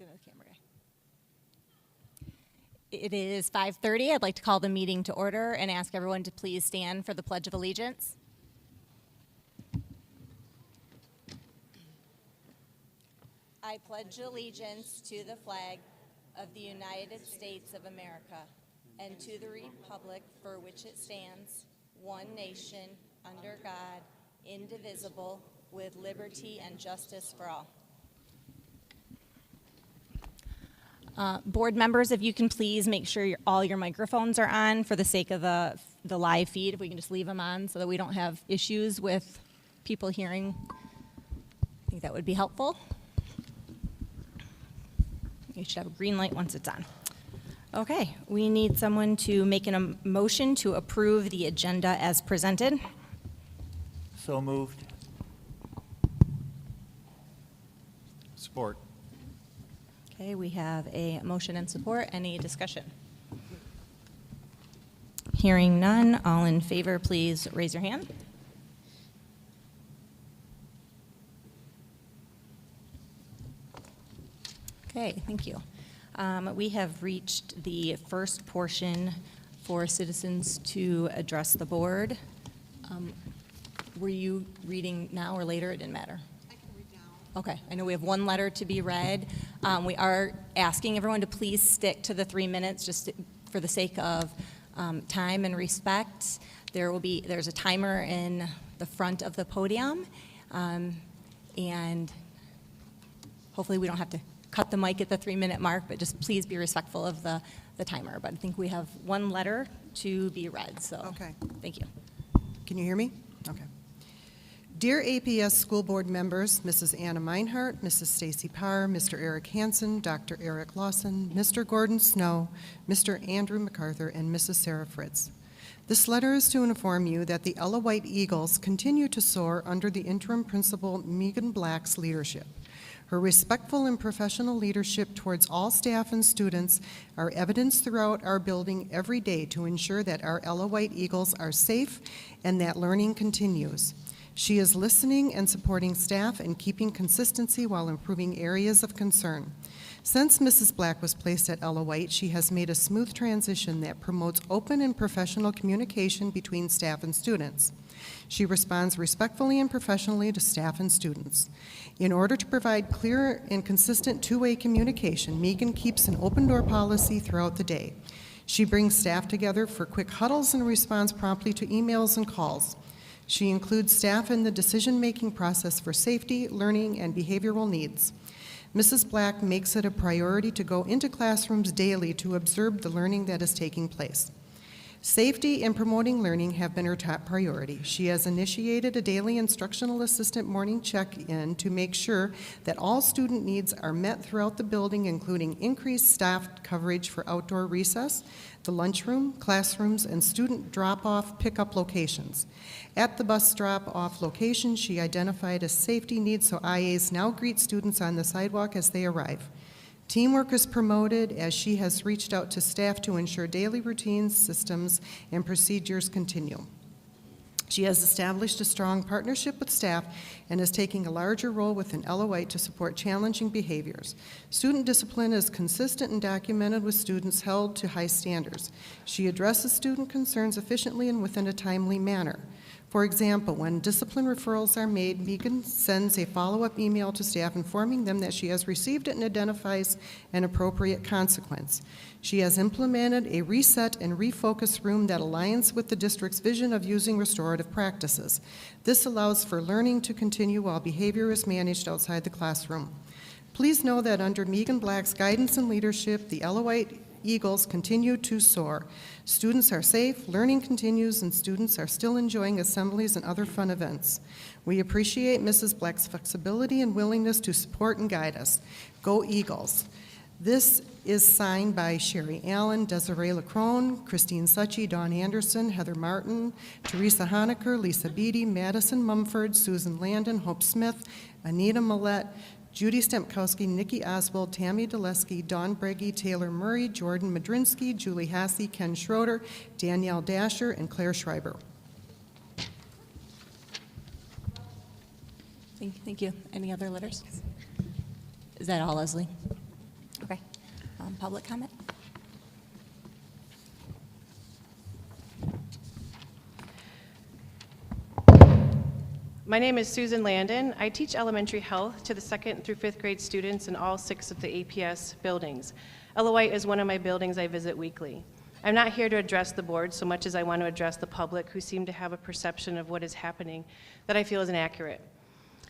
to the camera guy. It is 5:30. I'd like to call the meeting to order and ask everyone to please stand for the Pledge of Allegiance. I pledge allegiance to the flag of the United States of America and to the republic for which it stands, one nation, under God, indivisible, with liberty and justice for all. Board members, if you can please make sure all your microphones are on for the sake of the live feed. If we can just leave them on so that we don't have issues with people hearing, I think that would be helpful. You should have a green light once it's on. Okay, we need someone to make a motion to approve the agenda as presented. So moved. Support. Okay, we have a motion and support. Any discussion? Hearing none, all in favor, please raise your hand. Okay, thank you. We have reached the first portion for citizens to address the board. Were you reading now or later? It didn't matter. I can read now. Okay, I know we have one letter to be read. We are asking everyone to please stick to the 3 minutes just for the sake of time and respect. There's a timer in the front of the podium, and hopefully we don't have to cut the mic at the 3-minute mark, but just please be respectful of the timer. But I think we have one letter to be read, so Okay. thank you. Can you hear me? Okay. Dear APS school board members, Mrs. Anna Meinhardt, Mrs. Stacy Parr, Mr. Eric Hansen, Dr. Eric Lawson, Mr. Gordon Snow, Mr. Andrew MacArthur, and Mrs. Sarah Fritz. This letter is to inform you that the Ella White Eagles continue to soar under the interim principal Megan Black's leadership. Her respectful and professional leadership towards all staff and students are evidenced throughout our building every day to ensure that our Ella White Eagles are safe and that learning continues. She is listening and supporting staff and keeping consistency while improving areas of concern. Since Mrs. Black was placed at Ella White, she has made a smooth transition that promotes open and professional communication between staff and students. She responds respectfully and professionally to staff and students. In order to provide clear and consistent two-way communication, Megan keeps an open-door policy throughout the day. She brings staff together for quick huddles and responds promptly to emails and calls. She includes staff in the decision-making process for safety, learning, and behavioral needs. Mrs. Black makes it a priority to go into classrooms daily to observe the learning that is taking place. Safety and promoting learning have been her top priority. She has initiated a daily instructional assistant morning check-in to make sure that all student needs are met throughout the building, including increased staff coverage for outdoor recess, the lunchroom, classrooms, and student drop-off pickup locations. At the bus drop-off location, she identified a safety need, so IAs now greet students on the sidewalk as they arrive. Teamwork is promoted as she has reached out to staff to ensure daily routines, systems, and procedures continue. She has established a strong partnership with staff and is taking a larger role within Ella White to support challenging behaviors. Student discipline is consistent and documented with students held to high standards. She addresses student concerns efficiently and within a timely manner. For example, when discipline referrals are made, Megan sends a follow-up email to staff informing them that she has received it and identifies an appropriate consequence. She has implemented a reset and refocus room that aligns with the district's vision of using restorative practices. This allows for learning to continue while behavior is managed outside the classroom. Please know that under Megan Black's guidance and leadership, the Ella White Eagles continue to soar. Students are safe, learning continues, and students are still enjoying assemblies and other fun events. We appreciate Mrs. Black's flexibility and willingness to support and guide us. Go Eagles. This is signed by Sherry Allen, Desiree Lacrone, Christine Succi, Dawn Anderson, Heather Martin, Teresa Honecker, Lisa Beatty, Madison Mumford, Susan Landon, Hope Smith, Anita Millette, Judy Stempkowski, Nikki Oswald, Tammy Deleski, Dawn Breggy, Taylor Murray, Jordan Madrinsky, Julie Hassey, Ken Schroeder, Danielle Dasher, and Claire Schreiber. Thank you. Any other letters? Is that all, Leslie? public comment? My name is Susan Landon. I teach elementary health to the 2nd through 5th grade students in all 6 of the APS buildings. LOI is one of my buildings I visit weekly. I'm not here to address the board so much as I want to address the public who seem to have a perception of what is happening that I feel is inaccurate.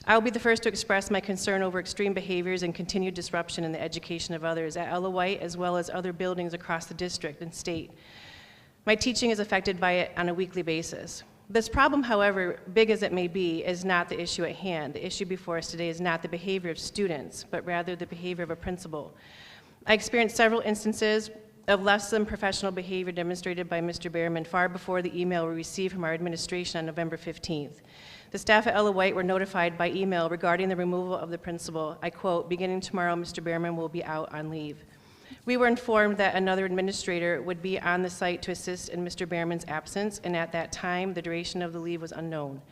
I will be the first to express my concern over extreme behaviors and continued disruption in the education of others at LOI as well as other buildings across the district and state. My teaching is affected by it on a weekly basis. This problem, however, big as it may be, is not the issue at hand. The issue before us today is not the behavior of students, but rather the behavior of a principal. I experienced several instances of less than professional behavior demonstrated by Mr. Behrman far before the email we received from our administration on November 15th. The staff at Ella White were notified by email regarding the removal of the principal. I quote, "Beginning tomorrow, Mr. Behrman will be out on leave." We were informed that another administrator would be on the site to assist in Mr. Behrman's absence, and at that time, the duration of the leave was unknown.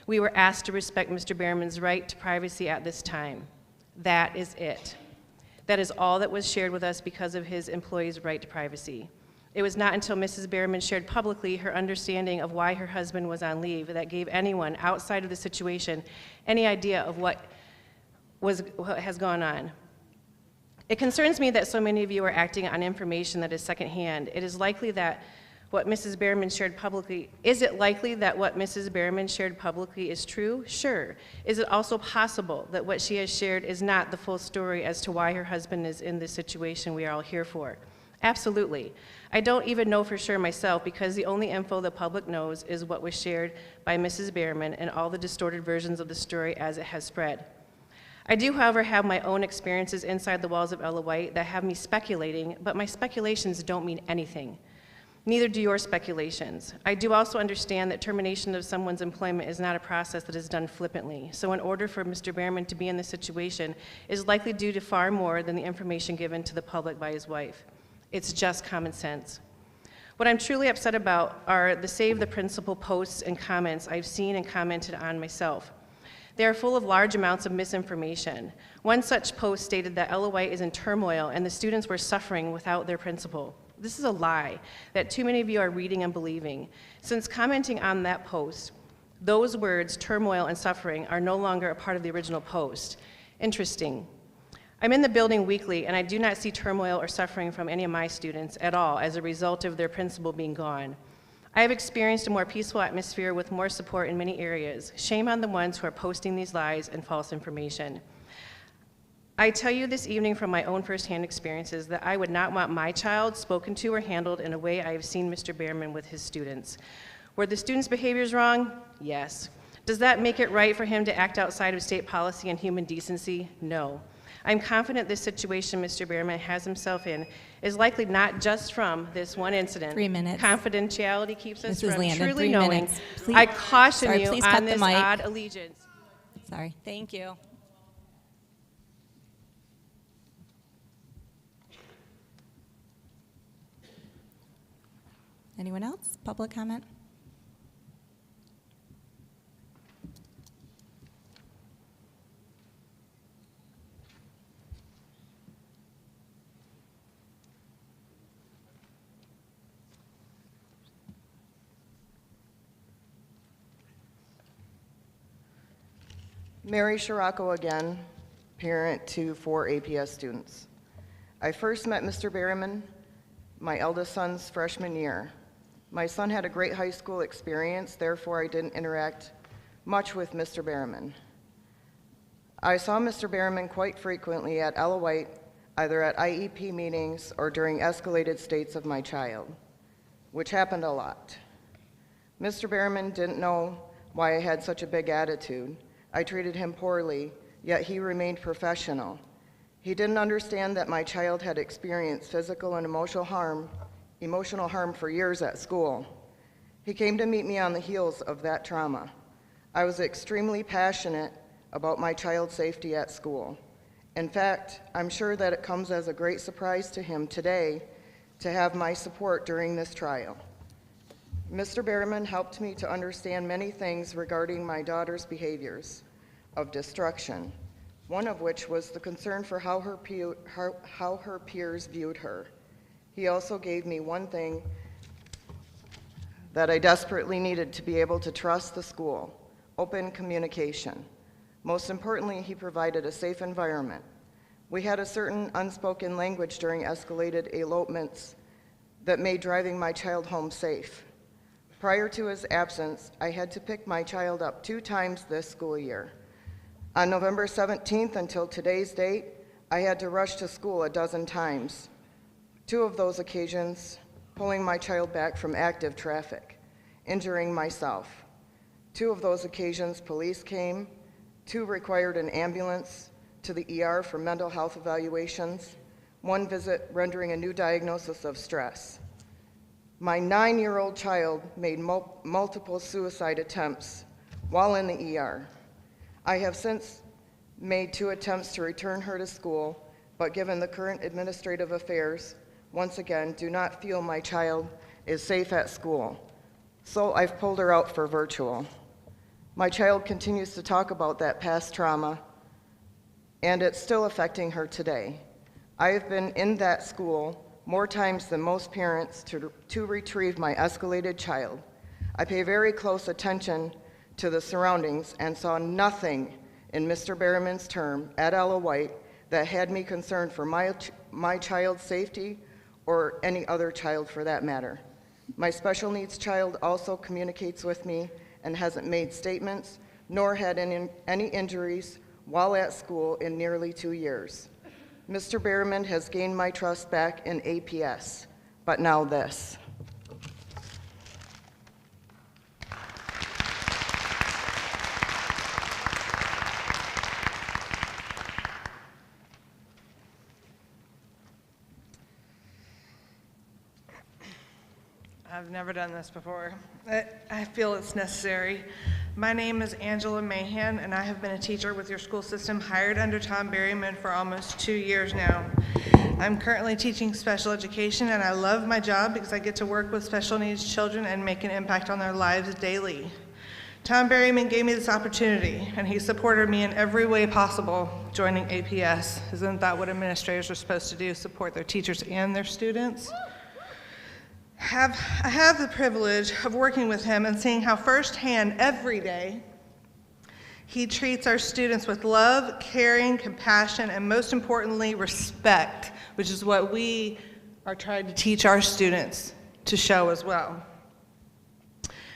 We were asked to respect Mr. Behrman's right to privacy at this time. That is it. That is all that was shared with us because of his employee's right to privacy. It was not until Mrs. Behrman shared publicly her understanding of why her husband was on leave that gave anyone outside of the situation any idea of what has gone on. It concerns me that so many of you are acting on information that is secondhand. It is likely that what Mrs. Behrman shared publicly, is it likely that what Mrs. Behrman shared publicly is true? Sure. Is it also possible that what she has shared is not the full story as to why her husband is in this situation we are all here for? Absolutely. I don't even know for sure myself because the only info the public knows is what was shared by Mrs. Behrman and all the distorted versions of the story as it has spread. I do, however, have my own experiences inside the walls of Ella White that have me speculating, but my speculations don't mean anything. Neither do your speculations. I do also understand that termination of someone's employment is not a process that is done flippantly. So in order for Mr. Behrman to be in this situation is likely due to far more than the information given to the public by his wife. It's just common sense. What I'm truly upset about are the Save the Principal posts and comments I've seen and commented on myself. They are full of large amounts of misinformation. One such post stated that Ella White is in turmoil and the students were suffering without their principal. This is a lie that too many of you are reading and believing. Since commenting on that post, those words, turmoil and suffering, are no longer a part of the original post. Interesting. I'm in the building weekly and I do not see turmoil or suffering from any of my students at all as a result of their principal being gone. I have experienced a more peaceful atmosphere with more support in many areas. Shame on the ones who are posting these lies and false information. I tell you this evening from my own firsthand experiences that I would not want my child spoken to or handled in a way I have seen Mr. Behrman with his students. Were the students' behaviors wrong? Yes. Does that make it right for him to act outside of state policy and human decency? No. I'm confident this situation Mr. Behrman has himself in is likely not just from this one incident. 3 minutes. Confidentiality keeps us Mrs. from Landon, truly 3 knowing. minutes. Please- I caution Sorry, you please cut on the this mic. odd allegiance. Sorry, thank you. Anyone else? Public comment? Mary Scirocco again, parent to 4 APS students. I first met Mr. Behrman my eldest son's freshman year. My son had a great high school experience, therefore I didn't interact much with Mr. Behrman. I saw Mr. Behrman quite frequently at Ella White, either at IEP meetings or during escalated states of my child, which happened a lot. Mr. Behrman didn't know why I had such a big attitude. I treated him poorly, yet he remained professional. He didn't understand that my child had experienced physical and emotional harm for years at school. He came to meet me on the heels of that trauma. I was extremely passionate about my child's safety at school. In fact, I'm sure that it comes as a great surprise to him today to have my support during this trial. Mr. Behrman helped me to understand many things regarding my daughter's behaviors of destruction, one of which was the concern for how her peers viewed her. He also gave me one thing that I desperately needed to be able to trust the school: open communication. Most importantly, he provided a safe environment. We had a certain unspoken language during escalated elopements that made driving my child home safe. Prior to his absence, I had to pick my child up 2 times this school year. On November 17th until today's date, I had to rush to school a dozen times. 2 of those occasions, pulling my child back from active traffic, injuring myself. 2 of those occasions, police came. 2 required an ambulance to the ER for mental health evaluations. 1 visit rendering a new diagnosis of stress. My 9-year-old child made multiple suicide attempts while in the ER. I have since made 2 attempts to return her to school, but given the current administrative affairs, once again, do not feel my child is safe at school. So I've pulled her out for virtual. My child continues to talk about that past trauma, and it's still affecting her today. I have been in that school more times than most parents to retrieve my escalated child. I pay very close attention to the surroundings and saw nothing in Mr. Berriman's term at Ella White that had me concerned for my child's safety or any other child for that matter. My special needs child also communicates with me and hasn't made statements nor had any injuries while at school in nearly 2 years. Mr. Berriman has gained my trust back in APS, but now this. I've never done this before. I feel it's necessary. My name is Angela Mahan, and I have been a teacher with your school system hired under Tom Berryman for almost 2 years now. I'm currently teaching special education, and I love my job because I get to work with special needs children and make an impact on their lives daily. Tom Berryman gave me this opportunity, and he supported me in every way possible joining APS. Isn't that what administrators are supposed to do, support their teachers and their students? I have the privilege of working with him and seeing how firsthand every day he treats our students with love, caring, compassion, and most importantly, respect, which is what we are trying to teach our students to show as well.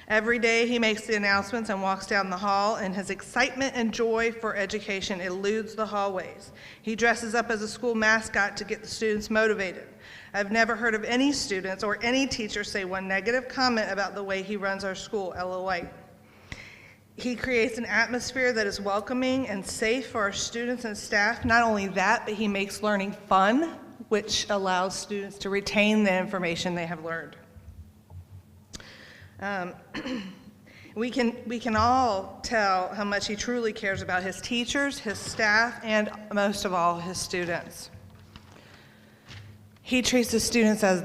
Every day he makes the announcements and walks down the hall, and his excitement and joy for education eludes the hallways. He dresses up as a school mascot to get the students motivated. I've never heard of any students or any teacher say one negative comment about the way he runs our school, Ella White. He creates an atmosphere that is welcoming and safe for our students and staff. Not only that, but he makes learning fun, which allows students to retain the information they have learned. We can all tell how much he truly cares about his teachers, his staff, and most of all, his students. He treats his students as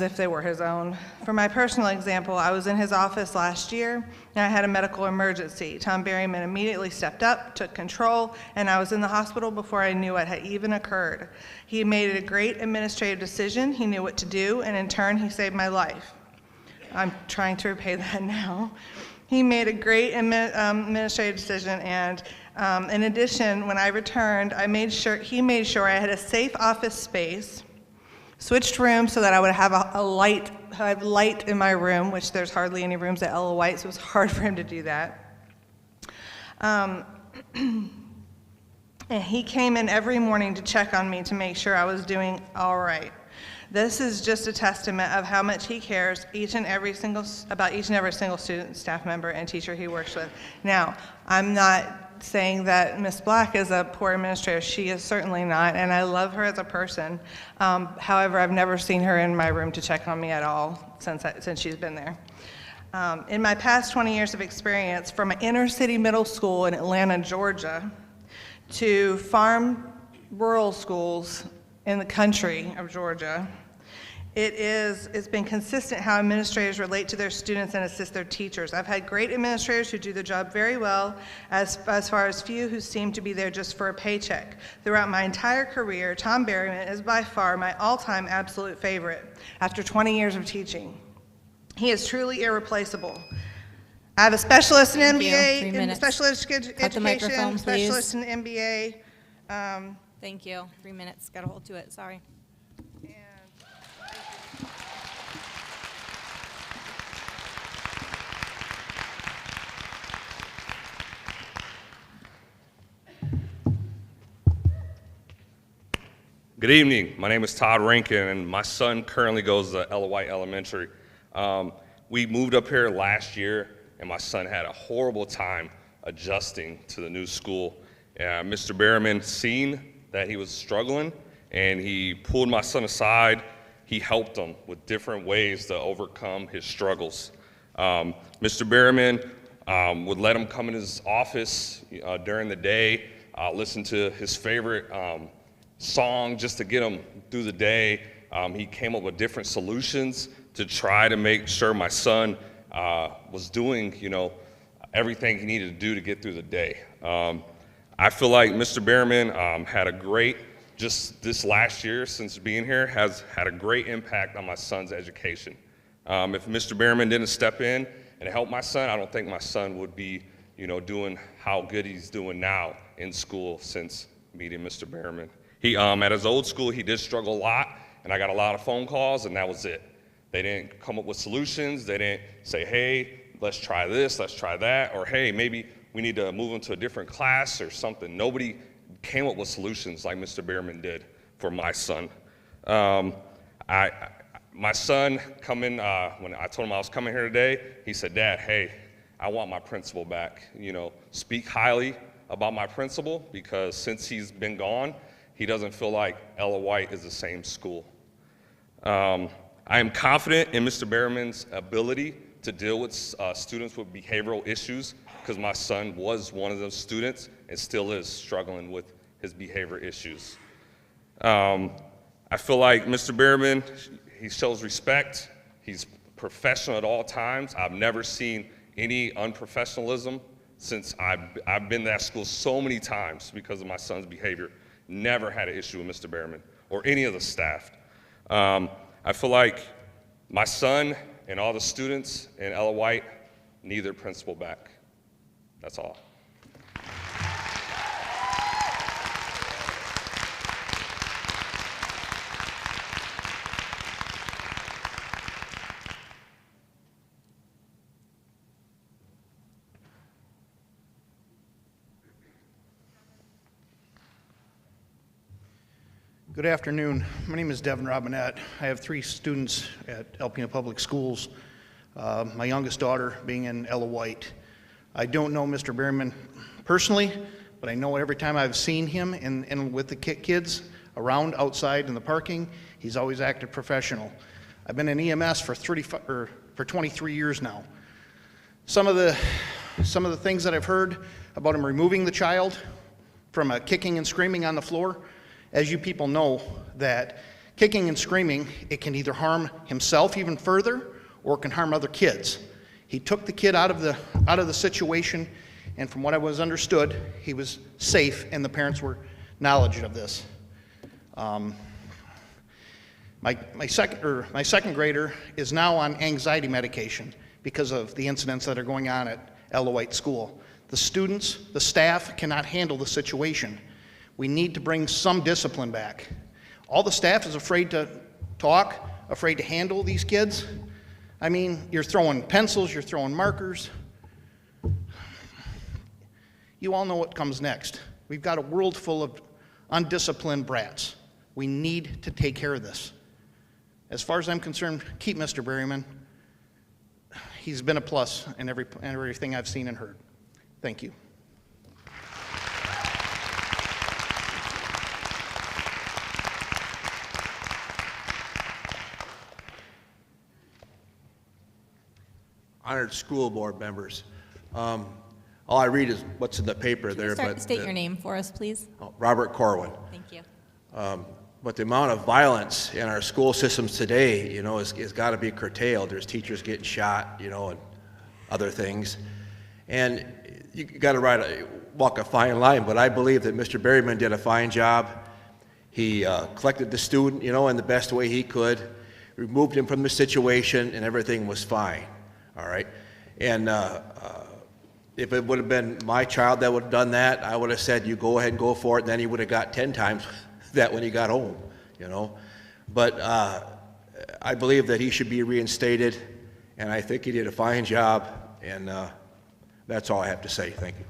if they were his own. For my personal example, I was in his office last year, and I had a medical emergency. Tom Berryman immediately stepped up, took control, and I was in the hospital before I knew what had even occurred. He made a great administrative decision. He knew what to do, and in turn, he saved my life. I'm trying to repay that now. He made a great administrative decision, and in addition, when I returned, he made sure I had a safe office space, switched rooms so that I would have light in my room, which there's hardly any rooms at Ella White, so it was hard for him to do that. And he came in every morning to check on me to make sure I was doing all right. This is just a testament of how much he cares about each and every single student, staff member, and teacher he works with. Now, I'm not saying that Ms. Black is a poor administrator. She is certainly not, and I love her as a person. However, I've never seen her in my room to check on me at all since she's been there. In my past 20 years of experience, from an inner city middle school in Atlanta, Georgia, to farm rural schools in the country of Georgia, It's been consistent how administrators relate to their students and assist their teachers. I've had great administrators who do their job very well, as far as few who seem to be there just for a paycheck. Throughout my entire career, Tom Berryman is by far my all-time absolute favorite after 20 years of teaching. He is truly irreplaceable. I have a specialist in Thank you. 3 MBA, in minutes. special Cut the microphone, education, specialist please. in MBA. Thank you. 3 minutes. Got to hold to it. Sorry. Good evening. My name is Todd Rankin, and my son currently goes to Ella White Elementary. We moved up here last year, and my son had a horrible time adjusting to the new school. Mr. Berryman seen that he was struggling, and he pulled my son aside. He helped him with different ways to overcome his struggles. Mr. Berryman would let him come in his office during the day, listen to his favorite song just to get him through the day. He came up with different solutions to try to make sure my son was doing, everything he needed to do to get through the day. I feel like Mr. Berryman had a great, just this last year since being here, has had a great impact on my son's education. If Mr. Berryman didn't step in and help my son, I don't think my son would be, doing how good he's doing now in school since meeting Mr. Berryman. He, at his old school, he did struggle a lot, and I got a lot of phone calls, and that was it. They didn't come up with solutions. They didn't say, hey, let's try this, let's try that, or hey, maybe we need to move into a different class or something. Nobody came up with solutions like Mr. Berryman did for my son. My son when I told him I was coming here today, he said, Dad, hey, I want my principal back. Speak highly about my principal, because since he's been gone, he doesn't feel like Ella White is the same school. I am confident in Mr. Berryman's ability to deal with students with behavioral issues, because my son was one of those students and still is struggling with his behavior issues. I feel like Mr. Berryman, he shows respect. He's professional at all times. I've never seen any unprofessionalism since I've been to that school so many times because of my son's behavior. Never had an issue with Mr. Berryman or any of the staff. I feel like my son and all the students in Ella White need their principal back. That's all. Good afternoon. My name is Devin Robinette. I have 3 students at Alpena Public Schools, my youngest daughter being in Ella White. I don't know Mr. Berryman personally, but I know every time I've seen him and with the kids around outside in the parking, he's always acted professional. I've been in EMS for 23 years now. Some of the things that I've heard about him removing the child from kicking and screaming on the floor, as you people know, that kicking and screaming, it can either harm himself even further or it can harm other kids. He took the kid out of the situation, and from what I was understood, he was safe and the parents were knowledgeable of this. My second grader is now on anxiety medication because of the incidents that are going on at Ella White School. The students, the staff cannot handle the situation. We need to bring some discipline back. All the staff is afraid to talk, afraid to handle these kids. I mean, you're throwing pencils, you're throwing markers. You all know what comes next. We've got a world full of undisciplined brats. We need to take care of this. As far as I'm concerned, keep Mr. Berryman. He's been a plus in everything I've seen and heard. Thank you. Honored school board members. All I read is what's in the paper there. State your name for us, please. Robert Corwin. Thank you. but the amount of violence in our school systems today, you know, is got to be curtailed. There's teachers getting shot, you know, and other things. And you got to walk a fine line, but I believe that Mr. Berryman did a fine job. He collected the student, you know, in the best way he could, removed him from the situation, and everything was fine, all right? And if it would have been my child that would have done that, I would have said, you go ahead and go for it, and then he would have got 10 times that when he got home, you know? But I believe that he should be reinstated, and I think he did a fine job, and that's all I have to say. Thank you.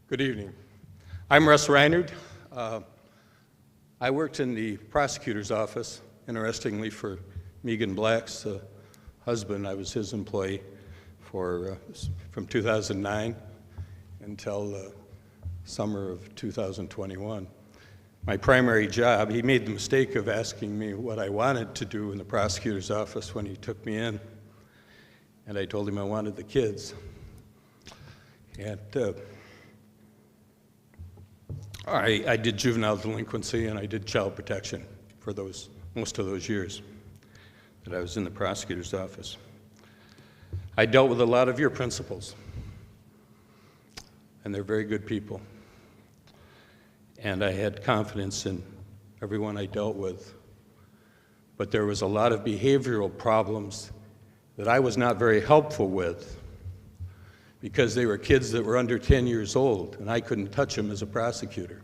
Good evening. I'm Russ Reinard. I worked in the prosecutor's office, interestingly, for Megan Black's husband. I was his employee from 2009 until summer of 2021. My primary job, he made the mistake of asking me what I wanted to do in the prosecutor's office when he took me in, and I told him I wanted the kids. And I did juvenile delinquency and I did child protection for most of those years that I was in the prosecutor's office. I dealt with a lot of your principals, and they're very good people. And I had confidence in everyone I dealt with. But there was a lot of behavioral problems that I was not very helpful with, because they were kids that were under 10 years old, and I couldn't touch them as a prosecutor.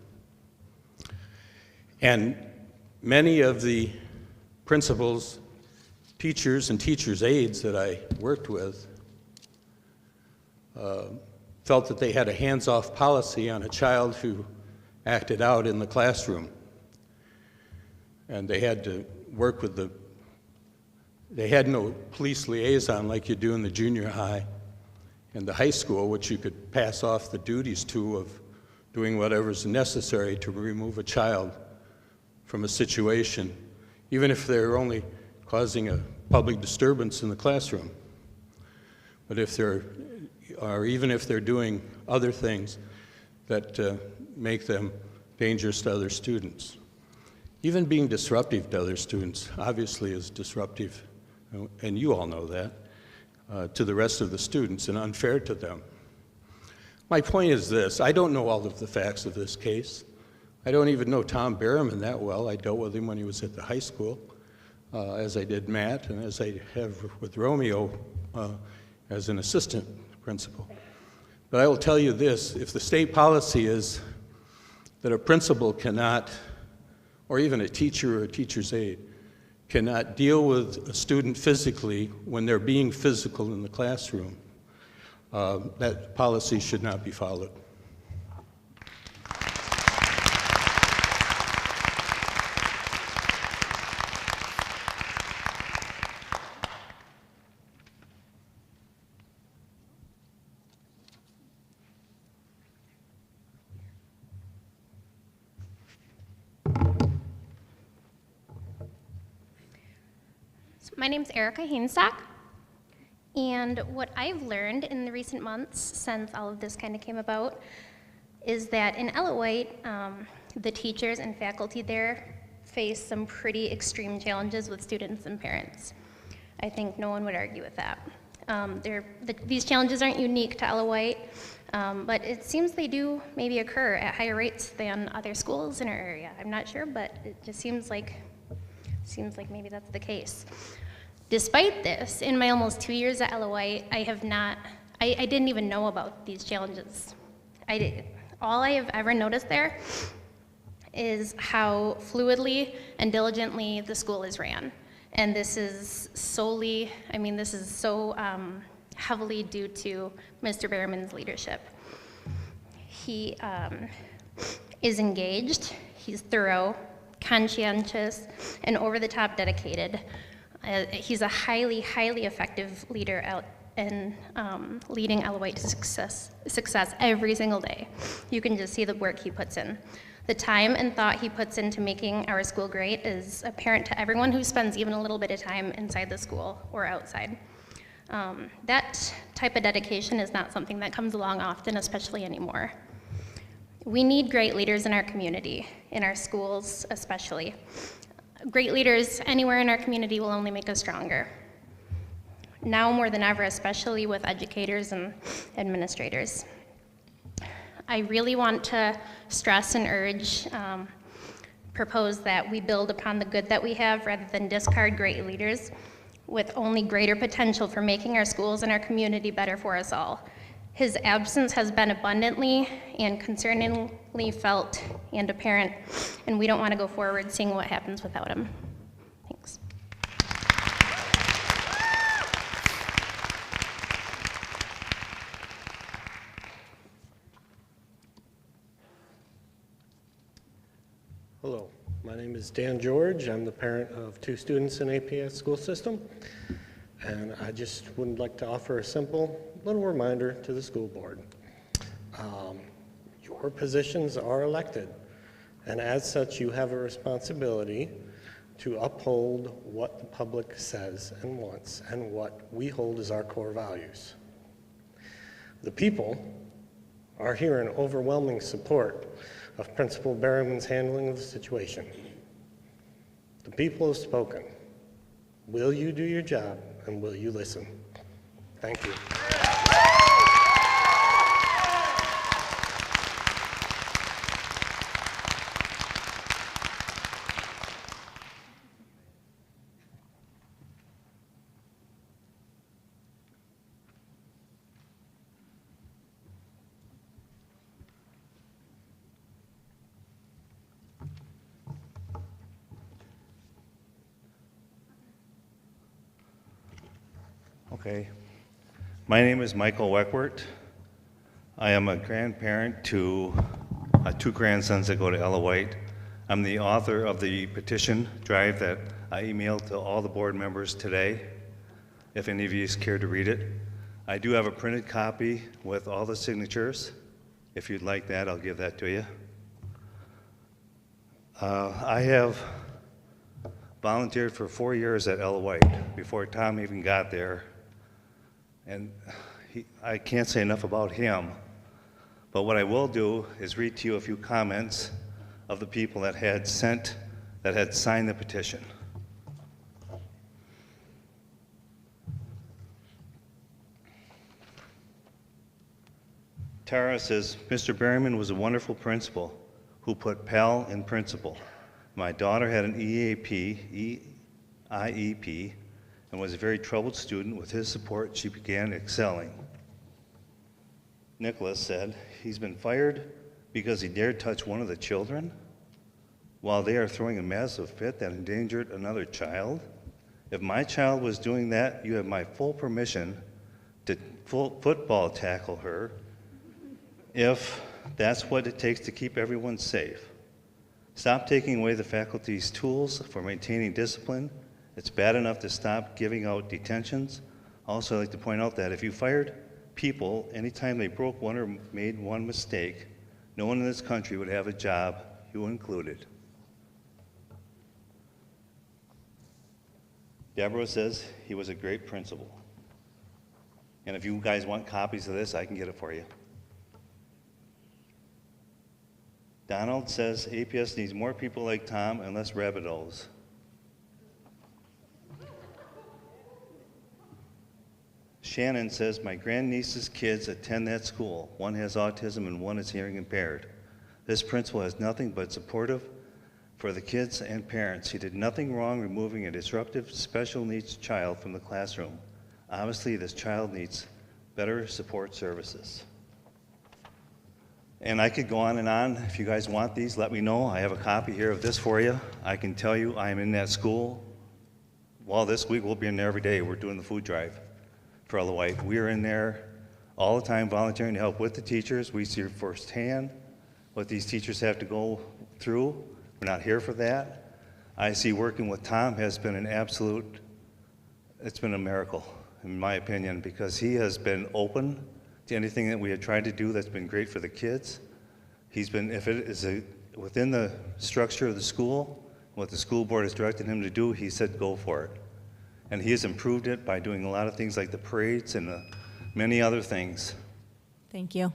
And many of the principals, teachers, and teachers' aides that I worked with felt that they had a hands-off policy on a child who acted out in the classroom. And they had to work with they had no police liaison like you do in the junior high and the high school, which you could pass off the duties to of doing whatever's necessary to remove a child from a situation, even if they're only causing a public disturbance in the classroom. But even if they're doing other things that make them dangerous to other students. Even being disruptive to other students obviously is disruptive, and you all know that, to the rest of the students and unfair to them. My point is this: I don't know all of the facts of this case. I don't even know Tom Berryman that well. I dealt with him when he was at the high school, as I did Matt, and as I have with Romeo as an assistant principal. But I will tell you this: if the state policy is that a principal cannot, or even a teacher or a teacher's aide, cannot deal with a student physically when they're being physical in the classroom, that policy should not be followed. My name's Erica Hainstock, and what I've learned in the recent months since all of this kind of came about is that in Ella White, the teachers and faculty there face some pretty extreme challenges with students and parents. I think no one would argue with that. These challenges aren't unique to Ella White, but it seems they do maybe occur at higher rates than other schools in our area. I'm not sure, but it just seems like maybe that's the case. Despite this, in my almost 2 years at Ella White, I didn't even know about these challenges. All I have ever noticed there is how fluidly and diligently the school is ran. And this is so heavily due to Mr. Berryman's leadership. He is engaged, he's thorough, conscientious, and over-the-top dedicated. He's a highly, highly effective leader in leading Ella White to success every single day. You can just see the work he puts in. The time and thought he puts into making our school great is apparent to everyone who spends even a little bit of time inside the school or outside. That type of dedication is not something that comes along often, especially anymore. We need great leaders in our community, in our schools especially. Great leaders anywhere in our community will only make us stronger. Now more than ever, especially with educators and administrators. I really want to stress and urge, propose that we build upon the good that we have rather than discard great leaders with only greater potential for making our schools and our community better for us all. His absence has been abundantly and concerningly felt and apparent, and we don't want to go forward seeing what happens without him. Thanks. Hello, my name is Dan George. I'm the parent of 2 students in APS school system, and I just would like to offer a simple little reminder to the school board. Your positions are elected, and as such, you have a responsibility to uphold what the public says and wants and what we hold as our core values. The people are here in overwhelming support of Principal Berryman's handling of the situation. The people have spoken. Will you do your job, and will you listen? Thank you. Okay. My name is Michael Weckworth. I am a grandparent to 2 grandsons that go to Ella White. I'm the author of the petition drive that I emailed to all the board members today, if any of you care to read it. I do have a printed copy with all the signatures. If you'd like that, I'll give that to you. I have volunteered for 4 years at Ella White before Tom even got there. And I can't say enough about him, but what I will do is read to you a few comments of the people that had signed the petition. Tara says, Mr. Berryman was a wonderful principal who put Pell in principal. My daughter had an IEP, and was a very troubled student. With his support, she began excelling. Nicholas said, he's been fired because he dared touch one of the children while they are throwing a massive fit that endangered another child. If my child was doing that, you have my full permission to football tackle her if that's what it takes to keep everyone safe. Stop taking away the faculty's tools for maintaining discipline. It's bad enough to stop giving out detentions. Also, I'd like to point out that if you fired people anytime they broke one or made one mistake, no one in this country would have a job, you included. Deborah says he was a great principal. And if you guys want copies of this, I can get it for you. Donald says APS needs more people like Tom and less rabbitos. Shannon says, my grandniece's kids attend that school. One has autism and one is hearing impaired. This principal has nothing but supportive for the kids and parents. He did nothing wrong removing a disruptive special needs child from the classroom. Obviously, this child needs better support services. And I could go on and on. If you guys want these, let me know. I have a copy here of this for you. I can tell you I am in that school. Well, this week we'll be in there every day. We're doing the food drive for Ella White. We are in there all the time volunteering to help with the teachers. We see firsthand what these teachers have to go through. We're not here for that. I see working with Tom has been an absolute, it's been a miracle. in my opinion, because he has been open to anything that we had tried to do that's been great for the kids. He's been, if it is within the structure of the school, what the school board has directed him to do, he said go for it. And he has improved it by doing a lot of things like the parades and many other things. Thank you.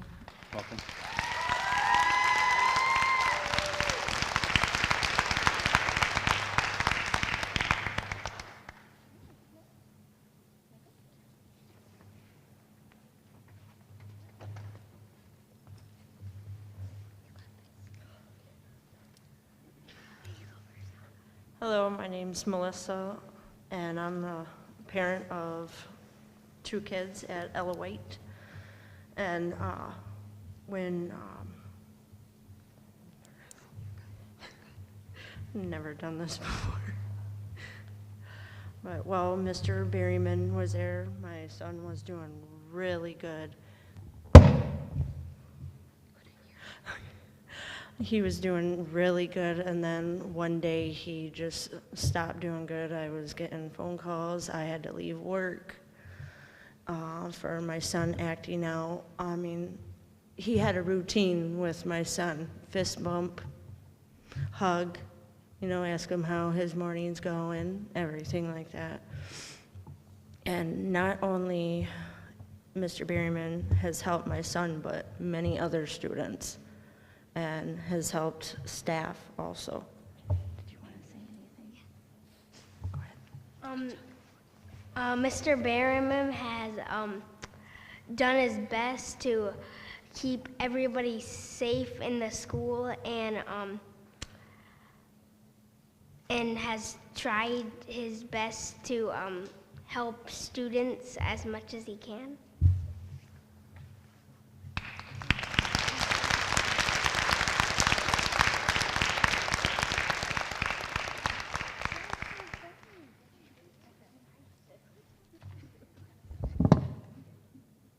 Welcome. Hello, my name's Melissa, and I'm the parent of 2 kids at Ella White. And when never done this before, but while Mr. Berryman was there, my son was doing really good. He was doing really good, and then one day he just stopped doing good. I was getting phone calls. I had to leave work for my son acting out. I mean, he had a routine with my son: fist bump, hug, ask him how his morning's going, everything like that. And not only Mr. Berryman has helped my son, but many other students, and has helped staff also. Did you want to say anything? Go ahead. Mr. Berryman has done his best to keep everybody safe in the school, and has tried his best to help students as much as he can.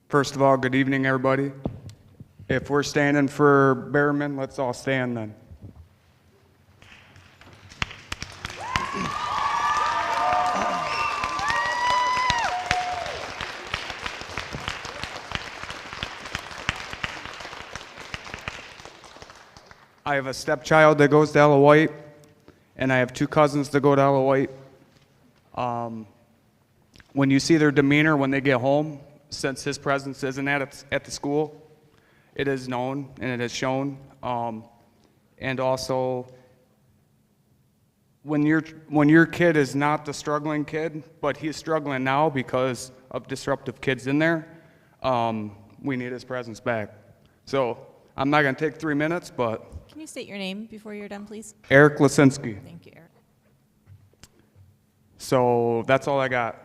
First of all, good evening, everybody. If we're standing for Berryman, let's all stand then. I have a stepchild that goes to Ella White, and I have 2 cousins that go to Ella White. When you see their demeanor when they get home, since his presence isn't at the school, it is known and it is shown. And also, when your kid is not the struggling kid, but he's struggling now because of disruptive kids in there, we need his presence back. So I'm not going to take 3 minutes, but... Can you state your name before you're done, please? Eric Lasinski. Thank you, Eric. So that's all I got.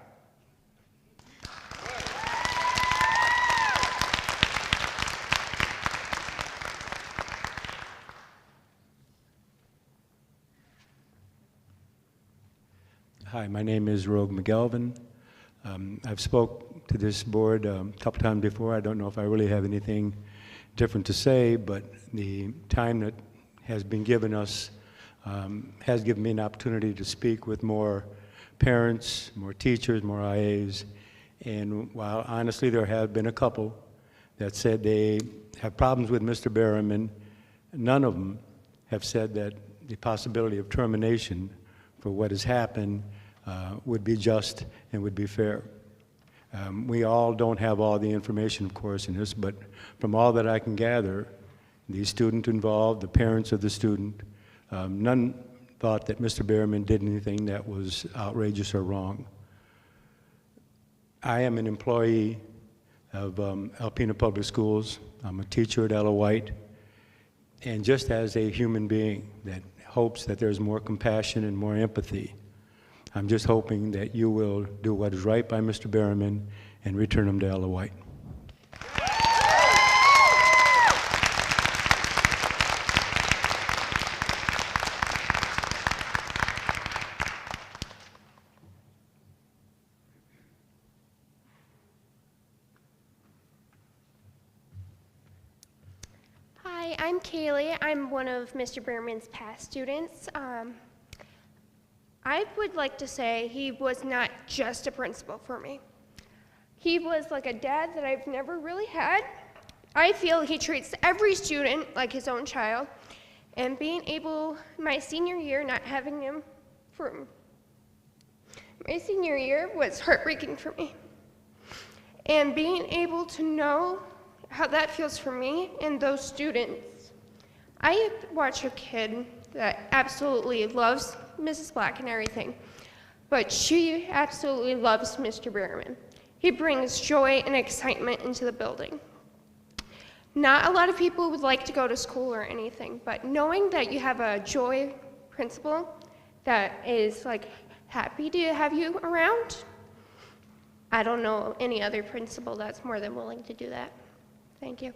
Hi, my name is Rogue McGelvin. I've spoke to this board a couple times before. I don't know if I really have anything different to say, but the time that has been given us has given me an opportunity to speak with more parents, more teachers, more IAs. And while honestly there have been a couple that said they have problems with Mr. Berryman, none of them have said that the possibility of termination for what has happened would be just and would be fair. We all don't have all the information, of course, in this, but from all that I can gather, the student involved, the parents of the student, none thought that Mr. Berryman did anything that was outrageous or wrong. I am an employee of Alpena Public Schools. I'm a teacher at Ella White, and just as a human being that hopes that there's more compassion and more empathy, I'm just hoping that you will do what is right by Mr. Berryman and return him to Ella White. Hi, I'm Kaylee. I'm one of Mr. Berryman's past students. I would like to say he was not just a principal for me. He was like a dad that I've never really had. I feel he treats every student like his own child. And being able, my senior year, not having him for my senior year was heartbreaking for me. And being able to know how that feels for me and those students. I watch a kid that absolutely loves Mrs. Black and everything, but she absolutely loves Mr. Berriman. He brings joy and excitement into the building. Not a lot of people would like to go to school or anything, but knowing that you have a joy principal that is like happy to have you around, I don't know any other principal that's more than willing to do that. Thank you.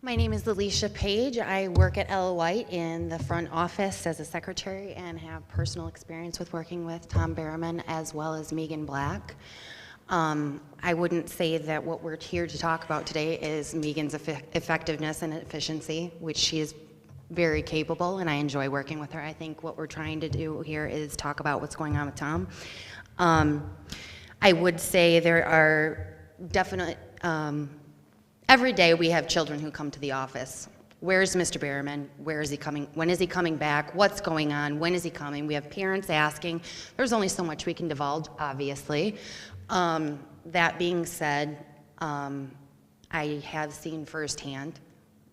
My name is Alicia Page. I work at Ella White in the front office as a secretary and have personal experience with working with Tom Berriman as well as Megan Black. I wouldn't say that what we're here to talk about today is Megan's effectiveness and efficiency, which she is very capable, and I enjoy working with her. I think what we're trying to do here is talk about what's going on with Tom. I would say there are definite, every day we have children who come to the office. Where's Mr. Berriman? Where is he coming? When is he coming back? What's going on? When is he coming? We have parents asking. There's only so much we can divulge, obviously. That being said, I have seen firsthand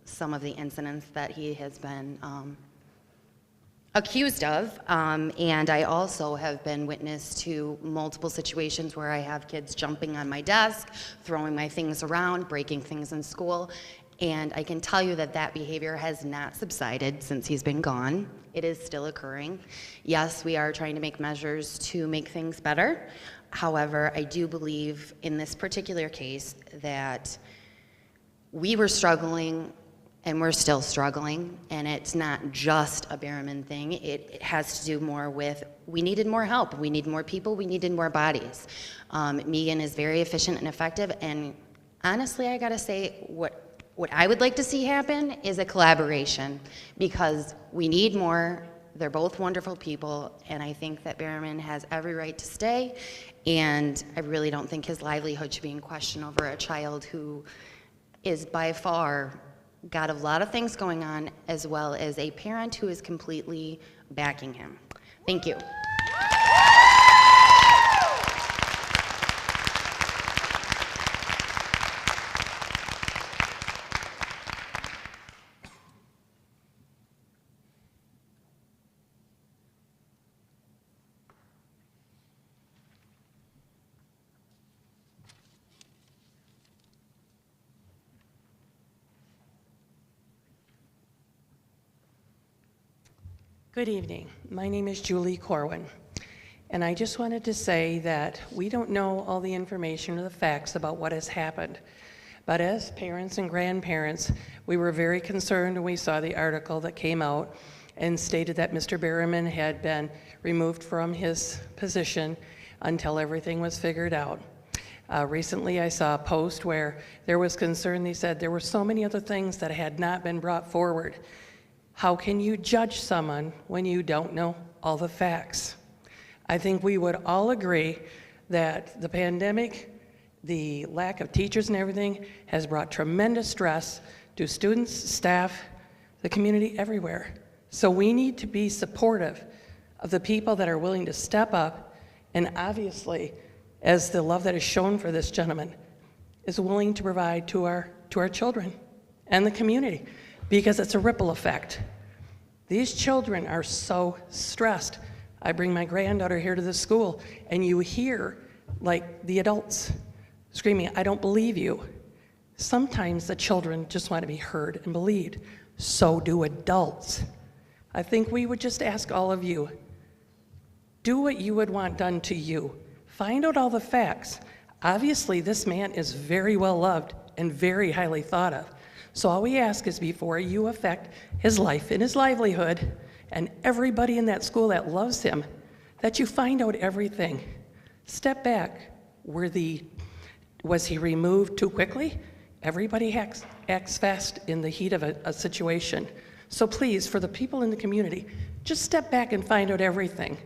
some of the incidents that he has been accused of, and I also have been witness to multiple situations where I have kids jumping on my desk, throwing my things around, breaking things in school, and I can tell you that that behavior has not subsided since he's been gone. It is still occurring. Yes, we are trying to make measures to make things better. However, I do believe in this particular case that we were struggling and we're still struggling, and it's not just a Berriman thing. It has to do more with, we needed more help, we need more people, we needed more bodies. Megan is very efficient and effective, and honestly, I gotta say, what I would like to see happen is a collaboration, because we need more. They're both wonderful people, and I think that Berriman has every right to stay, and I really don't think his livelihood should be in question over a child who is by far got a lot of things going on, as well as a parent who is completely backing him. Thank you. Good evening. My name is Julie Corwin, and I just wanted to say that we don't know all the information or the facts about what has happened, but as parents and grandparents, we were very concerned when we saw the article that came out and stated that Mr. Berriman had been removed from his position until everything was figured out. Recently, I saw a post where there was concern. They said there were so many other things that had not been brought forward. How can you judge someone when you don't know all the facts? I think we would all agree that the pandemic, the lack of teachers and everything, has brought tremendous stress to students, staff, the community, everywhere. So we need to be supportive of the people that are willing to step up, and obviously, as the love that is shown for this gentleman, is willing to provide to our children and the community, because it's a ripple effect. These children are so stressed. I bring my granddaughter here to the school, and you hear, like, the adults screaming, "I don't believe you." Sometimes the children just want to be heard and believed. So do adults. I think we would just ask all of you, do what you would want done to you. Find out all the facts. Obviously, this man is very well loved and very highly thought of. So all we ask is before you affect his life and his livelihood and everybody in that school that loves him, that you find out everything. Step back where the Was he removed too quickly? Everybody acts fast in the heat of a situation. So please, for the people in the community, just step back and find out everything.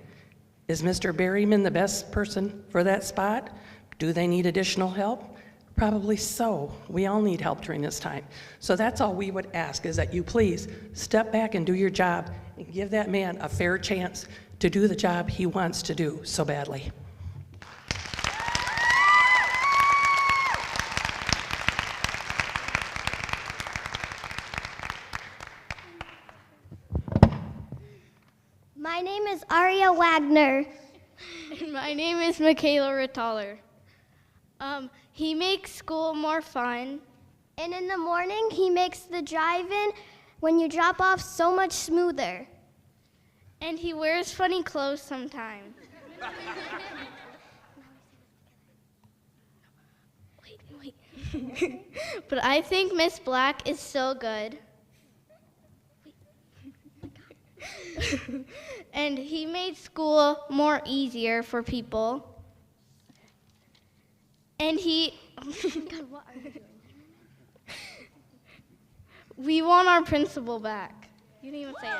Is Mr. Berryman the best person for that spot? Do they need additional help? Probably so. We all need help during this time. So that's all we would ask, is that you please step back and do your job and give that man a fair chance to do the job he wants to do so badly. My name is Aria Wagner. And my name is Michaela Rittaler. He makes school more fun. And in the morning, he makes the drive-in when you drop off so much smoother. And he wears funny clothes sometimes. Wait. But I think Miss Black is so good. And he made school more easier for people. And he, God, what are you doing? We want our principal back. You didn't even say it.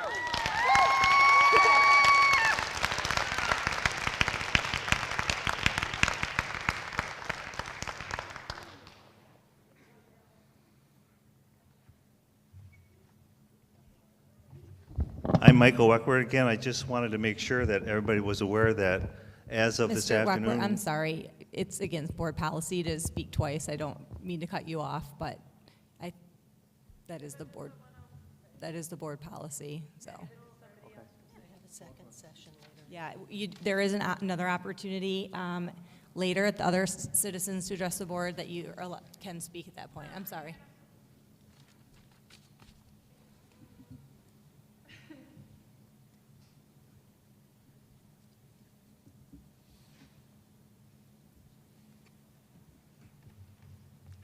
I'm Michael Weckwer again. I just wanted to make sure that everybody was aware that as of this Mr. afternoon. Weckwer, I'm sorry. It's against board policy to speak twice. I don't mean to cut you off, but that is the board policy. So. Yeah, there is another opportunity later at the other citizens to address the board that you can speak at that point. I'm sorry.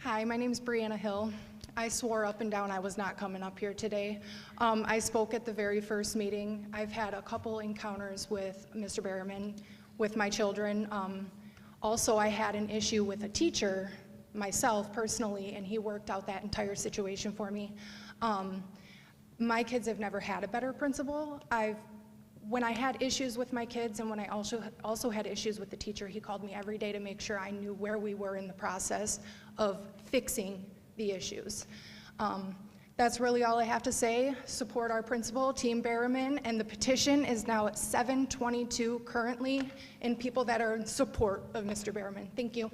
Hi, my name is Brianna Hill. I swore up and down I was not coming up here today. I spoke at the very first meeting. I've had a couple encounters with Mr. Berryman, with my children. Also, I had an issue with a teacher myself personally, and he worked out that entire situation for me. My kids have never had a better principal. When I had issues with my kids and when I also had issues with the teacher, he called me every day to make sure I knew where we were in the process of fixing the issues. That's really all I have to say. Support our principal, Team Berryman, and the petition is now at 722 currently in people that are in support of Mr. Berryman. Thank you.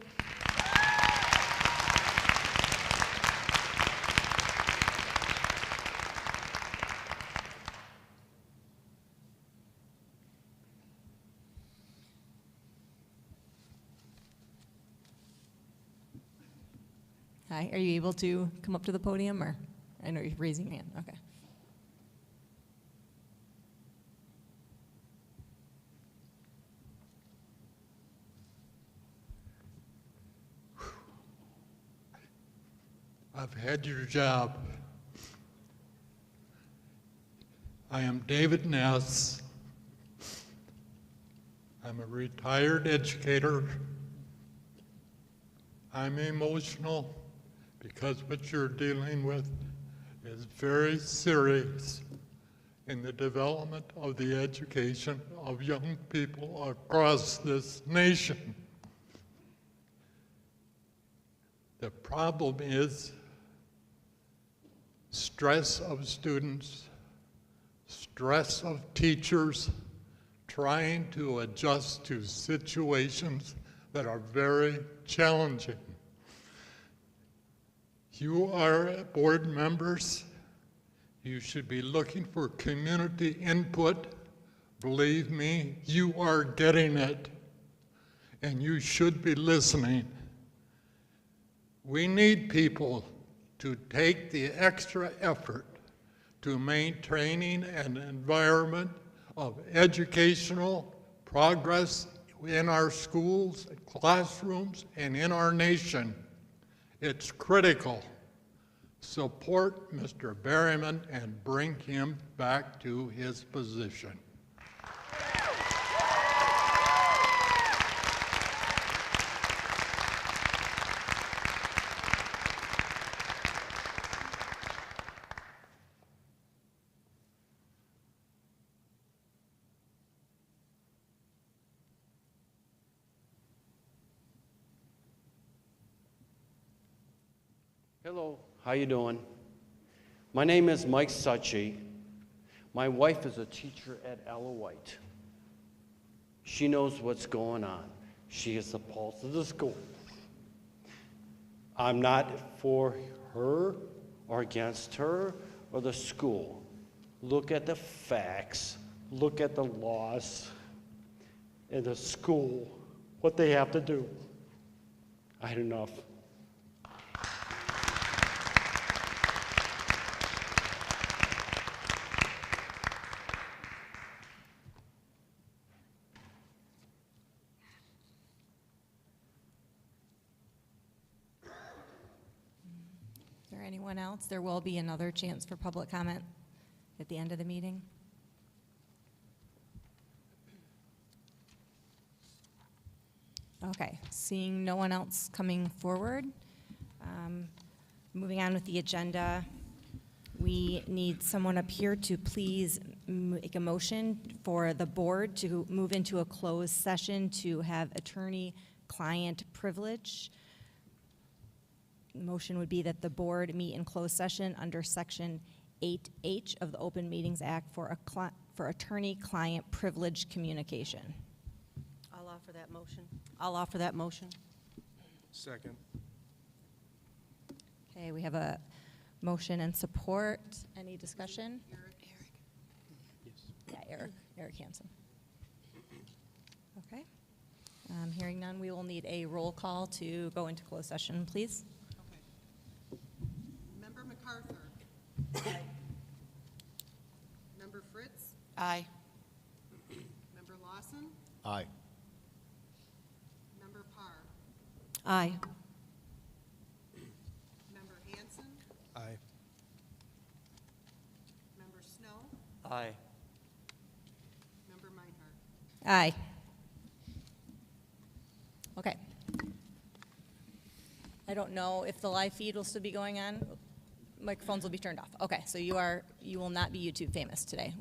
Hi, are you able to come up to the podium, or I know you're raising your hand. Okay. I've had your job. I am David Ness. I'm a retired educator. I'm emotional because what you're dealing with is very serious in the development of the education of young people across this nation. The problem is stress of students, stress of teachers, trying to adjust to situations that are very challenging. You are board members. You should be looking for community input. Believe me, you are getting it, and you should be listening. We need people to take the extra effort to maintaining an environment of educational progress in our schools, classrooms, and in our nation. It's critical. Support Mr. Berryman and bring him back to his position. Hello, how you doing? My name is Mike Succi. My wife is a teacher at Ella White. She knows what's going on. She is the pulse of the school. I'm not for her or against her or the school. Look at the facts. Look at the laws and the school, what they have to do. I had enough. Is there anyone else? There will be another chance for public comment at the end of the meeting. Okay, seeing no one else coming forward, moving on with the agenda, we need someone up here to please make a motion for the board to move into a closed session to have attorney-client privilege. The motion would be that the board meet in closed session under Section 8H of the Open Meetings Act for attorney-client privilege communication. I'll offer that motion. I'll offer that motion. Second. Okay, we have a motion and support. Any discussion? Yeah, Eric Hansen. Okay. Hearing none, we will need a roll call to go into closed session, please. Member MacArthur. Aye. Member Fritz. Aye. Member Lawson. Aye. Member Parr. Aye. Member Hanson. Aye. Member Snow. Aye. Member Meinhardt. Aye. Okay. I don't know if the live feed will still be going on. Microphones will be turned off. Okay, so you will not be YouTube famous today.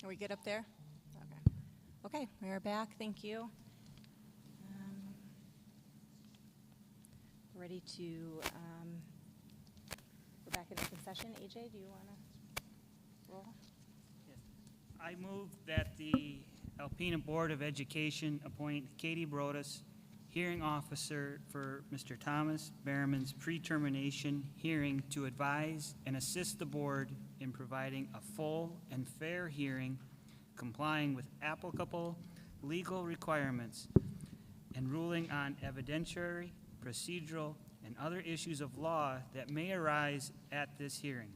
Are we good up there? Okay. Okay, we are back. Thank you. We're ready to go back into session. AJ, do you want to roll? I move that the Alpena Board of Education appoint Katie Brodus, hearing officer for Mr. Thomas Behrman's pre-termination hearing to advise and assist the board in providing a full and fair hearing, complying with applicable legal requirements, and ruling on evidentiary, procedural, and other issues of law that may arise at this hearing.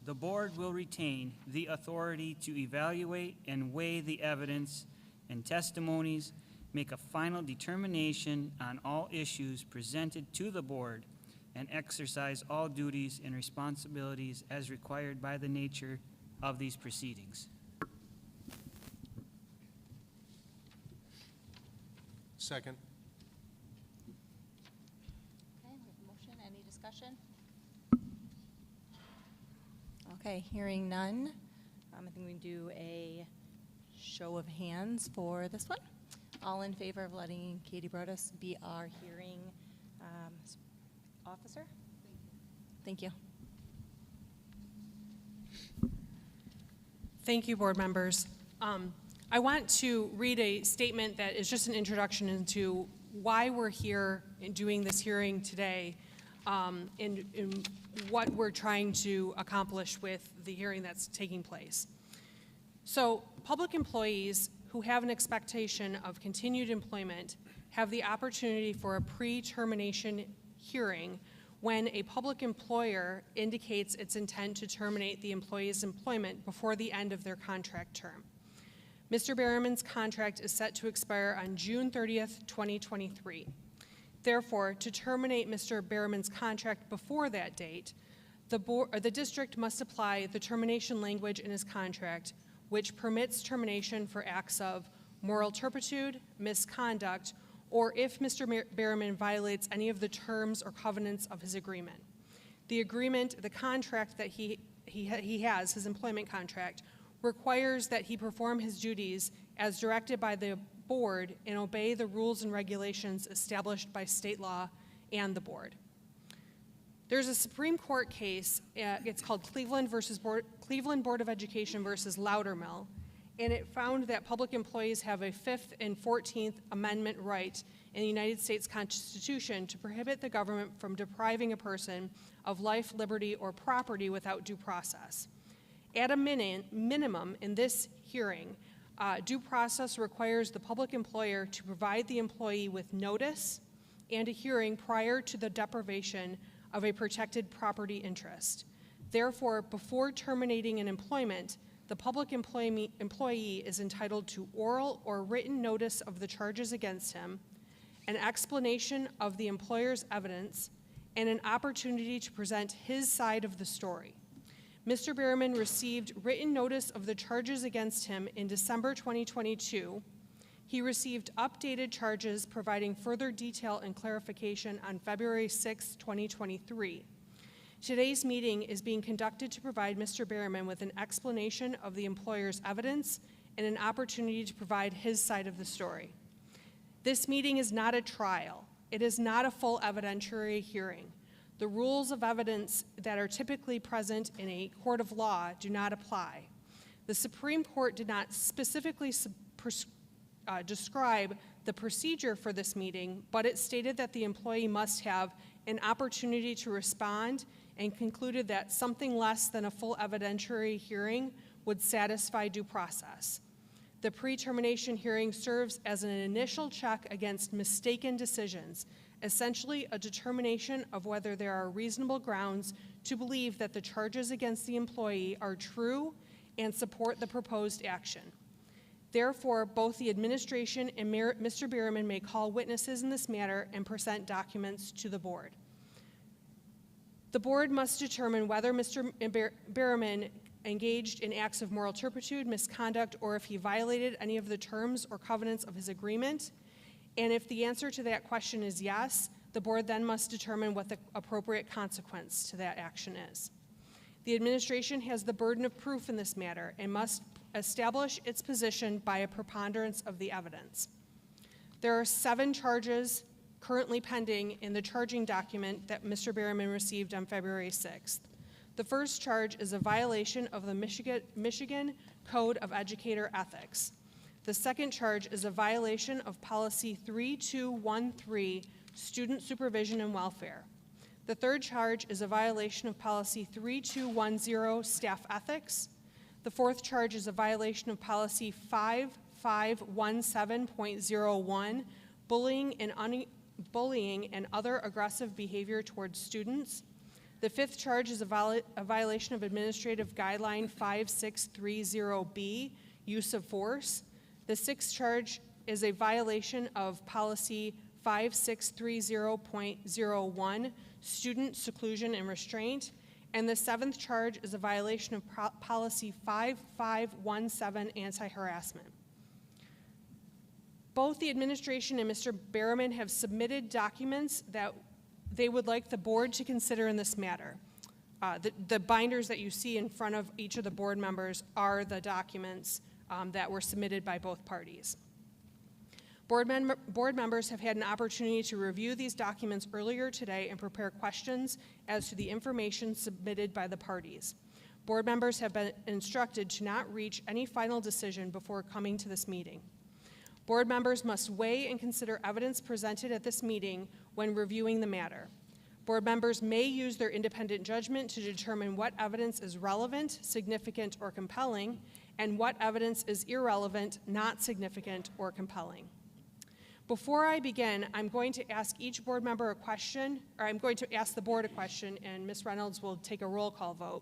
The board will retain the authority to evaluate and weigh the evidence and testimonies, make a final determination on all issues presented to the board, and exercise all duties and responsibilities as required by the nature of these proceedings. Second. Okay, we have a motion. Any discussion? Okay, hearing none. I think we can do a show of hands for this one. All in favor of letting Katie Brodus be our hearing officer? Thank you. Thank you, board members. I want to read a statement that is just an introduction into why we're here and doing this hearing today, and what we're trying to accomplish with the hearing that's taking place. So, public employees who have an expectation of continued employment have the opportunity for a pre-termination hearing when a public employer indicates its intent to terminate the employee's employment before the end of their contract term. Mr. Behrman's contract is set to expire on June 30th, 2023. Therefore, to terminate Mr. Behrman's contract before that date, the district must apply the termination language in his contract, which permits termination for acts of moral turpitude, misconduct, or if Mr. Behrman violates any of the terms or covenants of his agreement. The agreement, the contract that he has, his employment contract, requires that he perform his duties as directed by the board and obey the rules and regulations established by state law and the board. There's a Supreme Court case, it's called Cleveland Board of Education versus Loudermill, and it found that public employees have a 5th and 14th Amendment right in the United States Constitution to prohibit the government from depriving a person of life, liberty, or property without due process. At a minimum in this hearing, due process requires the public employer to provide the employee with notice and a hearing prior to the deprivation of a protected property interest. Therefore, before terminating an employment, the public employee is entitled to oral or written notice of the charges against him, an explanation of the employer's evidence, and an opportunity to present his side of the story. Mr. Behrman received written notice of the charges against him in December 2022. He received updated charges providing further detail and clarification on February 6, 2023. Today's meeting is being conducted to provide Mr. Behrman with an explanation of the employer's evidence and an opportunity to provide his side of the story. This meeting is not a trial. It is not a full evidentiary hearing. The rules of evidence that are typically present in a court of law do not apply. The Supreme Court did not specifically describe the procedure for this meeting, but it stated that the employee must have an opportunity to respond and concluded that something less than a full evidentiary hearing would satisfy due process. The pre-termination hearing serves as an initial check against mistaken decisions, essentially a determination of whether there are reasonable grounds to believe that the charges against the employee are true and support the proposed action. Therefore, both the administration and Mr. Behrman may call witnesses in this matter and present documents to the board. The board must determine whether Mr. Behrman engaged in acts of moral turpitude, misconduct, or if he violated any of the terms or covenants of his agreement. And if the answer to that question is yes, the board then must determine what the appropriate consequence to that action is. The administration has the burden of proof in this matter and must establish its position by a preponderance of the evidence. There are 7 charges currently pending in the charging document that Mr. Berryman received on February 6th. The first charge is a violation of the Michigan Code of Educator Ethics. The second charge is a violation of Policy 3213, Student Supervision and Welfare. The third charge is a violation of Policy 3210, Staff Ethics. The fourth charge is a violation of Policy 5517.01, bullying and other aggressive behavior towards students. The fifth charge is a violation of Administrative Guideline 5630B, use of force. The sixth charge is a violation of Policy 5630.01, student seclusion and restraint. And the seventh charge is a violation of Policy 5517, anti-harassment. Both the administration and Mr. Berryman have submitted documents that they would like the board to consider in this matter. The binders that you see in front of each of the board members are the documents that were submitted by both parties. Board members have had an opportunity to review these documents earlier today and prepare questions as to the information submitted by the parties. Board members have been instructed to not reach any final decision before coming to this meeting. Board members must weigh and consider evidence presented at this meeting when reviewing the matter. Board members may use their independent judgment to determine what evidence is relevant, significant, or compelling, and what evidence is irrelevant, not significant, or compelling. Before I begin, I'm going to ask each board member a question, or I'm going to ask the board a question, and Ms. Reynolds will take a roll call vote.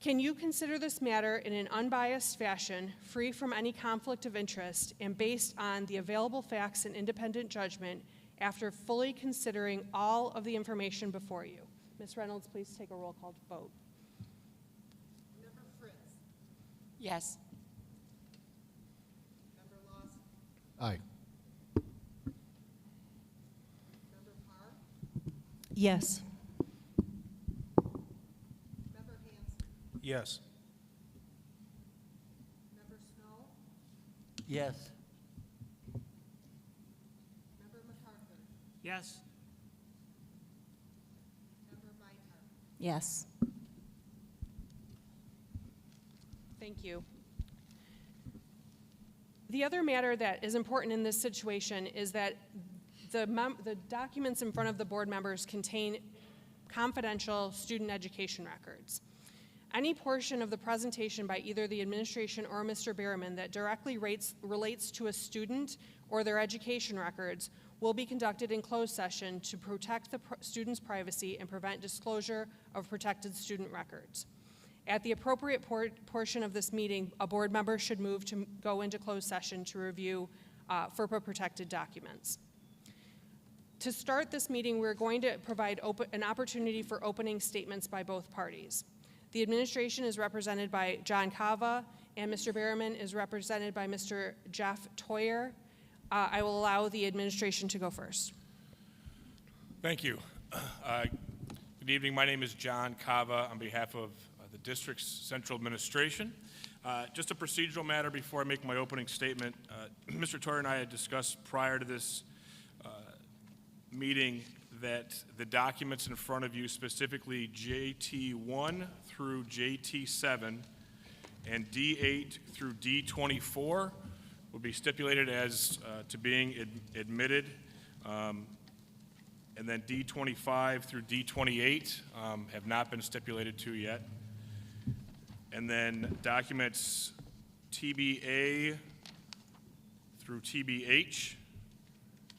Can you consider this matter in an unbiased fashion, free from any conflict of interest, and based on the available facts and independent judgment after fully considering all of the information before you? Ms. Reynolds, please take a roll call vote. Member Fritz. Yes. Member Lawson. Aye. Member Parr. Yes. Member Hanson. Yes. Member Snow. Yes. Member MacArthur. Yes. Member Meinhardt. Yes. Thank you. The other matter that is important in this situation is that the documents in front of the board members contain confidential student education records. Any portion of the presentation by either the administration or Mr. Berryman that directly relates to a student or their education records will be conducted in closed session to protect the student's privacy and prevent disclosure of protected student records. At the appropriate portion of this meeting, a board member should move to go into closed session to review FERPA-protected documents. To start this meeting, we're going to provide an opportunity for opening statements by both parties. The administration is represented by John Cava, and Mr. Berryman is represented by Mr. Jeff Toyer. I will allow the administration to go first. Thank you. Good evening. My name is John Cava on behalf of the district's central administration. Just a procedural matter before I make my opening statement. Mr. Toyer and I had discussed prior to this meeting that the documents in front of you, specifically JT1 through JT7 and D8 through D24, will be stipulated as to being admitted, and then D25 through D28 have not been stipulated to yet. And then documents TBA through TBH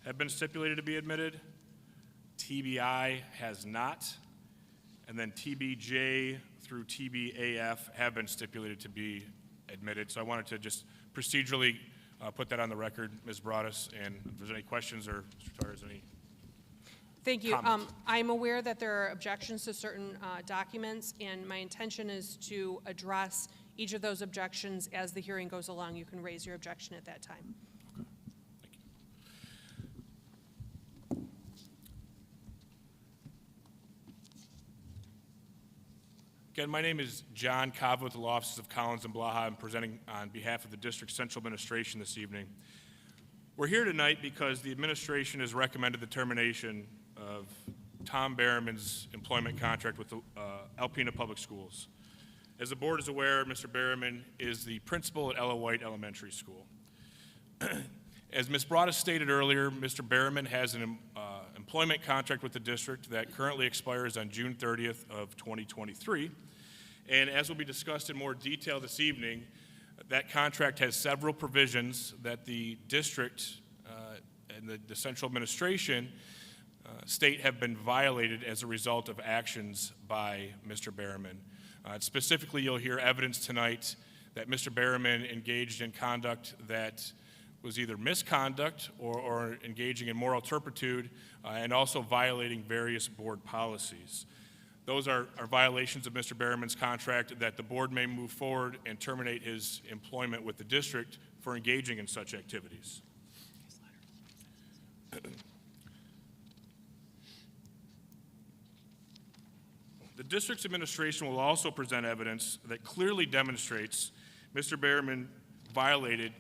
have been stipulated to be admitted. TBI has not. And then TBJ through TBAF have been stipulated to be admitted. So I wanted to just procedurally put that on the record, Ms. Broadus, and if there's any questions or as far as any Thank you. comments. I'm aware that there are objections to certain documents, and my intention is to address each of those objections as the hearing goes along. You can raise your objection at that time. Again, my name is John Cava with the Law Offices of Collins and Blaha. I'm presenting on behalf of the District Central Administration this evening. We're here tonight because the administration has recommended the termination of Tom Berriman's employment contract with the Alpena Public Schools. As the board is aware, Mr. Berriman is the principal at Ella White Elementary School. As Ms. Broadus stated earlier, Mr. Berriman has an employment contract with the district that currently expires on June 30th of 2023. And as will be discussed in more detail this evening, that contract has several provisions that the district and the central administration state have been violated as a result of actions by Mr. Berriman. Specifically, you'll hear evidence tonight that Mr. Berriman engaged in conduct that was either misconduct or engaging in moral turpitude and also violating various board policies. Those are violations of Mr. Berriman's contract that the board may move forward and terminate his employment with the district for engaging in such activities. The district's administration will also present evidence that clearly demonstrates Mr. Berriman violated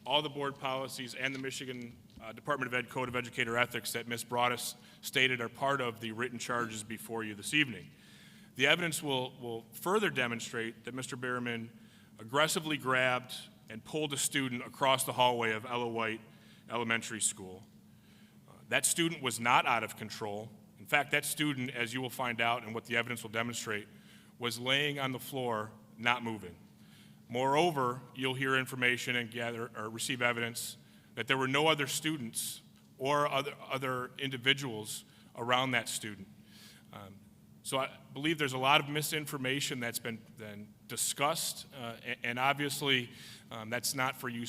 all the board policies and the Michigan Department of Ed Code of Educator Ethics that Ms. Broadus stated are part of the written charges before you this evening. The evidence will further demonstrate that Mr. Berriman aggressively grabbed and pulled a student across the hallway of Ella White Elementary School. That student was not out of control. In fact, that student, as you will find out and what the evidence will demonstrate, was laying on the floor, not moving. Moreover, you'll hear information and gather or receive evidence that there were no other students or other individuals around that student. So I believe there's a lot of misinformation that's been discussed, and obviously that's not for you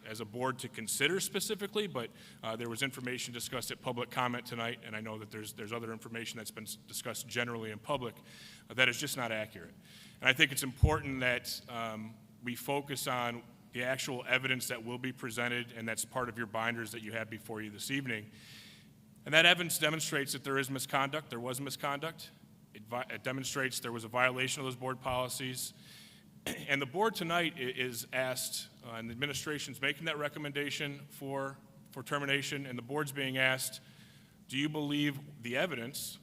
as a board to consider specifically, but there was information discussed at public comment tonight, and I know that there's other information that's been discussed generally in public that is just not accurate. And I think it's important that we focus on the actual evidence that will be presented, and that's part of your binders that you have before you this evening. And that evidence demonstrates that there is misconduct, there was misconduct. It demonstrates there was a violation of those board policies. And the board tonight is asked, and the administration's making that recommendation for termination, and the board's being asked, do you believe the evidence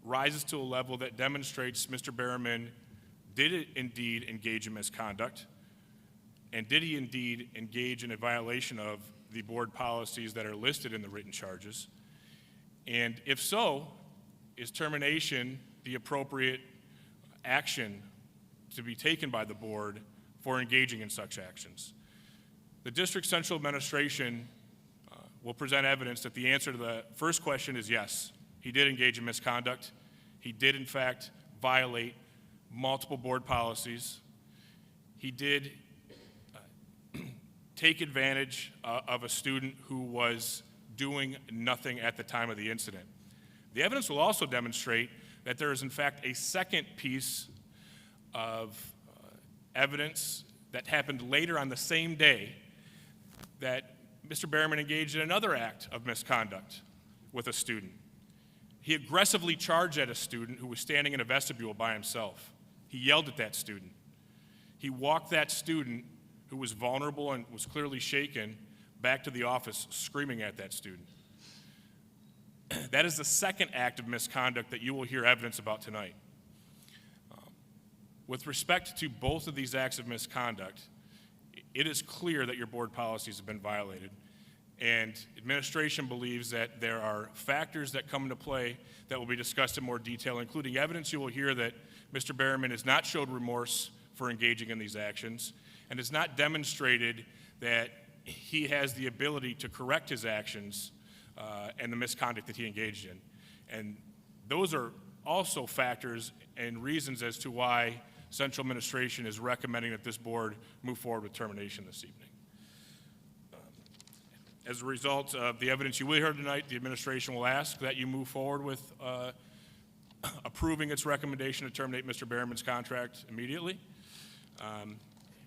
rises to a level that demonstrates Mr. Berriman did indeed engage in misconduct, and did he indeed engage in a violation of the board policies that are listed in the written charges? And if so, is termination the appropriate action to be taken by the board for engaging in such actions? The district central administration will present evidence that the answer to the first question is yes. He did engage in misconduct. He did, in fact, violate multiple board policies. He did take advantage of a student who was doing nothing at the time of the incident. The evidence will also demonstrate that there is, in fact, a second piece of evidence that happened later on the same day that Mr. Berriman engaged in another act of misconduct with a student. He aggressively charged at a student who was standing in a vestibule by himself. He yelled at that student. He walked that student, who was vulnerable and was clearly shaken, back to the office screaming at that student. That is the second act of misconduct that you will hear evidence about tonight. With respect to both of these acts of misconduct, it is clear that your board policies have been violated, and administration believes that there are factors that come into play that will be discussed in more detail, including evidence you will hear that Mr. Berriman has not showed remorse for engaging in these actions and has not demonstrated that he has the ability to correct his actions and the misconduct that he engaged in. And those are also factors and reasons as to why central administration is recommending that this board move forward with termination this evening. As a result of the evidence you will hear tonight, the administration will ask that you move forward with approving its recommendation to terminate Mr. Berriman's contract immediately.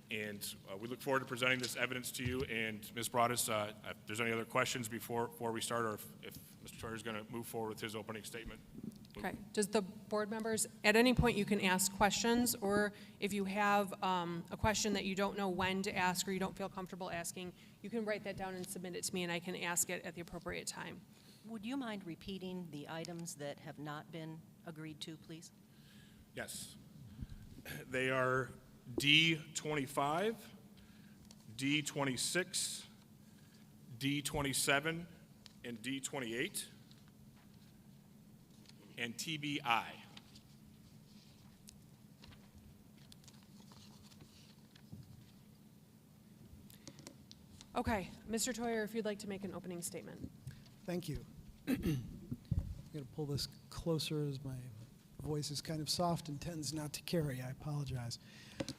And we look forward to presenting this evidence to you. And Ms. Broadus, if there's any other questions before we start, or if Mr. Troyer is going to move forward with his opening statement. Okay. Does the board members, at any point you can ask questions, or if you have a question that you don't know when to ask or you don't feel comfortable asking, you can write that down and submit it to me and I can ask it at the appropriate time. Would you mind repeating the items that have not been agreed to, please? Yes. They are D25, D26, D27, and D28, and TBI. Okay, Mr. Toyer, if you'd like to make an opening statement. Thank you. I'm going to pull this closer as my voice is kind of soft and tends not to carry. I apologize.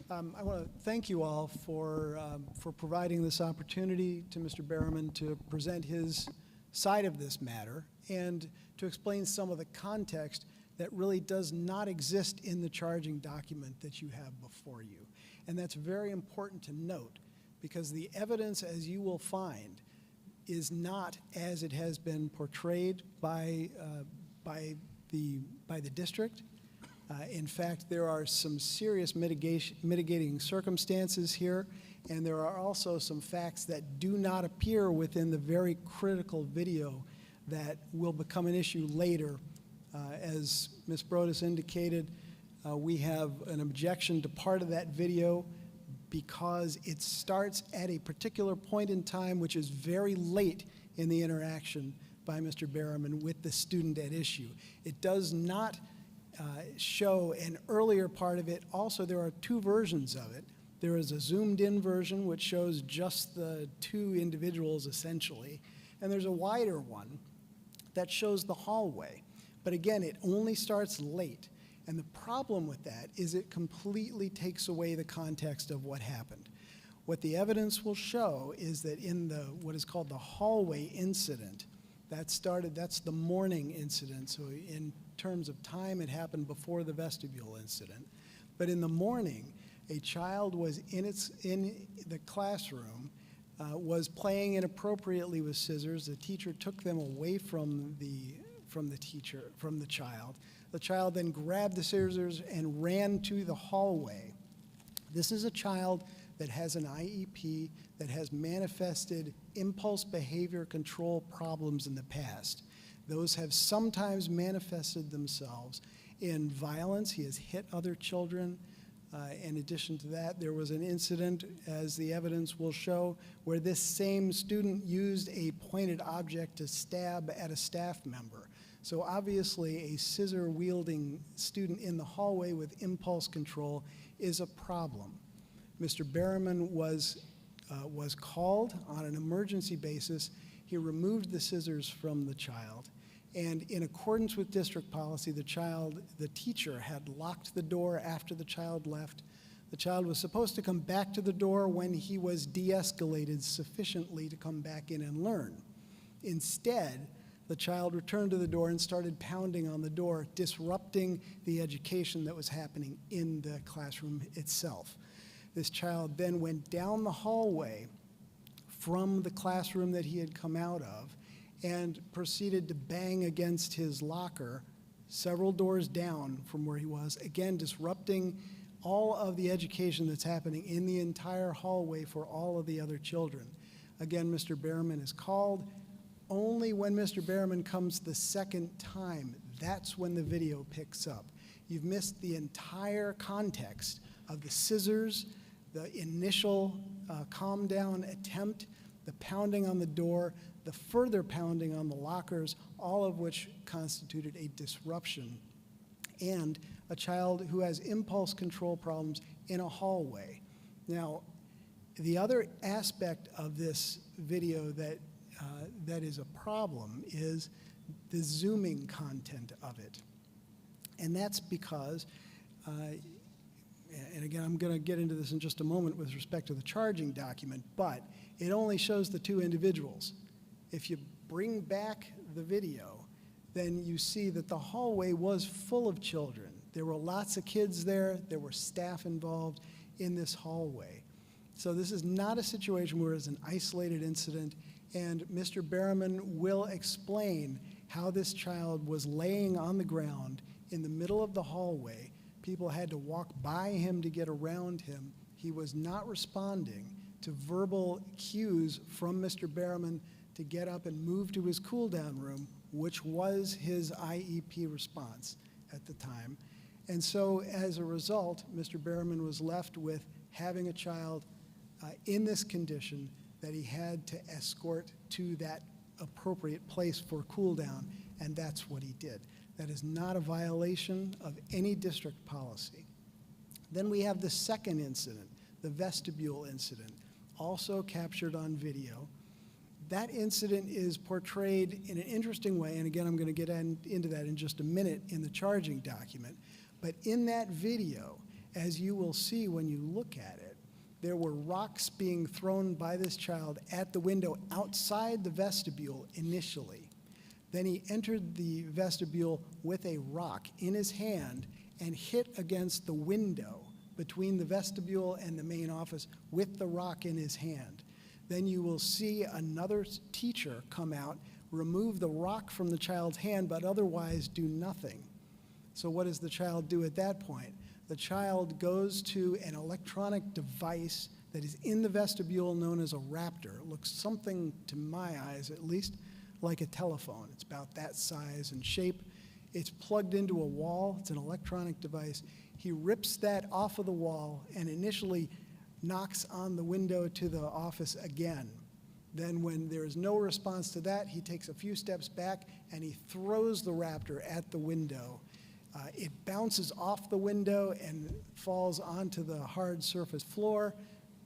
I want to thank you all for providing this opportunity to Mr. Berriman to present his side of this matter and to explain some of the context that really does not exist in the charging document that you have before you. And that's very important to note because the evidence, as you will find, is not as it has been portrayed by the district. In fact, there are some serious mitigating circumstances here, and there are also some facts that do not appear within the very critical video that will become an issue later. As Ms. Brodus indicated, we have an objection to part of that video because it starts at a particular point in time which is very late in the interaction by Mr. Berriman with the student at issue. It does not show an earlier part of it. Also, there are two versions of it. There is a zoomed-in version which shows just the two individuals essentially, and there's a wider one that shows the hallway. But again, it only starts late. And the problem with that is it completely takes away the context of what happened. What the evidence will show is that in the what is called the hallway incident, that's the morning incident. So in terms of time, it happened before the vestibule incident. But in the morning, a child was in the classroom, was playing inappropriately with scissors. The teacher took them away from the child. The child then grabbed the scissors and ran to the hallway. This is a child that has an IEP that has manifested impulse behavior control problems in the past. Those have sometimes manifested themselves in violence. He has hit other children. In addition to that, there was an incident, as the evidence will show, where this same student used a pointed object to stab at a staff member. So obviously, a scissor-wielding student in the hallway with impulse control is a problem. Mr. Berriman was called on an emergency basis. He removed the scissors from the child. And in accordance with district policy, the teacher had locked the door after the child left. The child was supposed to come back to the door when he was de-escalated sufficiently to come back in and learn. Instead, the child returned to the door and started pounding on the door, disrupting the education that was happening in the classroom itself. This child then went down the hallway from the classroom that he had come out of and proceeded to bang against his locker several doors down from where he was, again disrupting all of the education that's happening in the entire hallway for all of the other children. Again, Mr. Berriman is called. Only when Mr. Berriman comes the second time, that's when the video picks up. You've missed the entire context of the scissors, the initial calm down attempt, the pounding on the door, the further pounding on the lockers, all of which constituted a disruption, and a child who has impulse control problems in a hallway. Now, the other aspect of this video that is a problem is the zooming content of it. And that's because, and again, I'm going to get into this in just a moment with respect to the charging document, but it only shows the two individuals. If you bring back the video, then you see that the hallway was full of children. There were lots of kids there. There were staff involved in this hallway. So this is not a situation where it's an isolated incident, and Mr. Berriman will explain how this child was laying on the ground in the middle of the hallway. People had to walk by him to get around him. He was not responding to verbal cues from Mr. Behrman to get up and move to his cool-down room, which was his IEP response at the time. And so as a result, Mr. Behrman was left with having a child in this condition that he had to escort to that appropriate place for cool-down, and that's what he did. That is not a violation of any district policy. Then we have the second incident, the vestibule incident, also captured on video. That incident is portrayed in an interesting way, and again, I'm going to get into that in just a minute in the charging document. But in that video, as you will see when you look at it, there were rocks being thrown by this child at the window outside the vestibule initially. Then he entered the vestibule with a rock in his hand and hit against the window between the vestibule and the main office with the rock in his hand. Then you will see another teacher come out, remove the rock from the child's hand, but otherwise do nothing. So what does the child do at that point? The child goes to an electronic device that is in the vestibule known as a Raptor. It looks something, to my eyes at least, like a telephone. It's about that size and shape. It's plugged into a wall. It's an electronic device. He rips that off of the wall and initially knocks on the window to the office again. Then when there is no response to that, he takes a few steps back and he throws the Raptor at the window. It bounces off the window and falls onto the hard surface floor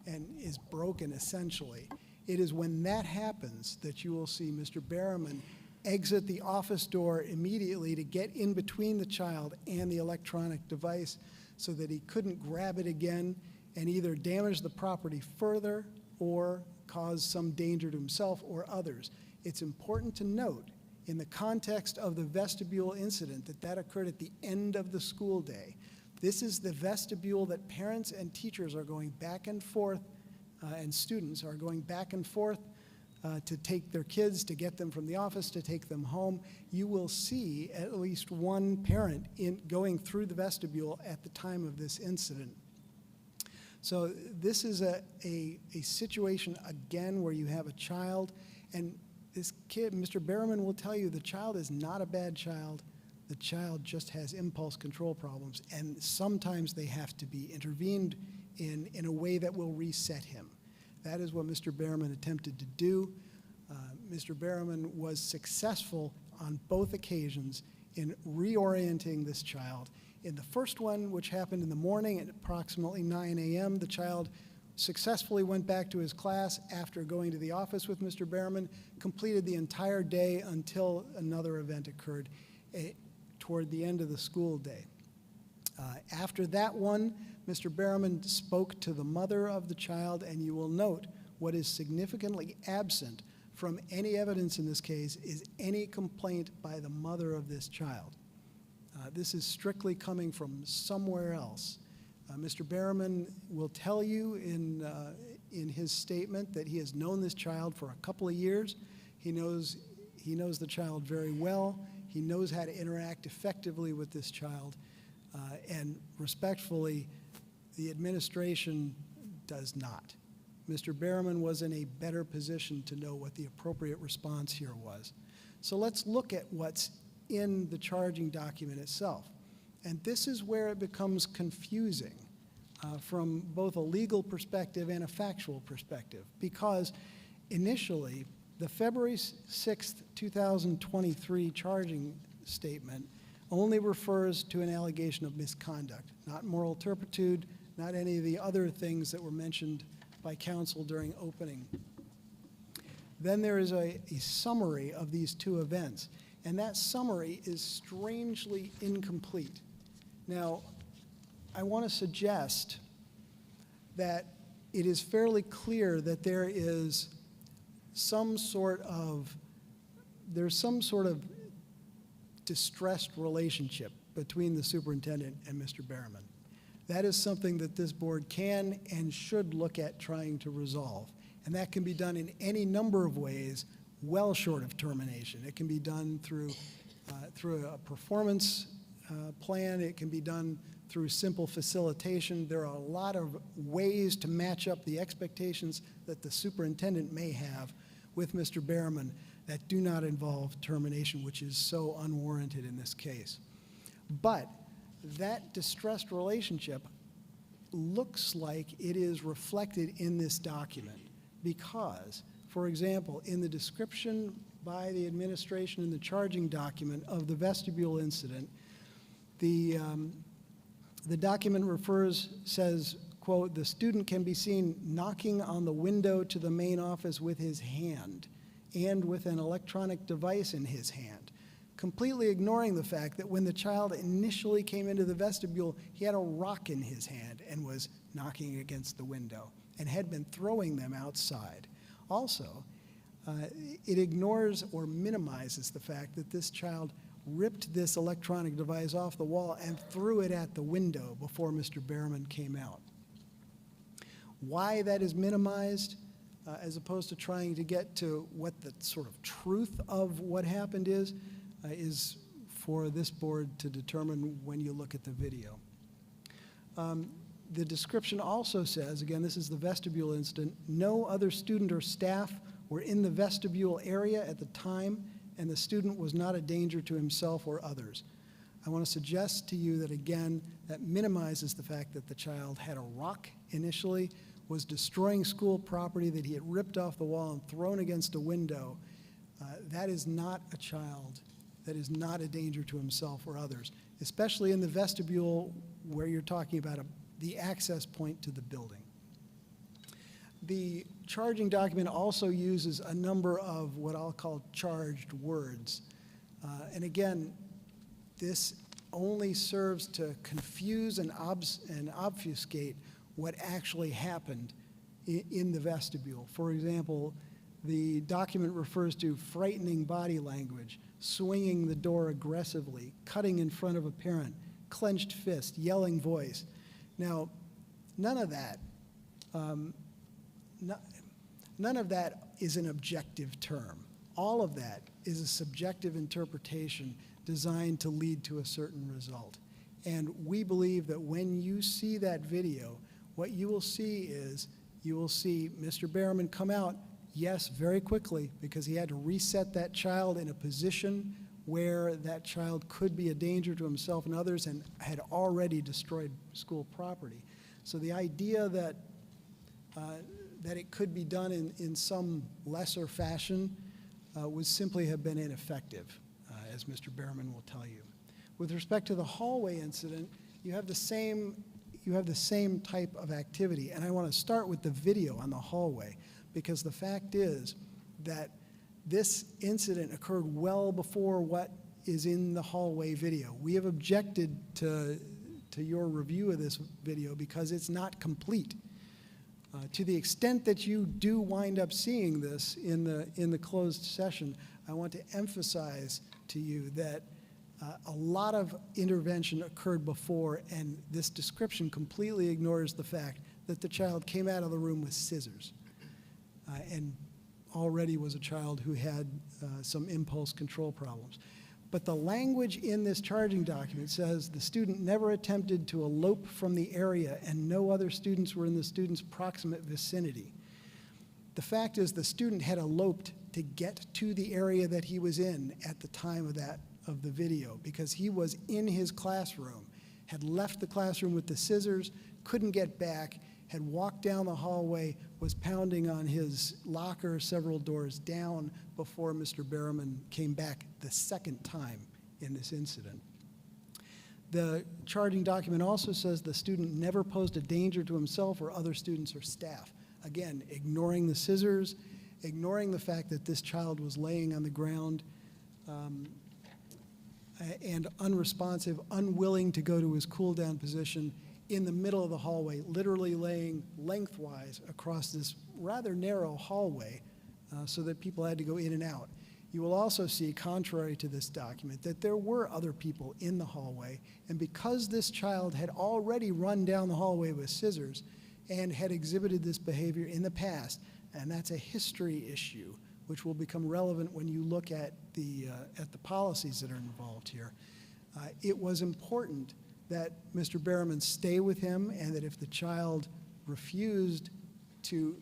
and is broken essentially. It is when that happens that you will see Mr. Behrman exit the office door immediately to get in between the child and the electronic device so that he couldn't grab it again and either damage the property further or cause some danger to himself or others. It's important to note in the context of the vestibule incident that occurred at the end of the school day. This is the vestibule that parents and teachers are going back and forth and students are going back and forth to take their kids, to get them from the office, to take them home. You will see at least one parent going through the vestibule at the time of this incident. So this is a situation, again, where you have a child, and this kid, Mr. Behrman will tell you the child is not a bad child. The child just has impulse control problems, and sometimes they have to be intervened in a way that will reset him. That is what Mr. Behrman attempted to do. Mr. Behrman was successful on both occasions in reorienting this child. In the first one, which happened in the morning at approximately 9 a.m., the child successfully went back to his class after going to the office with Mr. Behrman, completed the entire day until another event occurred toward the end of the school day. After that one, Mr. Behrman spoke to the mother of the child, and you will note what is significantly absent from any evidence in this case is any complaint by the mother of this child. This is strictly coming from somewhere else. Mr. Behrman will tell you in his statement that he has known this child for a couple of years. He knows the child very well. He knows how to interact effectively with this child. And respectfully, the administration does not. Mr. Behrman was in a better position to know what the appropriate response here was. So let's look at what's in the charging document itself. And this is where it becomes confusing from both a legal perspective and a factual perspective, because initially, the February 6th, 2023 charging statement only refers to an allegation of misconduct, not moral turpitude, not any of the other things that were mentioned by counsel during opening. Then there is a summary of these two events, and that summary is strangely incomplete. Now, I want to suggest that it is fairly clear that there's some sort of distressed relationship between the superintendent and Mr. Behrman. That is something that this board can and should look at trying to resolve. And that can be done in any number of ways, well short of termination. It can be done through a performance plan. It can be done through simple facilitation. There are a lot of ways to match up the expectations that the superintendent may have with Mr. Behrman that do not involve termination, which is so unwarranted in this case. But that distressed relationship looks like it is reflected in this document because, for example, in the description by the administration in the charging document of the vestibule incident, the document says, quote, "The student can be seen knocking on the window to the main office with his hand and with an electronic device in his hand," completely ignoring the fact that when the child initially came into the vestibule, he had a rock in his hand and was knocking against the window and had been throwing them outside. Also, it ignores or minimizes the fact that this child ripped this electronic device off the wall and threw it at the window before Mr. Behrman came out. Why that is minimized, as opposed to trying to get to what the sort of truth of what happened is for this board to determine when you look at the video. The description also says, again, this is the vestibule incident, no other student or staff were in the vestibule area at the time, and the student was not a danger to himself or others. I want to suggest to you that, again, that minimizes the fact that the child had a rock initially, was destroying school property that he had ripped off the wall and thrown against a window. That is not a child that is not a danger to himself or others, especially in the vestibule where you're talking about the access point to the building. The charging document also uses a number of what I'll call charged words. And again, this only serves to confuse and obfuscate what actually happened in the vestibule. For example, the document refers to frightening body language, swinging the door aggressively, cutting in front of a parent, clenched fist, yelling voice. Now, none of that is an objective term. All of that is a subjective interpretation designed to lead to a certain result. And we believe that when you see that video, what you will see is you will see Mr. Behrman come out, yes, very quickly, because he had to reset that child in a position where that child could be a danger to himself and others and had already destroyed school property. So the idea that it could be done in some lesser fashion would simply have been ineffective, as Mr. Behrman will tell you. With respect to the hallway incident, you have the same type of activity. And I want to start with the video on the hallway, because the fact is that this incident occurred well before what is in the hallway video. We have objected to your review of this video because it's not complete. To the extent that you do wind up seeing this in the closed session, I want to emphasize to you that a lot of intervention occurred before, and this description completely ignores the fact that the child came out of the room with scissors and already was a child who had some impulse control problems. But the language in this charging document says the student never attempted to elope from the area and no other students were in the student's proximate vicinity. The fact is the student had eloped to get to the area that he was in at the time of the video, because he was in his classroom, had left the classroom with the scissors, couldn't get back, had walked down the hallway, was pounding on his locker several doors down before Mr. Behrman came back the second time in this incident. The charging document also says the student never posed a danger to himself or other students or staff. Again, ignoring the scissors, ignoring the fact that this child was laying on the ground, and unresponsive, unwilling to go to his cool down position in the middle of the hallway, literally laying lengthwise across this rather narrow hallway so that people had to go in and out. You will also see, contrary to this document, that there were other people in the hallway, and because this child had already run down the hallway with scissors and had exhibited this behavior in the past, and that's a history issue which will become relevant when you look at the policies that are involved here. It was important that Mr. Berriman stay with him, and that if the child refused to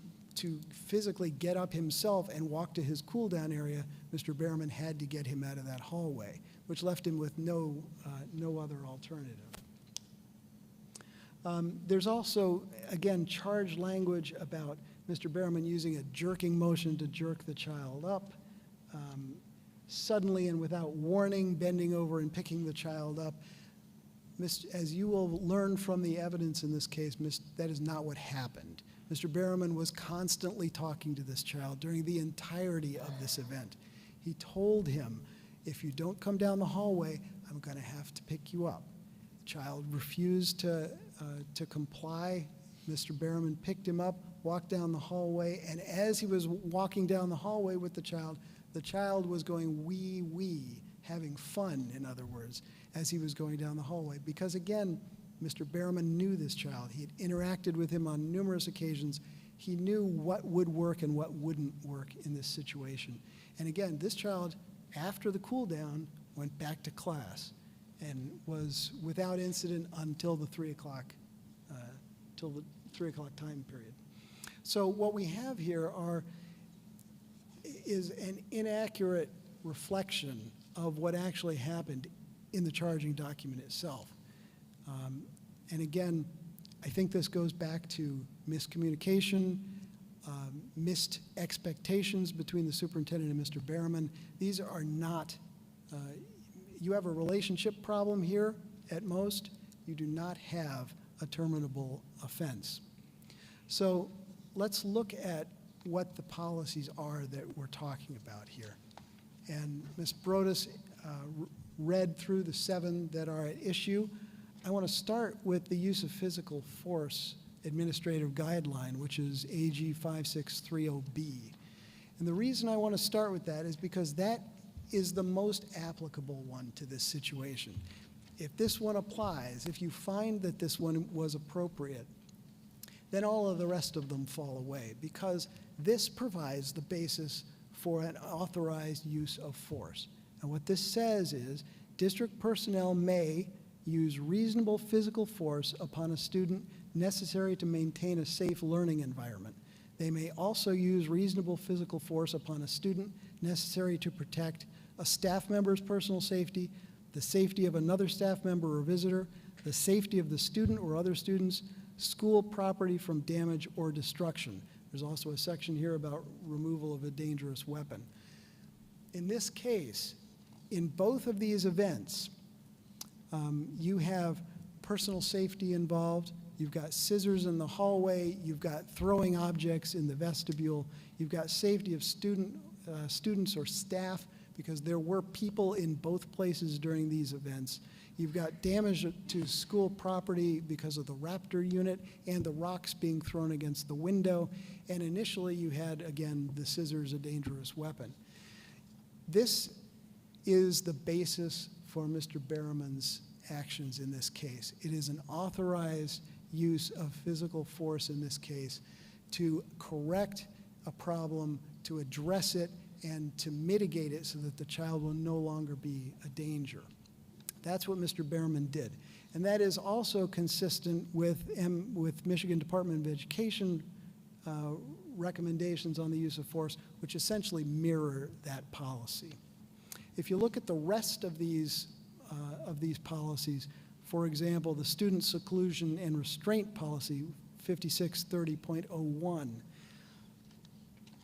physically get up himself and walk to his cool-down area, Mr. Berriman had to get him out of that hallway, which left him with no other alternative. There's also, again, charged language about Mr. Berriman using a jerking motion to jerk the child up, suddenly and without warning, bending over and picking the child up. As you will learn from the evidence in this case, that is not what happened. Mr. Berriman was constantly talking to this child during the entirety of this event. He told him, if you don't come down the hallway, I'm going to have to pick you up. The child refused to comply. Mr. Berriman picked him up, walked down the hallway, and as he was walking down the hallway with the child was going wee wee, having fun, in other words, as he was going down the hallway. Because again, Mr. Berriman knew this child. He had interacted with him on numerous occasions. He knew what would work and what wouldn't work in this situation. And again, this child, after the cool down, went back to class and was without incident until the 3 o'clock time period. So what we have here is an inaccurate reflection of what actually happened in the charging document itself. And again, I think this goes back to miscommunication, missed expectations between the superintendent and Mr. Berriman. These are not, you have a relationship problem here at most. You do not have a terminable offense. So let's look at what the policies are that we're talking about here. And Ms. Brodus read through the 7 that are at issue. I want to start with the use of physical force administrative guideline, which is AG 5630B. And the reason I want to start with that is because that is the most applicable one to this situation. If this one applies, if you find that this one was appropriate, then all of the rest of them fall away, because this provides the basis for an authorized use of force. And what this says is district personnel may use reasonable physical force upon a student necessary to maintain a safe learning environment. They may also use reasonable physical force upon a student necessary to protect a staff member's personal safety, the safety of another staff member or visitor, the safety of the student or other students, school property from damage or destruction. There's also a section here about removal of a dangerous weapon. In this case, in both of these events, you have personal safety involved. You've got scissors in the hallway. You've got throwing objects in the vestibule. You've got safety of students or staff, because there were people in both places during these events. You've got damage to school property because of the Raptor unit and the rocks being thrown against the window. And initially you had, again, the scissors, a dangerous weapon. This is the basis for Mr. Berriman's actions in this case. It is an authorized use of physical force in this case to correct a problem, to address it, and to mitigate it so that the child will no longer be a danger. That's what Mr. Berriman did. And that is also consistent with Michigan Department of Education recommendations on the use of force, which essentially mirror that policy. If you look at the rest of these policies, for example, the Student Seclusion and Restraint Policy, 5630.01,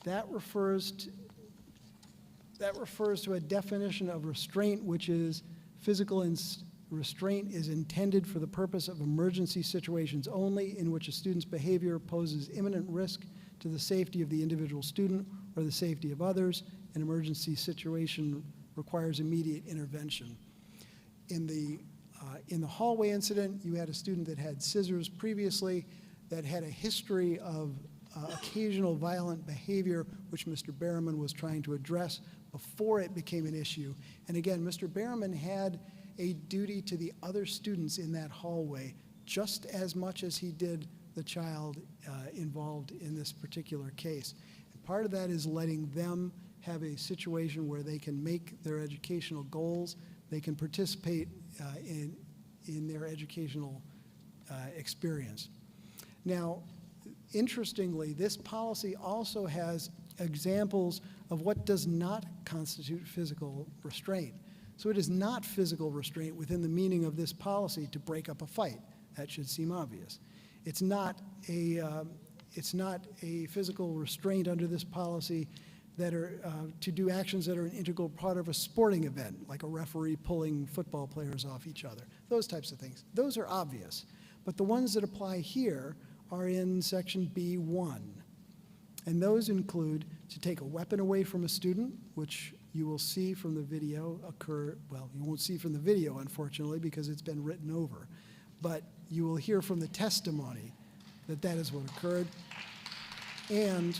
that refers to a definition of restraint, which is physical restraint is intended for the purpose of emergency situations only, in which a student's behavior poses imminent risk to the safety of the individual student or the safety of others. An emergency situation requires immediate intervention. In the hallway incident, you had a student that had scissors previously, that had a history of occasional violent behavior, which Mr. Berriman was trying to address before it became an issue. And again, Mr. Berriman had a duty to the other students in that hallway just as much as he did the child involved in this particular case. And part of that is letting them have a situation where they can make their educational goals, they can participate in their educational experience. Now, interestingly, this policy also has examples of what does not constitute physical restraint. So it is not physical restraint within the meaning of this policy to break up a fight. That should seem obvious. It's not a physical restraint under this policy that are to do actions that are an integral part of a sporting event, like a referee pulling football players off each other, those types of things. Those are obvious. But the ones that apply here are in section B1. And those include to take a weapon away from a student, which you will see from the video occur, well, you won't see from the video, unfortunately, because it's been written over. But you will hear from the testimony that that is what occurred. And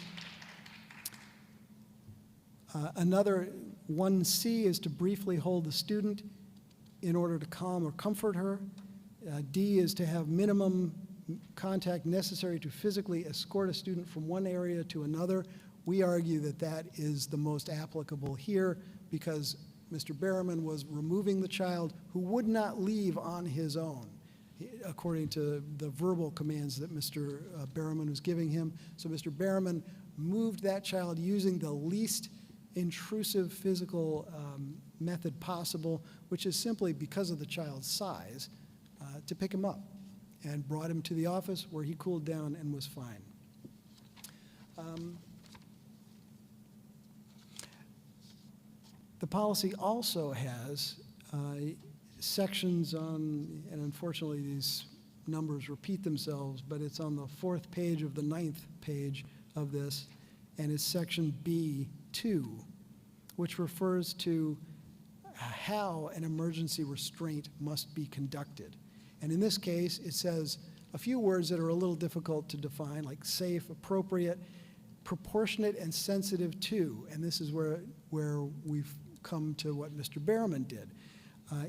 another 1C is to briefly hold the student in order to calm or comfort her. D is to have minimum contact necessary to physically escort a student from one area to another. We argue that that is the most applicable here because Mr. Berriman was removing the child who would not leave on his own, according to the verbal commands that Mr. Berriman was giving him. So Mr. Berriman moved that child using the least intrusive physical method possible, which is simply because of the child's size, to pick him up, and brought him to the office where he cooled down and was fine. The policy also has sections on, and unfortunately these numbers repeat themselves, but it's on the 4th page of the 9th page of this, and it's section B2, which refers to how an emergency restraint must be conducted. And in this case, it says a few words that are a little difficult to define, like safe, appropriate, proportionate, and sensitive to. And this is where we've come to what Mr. Berriman did.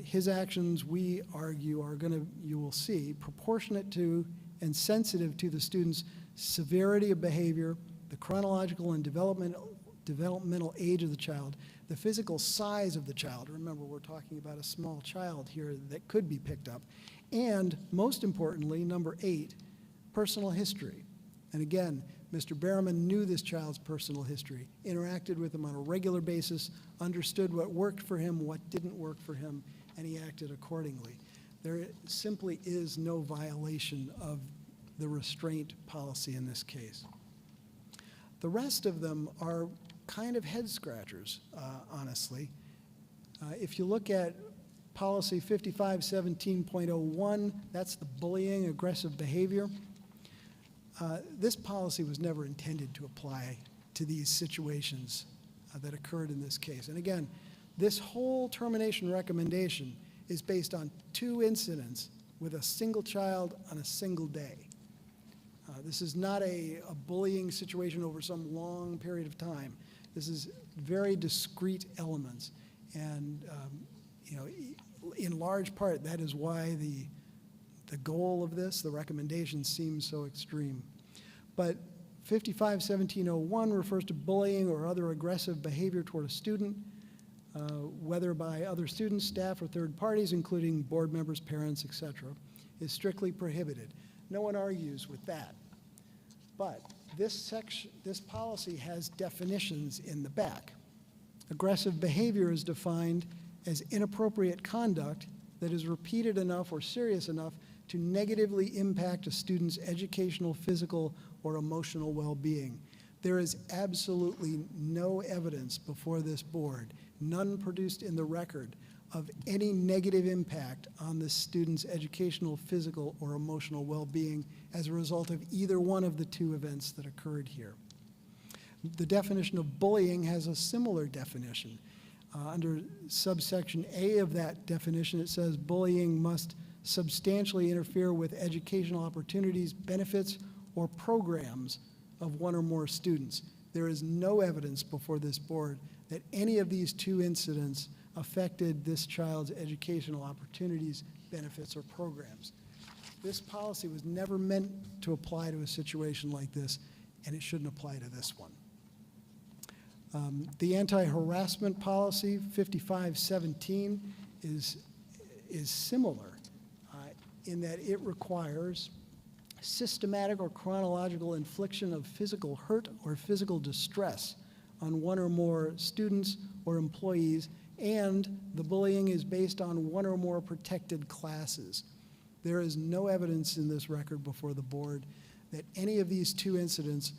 His actions, we argue, are going to, you will see, proportionate to and sensitive to the student's severity of behavior, the chronological and developmental age of the child, the physical size of the child. Remember, we're talking about a small child here that could be picked up. And most importantly, number 8, personal history. And again, Mr. Berriman knew this child's personal history, interacted with him on a regular basis, understood what worked for him, what didn't work for him, and he acted accordingly. There simply is no violation of the restraint policy in this case. The rest of them are kind of head scratchers, honestly. If you look at policy 5517.01, that's the bullying, aggressive behavior. This policy was never intended to apply to these situations that occurred in this case. And again, this whole termination recommendation is based on 2 incidents with a single child on a single day. This is not a bullying situation over some long period of time. This is very discrete elements. And in large part, that is why the goal of this, the recommendation, seems so extreme. But 5517.01 refers to bullying or other aggressive behavior toward a student, whether by other students, staff, or third parties, including board members, parents, etc., is strictly prohibited. No one argues with that. But this policy has definitions in the back. Aggressive behavior is defined as inappropriate conduct that is repeated enough or serious enough to negatively impact a student's educational, physical, or emotional well-being. There is absolutely no evidence before this board, none produced in the record, of any negative impact on the student's educational, physical, or emotional well-being as a result of either one of the 2 events that occurred here. The definition of bullying has a similar definition. Under subsection A of that definition, it says bullying must substantially interfere with educational opportunities, benefits, or programs of one or more students. There is no evidence before this board that any of these 2 incidents affected this child's educational opportunities, benefits, or programs. This policy was never meant to apply to a situation like this, and it shouldn't apply to this one. The anti-harassment policy, 5517, is similar in that it requires systematic or chronological infliction of physical hurt or physical distress on one or more students or employees, and the bullying is based on one or more protected classes. There is no evidence in this record before the board that any of these two incidents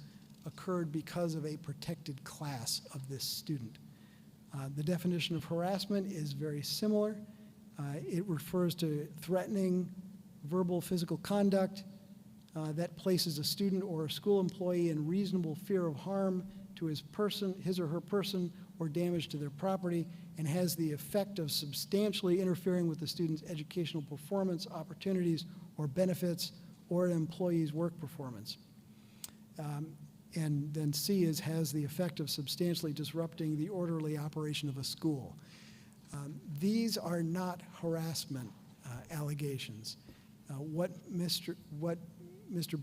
occurred because of a protected class of this student. The definition of harassment is very similar. It refers to threatening verbal, physical conduct that places a student or a school employee in reasonable fear of harm to his or her person, or damage to their property, and has the effect of substantially interfering with the student's educational performance, opportunities, or benefits, or an employee's work performance. And then C is has the effect of substantially disrupting the orderly operation of a school. These are not harassment allegations. What Mr.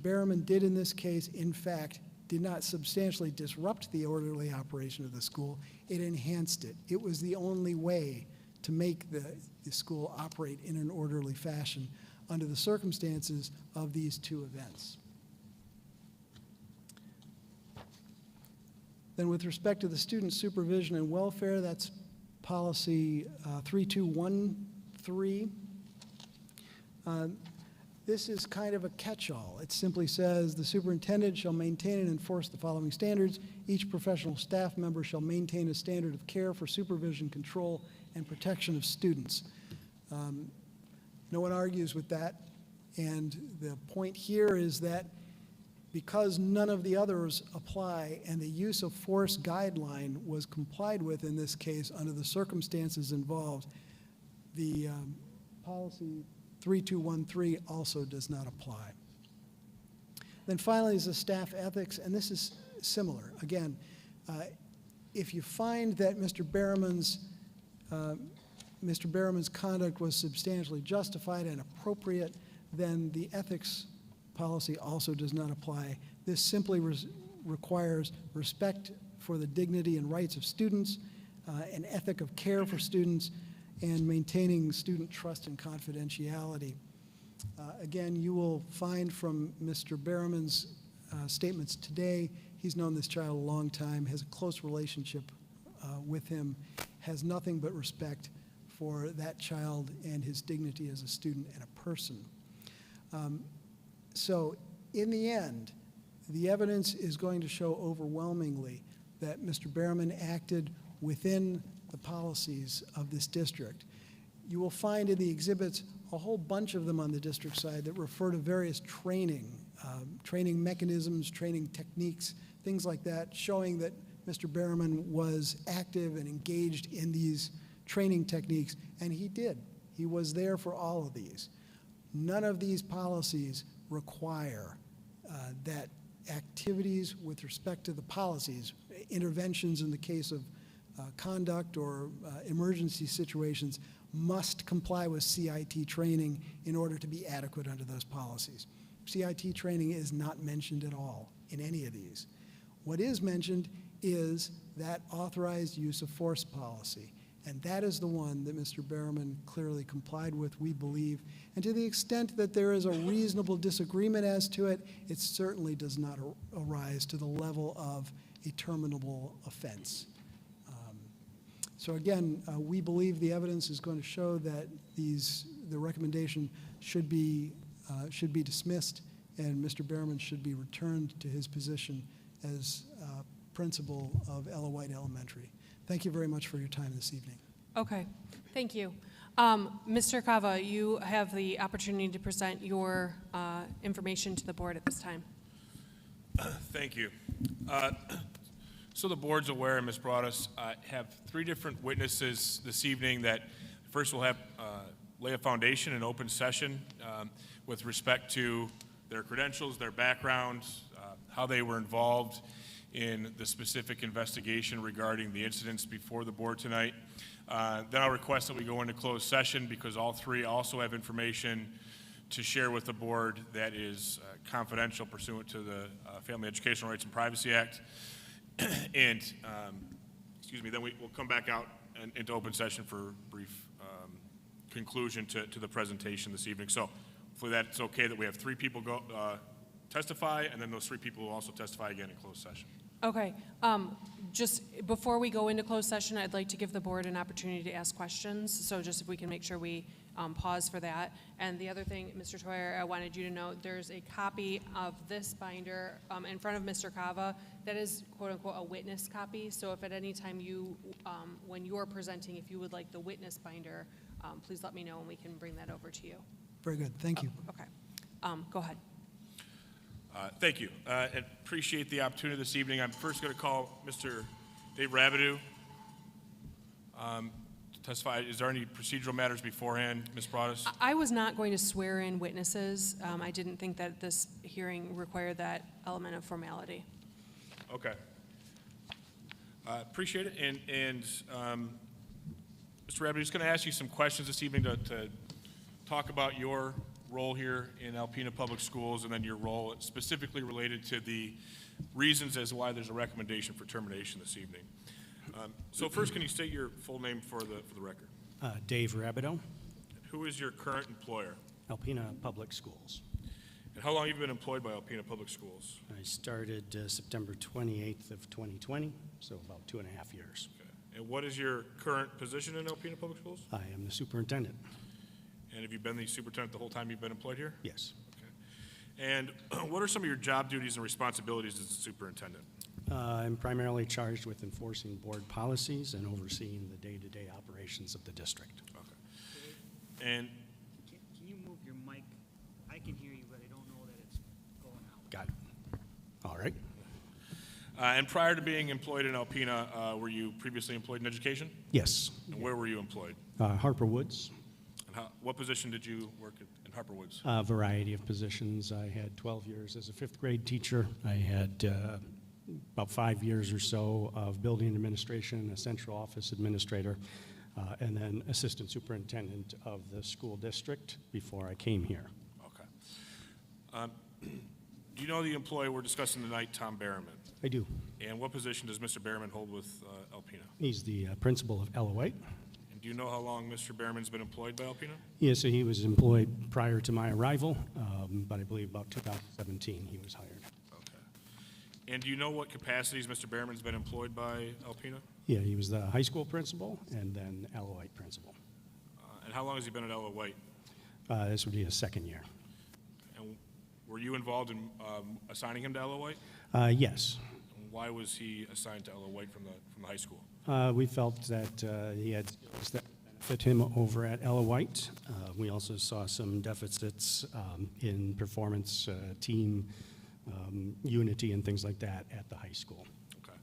Behrman did in this case, in fact, did not substantially disrupt the orderly operation of the school. It enhanced it. It was the only way to make the school operate in an orderly fashion under the circumstances of these two events. Then with respect to the student supervision and welfare, that's policy 3213. This is kind of a catch-all. It simply says the superintendent shall maintain and enforce the following standards. Each professional staff member shall maintain a standard of care for supervision, control, and protection of students. No one argues with that. And the point here is that because none of the others apply and the use of force guideline was complied with in this case under the circumstances involved, the policy 3213 also does not apply. Then finally is the staff ethics, and this is similar. Again, if you find that Mr. Behrman's conduct was substantially justified and appropriate, then the ethics policy also does not apply. This simply requires respect for the dignity and rights of students, an ethic of care for students, and maintaining student trust and confidentiality. Again, you will find from Mr. Behrman's statements today, he's known this child a long time, has a close relationship with him, has nothing but respect for that child and his dignity as a student and a person. So in the end, the evidence is going to show overwhelmingly that Mr. Behrman acted within the policies of this district. You will find in the exhibits a whole bunch of them on the district side that refer to various training mechanisms, training techniques, things like that, showing that Mr. Behrman was active and engaged in these training techniques, and he did. He was there for all of these. None of these policies require that activities with respect to the policies, interventions in the case of conduct or emergency situations, must comply with CIT training in order to be adequate under those policies. CIT training is not mentioned at all in any of these. What is mentioned is that authorized use of force policy, and that is the one that Mr. Behrman clearly complied with, we believe. And to the extent that there is a reasonable disagreement as to it, it certainly does not arise to the level of a terminable offense. So again, we believe the evidence is going to show that the recommendation should be dismissed, and Mr. Behrman should be returned to his position as principal of Ella White Elementary. Thank you very much for your time this evening. Okay, thank you. Mr. Cava, you have the opportunity to present your information to the board at this time. Thank you. So the board's aware, and Ms. Broadus, have three different witnesses this evening that first will have lay a foundation in open session with respect to their credentials, their backgrounds, how they were involved in the specific investigation regarding the incidents before the board tonight. Then I'll request that we go into closed session because all three also have information to share with the board that is confidential pursuant to the Family Educational Rights and Privacy Act. And, excuse me, then we'll come back out and into open session for brief conclusion to the presentation this evening. So for that, it's okay that we have 3 people go testify, and then those 3 people will also testify again in closed session. Okay, just before we go into closed session, I'd like to give the board an opportunity to ask questions. So just if we can make sure we pause for that. And the other thing, Mr. Toyer, I wanted you to know, there's a copy of this binder in front of Mr. Cava that is quote-unquote a witness copy. So if at any time you, when you're presenting, if you would like the witness binder, please let me know and we can bring that over to you. Very good, thank you. Okay, go ahead. Thank you. And appreciate the opportunity this evening. I'm first going to call Mr. Dave Rabideau to testify. Is there any procedural matters beforehand, Ms. Broadus? I was not going to swear in witnesses. I didn't think that this hearing required that element of formality. Okay. Appreciate it. And Mr. Rabideau, just going to ask you some questions this evening to talk about your role here in Alpena Public Schools, and then your role specifically related to the reasons as why there's a recommendation for termination this evening. So first, can you state your full name for the record? Dave Rabideau, Who is your current employer? Alpena Public Schools. And how long have you been employed by Alpena Public Schools? I started September 28th of 2020, so about 2.5 years. Okay. And what is your current position in Alpena Public Schools? I am the superintendent. And have you been the superintendent the whole time you've been employed here? Yes. Okay. And what are some of your job duties and responsibilities as a superintendent? I'm primarily charged with enforcing board policies and overseeing the day-to-day operations of the district. Okay. And Can you move your mic? I can hear you, but I don't know that it's going out. Got it. All right. And prior to being employed in Alpena, were you previously employed in education? Yes. And where were you employed? Harper Woods. And what position did you work in Harper Woods? A variety of positions. I had 12 years as a 5th grade teacher. I had about 5 years or so of building administration, a central office administrator, and then assistant superintendent of the school district before I came here. Okay. Do you know the employee we're discussing tonight, Tom Berriman? I do. And what position does Mr. Berriman hold with Alpena? He's the principal of Elowite. And do you know how long Mr. Berriman's been employed by Alpena? Yes, so he was employed prior to my arrival, but I believe about 2017 he was hired. Okay. And do you know what capacities Mr. Berriman's been employed by Alpena? Yeah, he was the high school principal and then Elowite principal. And how long has he been at Elowite? This would be his 2nd year. And were you involved in assigning him to Elowite? Yes. And why was he assigned to Elowite from the high school? We felt that he had skills that benefit him over at Elowite. We also saw some deficits in performance, team unity, and things like that at the high school. Okay.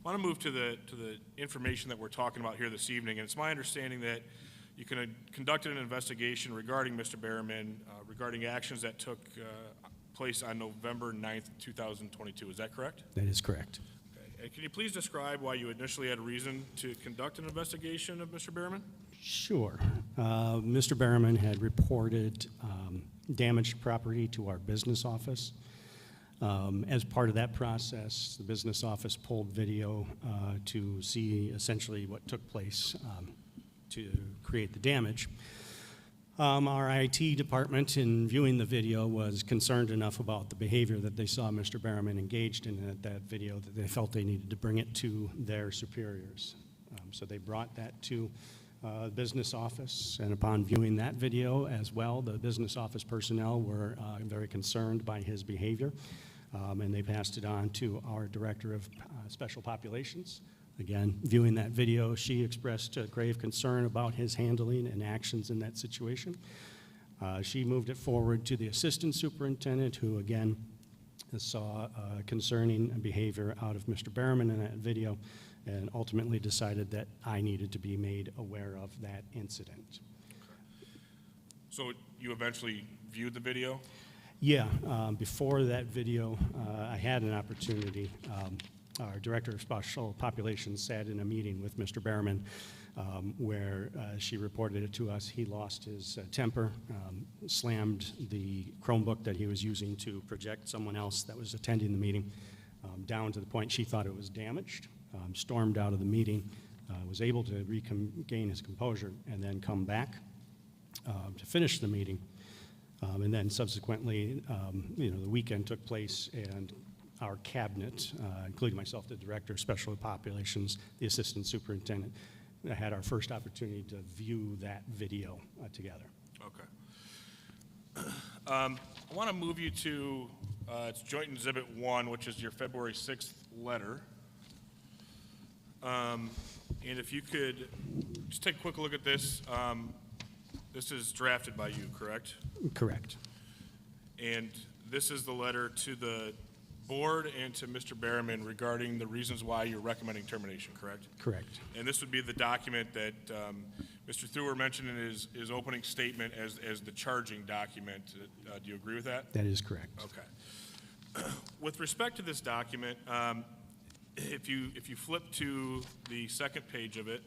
I want to move to the information that we're talking about here this evening, and it's my understanding that you conducted an investigation regarding Mr. Berriman, regarding actions that took place on November 9th, 2022. Is that correct? That is correct. Okay. And can you please describe why you initially had a reason to conduct an investigation of Mr. Berriman? Sure. Mr. Berriman had reported damaged property to our business office. As part of that process, the business office pulled video to see essentially what took place to create the damage. Our IT department, in viewing the video, was concerned enough about the behavior that they saw Mr. Berriman engaged in at that video that they felt they needed to bring it to their superiors. So they brought that to the business office, and upon viewing that video as well, the business office personnel were very concerned by his behavior, and they passed it on to our director of special populations. Again, viewing that video, she expressed grave concern about his handling and actions in that situation. She moved it forward to the assistant superintendent, who again saw concerning behavior out of Mr. Berriman in that video, and ultimately decided that I needed to be made aware of that incident. So you eventually viewed the video? Yeah, before that video, I had an opportunity. Our director of special populations sat in a meeting with Mr. Berriman where she reported it to us. He lost his temper, slammed the Chromebook that he was using to project someone else that was attending the meeting, down to the point she thought it was damaged, stormed out of the meeting, was able to regain his composure, and then come back to finish the meeting. And then subsequently, the weekend took place, and our cabinet, including myself, the director of special populations, the assistant superintendent, had our first opportunity to view that video together. Okay. I want to move you to, it's Joint Exhibit 1, which is your February 6th letter. And if you could just take a quick look at this. This is drafted by you, correct? Correct. And this is the letter to the board and to Mr. Behrman regarding the reasons why you're recommending termination, correct? Correct. And this would be the document that Mr. Theuer mentioned in his opening statement as the charging document. Do you agree with that? That is correct. Okay. With respect to this document, if you flip to the second page of it,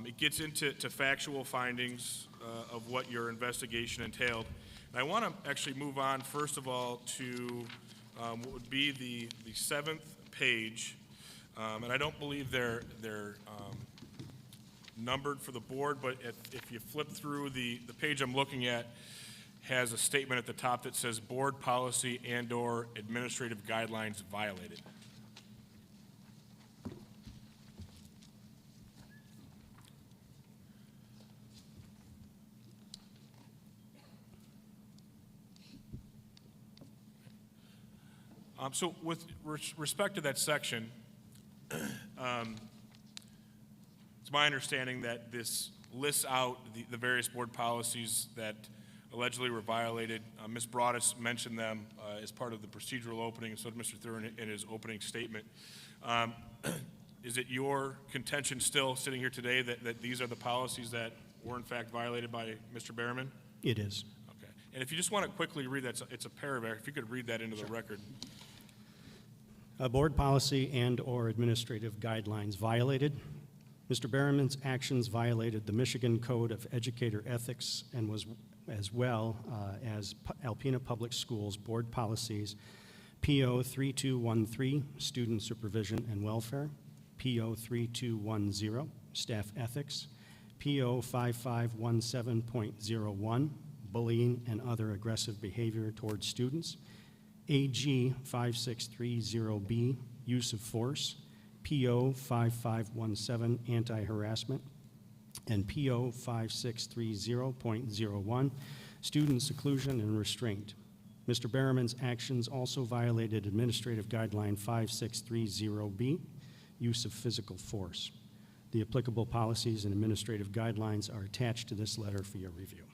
it gets into factual findings of what your investigation entailed. And I want to actually move on, first of all, to what would be the seventh page. And I don't believe they're numbered for the board, but if you flip through the page I'm looking at, has a statement at the top that says board policy and/or administrative guidelines violated. So with respect to that section, it's my understanding that this lists out the various board policies that allegedly were violated. Ms. Broadus mentioned them as part of the procedural opening, and so did Mr. Theuer in his opening statement. Is it your contention still, sitting here today, that these are the policies that were in fact violated by Mr. Behrman? It is. Okay. And if you just want to quickly read that, it's a paragraph, if you could read that into the record. Board policy and/or administrative guidelines violated. Mr. Behrman's actions violated the Michigan Code of Educator Ethics and was as well as Alpena Public Schools board policies, PO 3213, Student Supervision and Welfare, PO 3210, Staff Ethics, PO 5517.01, Bullying and Other Aggressive Behavior Towards Students, AG 5630B, Use of Force, PO 5517, Anti-Harassment, and PO 5630.01, Student Seclusion and Restraint. Mr. Behrman's actions also violated Administrative Guideline 5630B, Use of Physical Force. The applicable policies and administrative guidelines are attached to this letter for your review.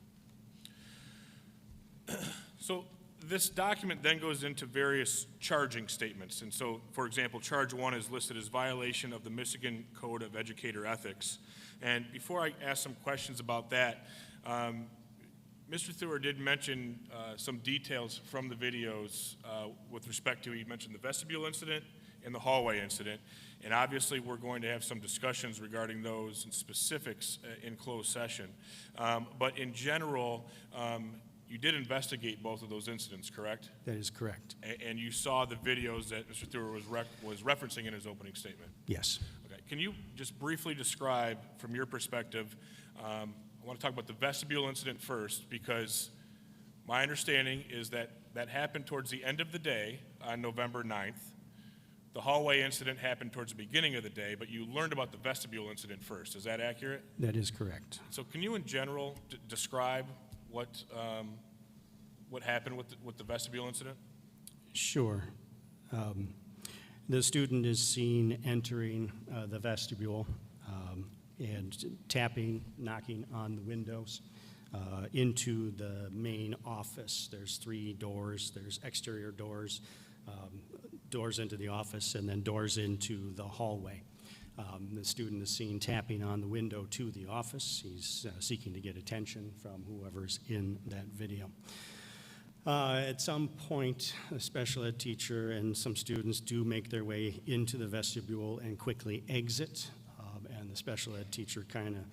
So this document then goes into various charging statements. And so, for example, charge 1 is listed as violation of the Michigan Code of Educator Ethics. And before I ask some questions about that, Mr. Theuer did mention some details from the videos with respect to, he mentioned the vestibule incident and the hallway incident. And obviously, we're going to have some discussions regarding those and specifics in closed session. But in general, you did investigate both of those incidents, correct? That is correct. And you saw the videos that Mr. Theuer was referencing in his opening statement? Yes. Okay. Can you just briefly describe, from your perspective, I want to talk about the vestibule incident first, because my understanding is that that happened towards the end of the day on November 9th. The hallway incident happened towards the beginning of the day, but you learned about the vestibule incident first. Is that accurate? That is correct. So can you, in general, describe what happened with the vestibule incident? Sure. The student is seen entering the vestibule and tapping, knocking on the windows into the main office. There's 3 doors. There's exterior doors, doors into the office, and then doors into the hallway. The student is seen tapping on the window to the office. He's seeking to get attention from whoever's in that video. At some point, a special ed teacher and some students do make their way into the vestibule and quickly exit. And the special ed teacher kind of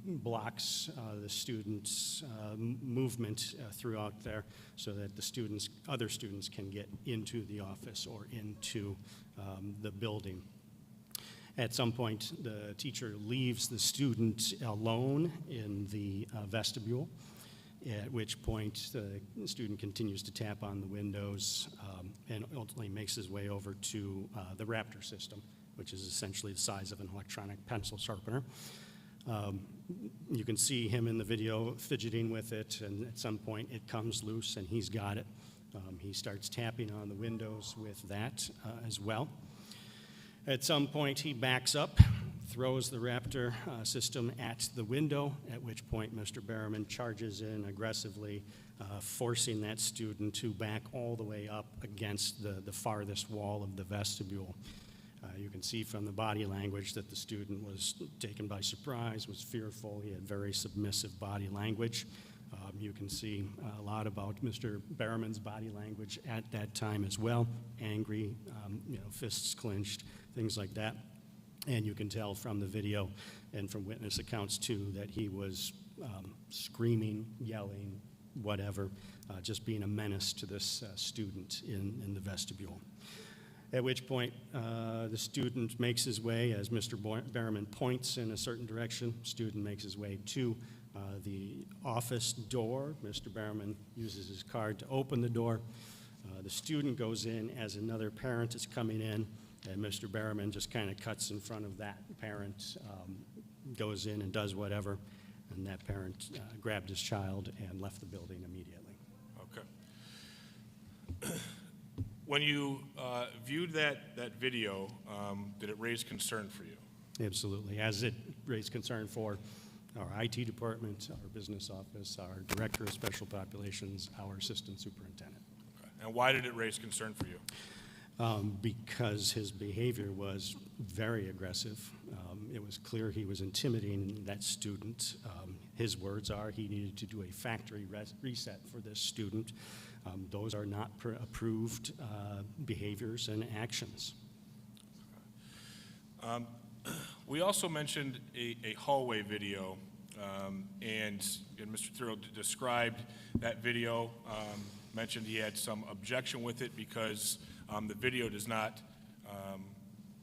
blocks the students' movement throughout there so that the students, other students can get into the office or into the building. At some point, the teacher leaves the student alone in the vestibule, at which point the student continues to tap on the windows and ultimately makes his way over to the Raptor system, which is essentially the size of an electronic pencil sharpener. You can see him in the video fidgeting with it, and at some point it comes loose and he's got it. He starts tapping on the windows with that as well. At some point he backs up, throws the Raptor system at the window, at which point Mr. Berriman charges in aggressively, forcing that student to back all the way up against the farthest wall of the vestibule. You can see from the body language that the student was taken by surprise, was fearful. He had very submissive body language. You can see a lot about Mr. Berriman's body language at that time as well. Angry, fists clenched, things like that. And you can tell from the video and from witness accounts too that he was screaming, yelling, whatever, just being a menace to this student in the vestibule. At which point, the student makes his way, as Mr. Berriman points in a certain direction, student makes his way to the office door. Mr. Berriman uses his card to open the door. The student goes in as another parent is coming in, and Mr. Berriman just kind of cuts in front of that parent, goes in and does whatever, and that parent grabbed his child and left the building immediately. Okay. When you viewed that video, did it raise concern for you? Absolutely, as it raised concern for our IT department, our business office, our director of special populations, our assistant superintendent. Okay. And why did it raise concern for you? Because his behavior was very aggressive. It was clear he was intimidating that student. His words are he needed to do a factory reset for this student. Those are not approved behaviors and actions. We also mentioned a hallway video, and Mr. Thurl described that video, mentioned he had some objection with it because the video does not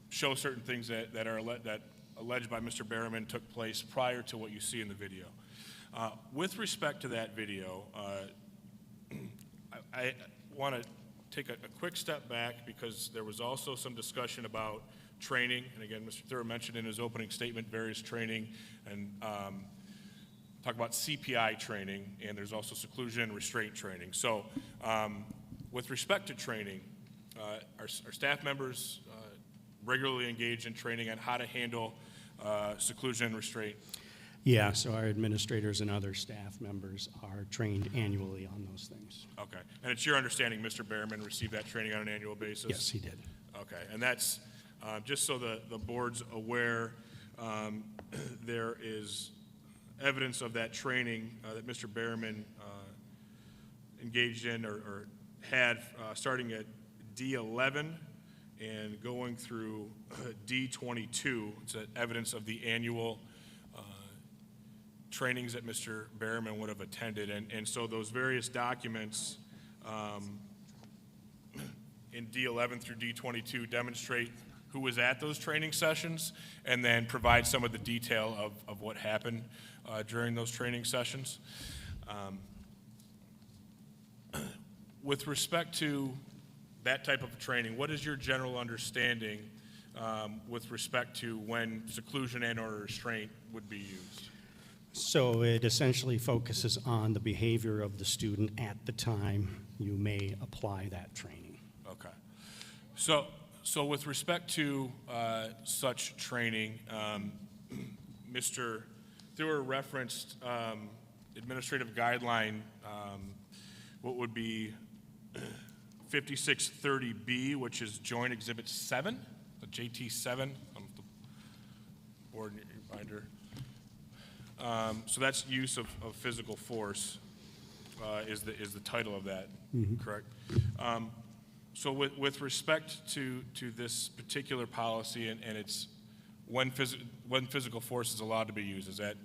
show certain things that are alleged by Mr. Berriman took place prior to what you see in the video. With respect to that video, I want to take a quick step back because there was also some discussion about training, and again, Mr. Thurl mentioned in his opening statement various training, and talk about CPI training, and there's also seclusion and restraint training. So with respect to training, our staff members regularly engage in training on how to handle seclusion and restraint? Yeah, so our administrators and other staff members are trained annually on those things. Okay, and it's your understanding Mr. Berriman received that training on an annual basis? Yes, he did. Okay, and that's, just so the board's aware, there is evidence of that training that Mr. Berriman engaged in or had starting at D11 and going through D22. It's evidence of the annual trainings that Mr. Berriman would have attended. And so those various documents in D11 through D22 demonstrate who was at those training sessions and then provide some of the detail of what happened during those training sessions. With respect to that type of training, what is your general understanding with respect to when seclusion and or restraint would be used? So it essentially focuses on the behavior of the student at the time you may apply that training. Okay. So with respect to such training, Mr. Theuer referenced administrative guideline, what would be 5630B, which is Joint Exhibit 7, the JT7, the board in your binder. So that's use of physical force is the title of that, correct? So with respect to this particular policy and it's when physical force is allowed to be used, is that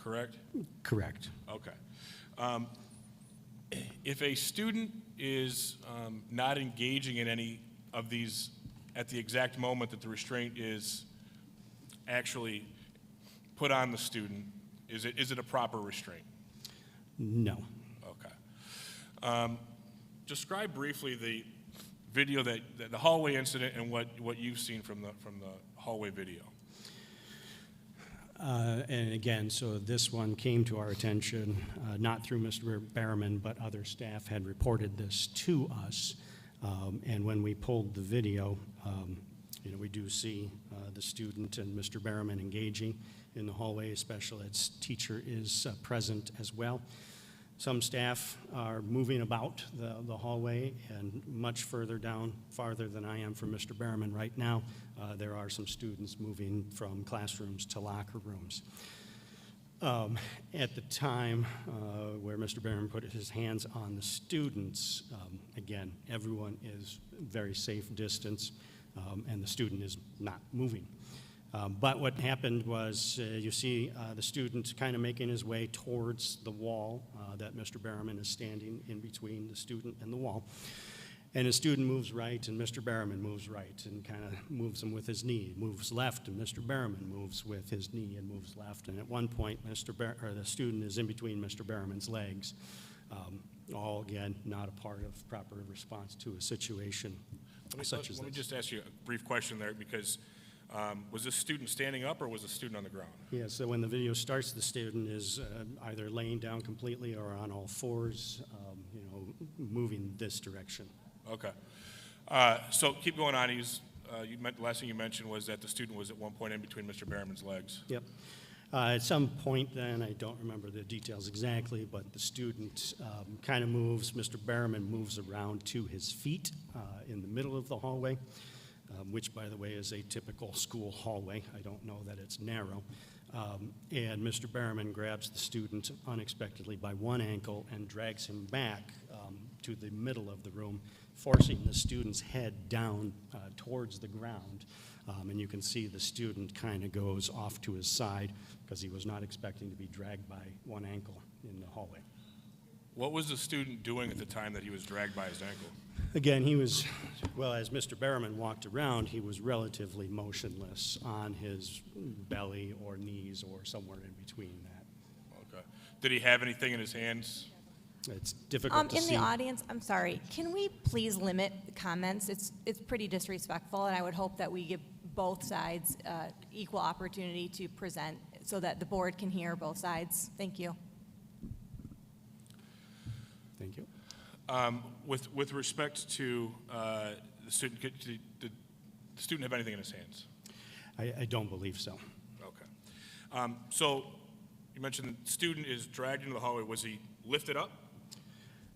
correct? Correct. Okay. If a student is not engaging in any of these at the exact moment that the restraint is actually put on the student, is it a proper restraint? No. Okay. Describe briefly the video that the hallway incident and what you've seen from the hallway video. And again, so this one came to our attention, not through Mr. Behrman, but other staff had reported this to us. And when we pulled the video, we do see the student and Mr. Behrman engaging in the hallway. A special ed teacher is present as well. Some staff are moving about the hallway, and much further down, farther than I am from Mr. Behrman right now, there are some students moving from classrooms to locker rooms. At the time where Mr. Behrman put his hands on the students, again, everyone is very safe distance, and the student is not moving. But what happened was you see the student kind of making his way towards the wall that Mr. Behrman is standing in between the student and the wall. And the student moves right, and Mr. Behrman moves right and kind of moves him with his knee, moves left, and Mr. Behrman moves with his knee and moves left. And at one point, the student is in between Mr. Behrman's legs. All, again, not a part of proper response to a situation such as this. Let me just ask you a brief question there, because was this student standing up or was the student on the ground? Yeah, so when the video starts, the student is either laying down completely or on all fours, moving this direction. Okay. So keep going on. The last thing you mentioned was that the student was at one point in between Mr. Behrman's legs. Yep. At some point then, I don't remember the details exactly, but the student kind of moves. Mr. Behrman moves around to his feet in the middle of the hallway, which, by the way, is a typical school hallway. I don't know that it's narrow. And Mr. Behrman grabs the student unexpectedly by one ankle and drags him back to the middle of the room, forcing the student's head down towards the ground. And you can see the student kind of goes off to his side because he was not expecting to be dragged by one ankle in the hallway. What was the student doing at the time that he was dragged by his ankle? Again, he was, well, as Mr. Behrman walked around, he was relatively motionless on his belly or knees or somewhere in between that. Okay. Did he have anything in his hands? It's difficult to in see. the audience, I'm sorry, can we please limit the comments? It's pretty disrespectful, and I would hope that we give both sides equal opportunity to present so that the board can hear both sides. Thank you. Thank you. With respect to the student, did the student have anything in his hands? I don't believe so. Okay. So you mentioned the student is dragged into the hallway. Was he lifted up?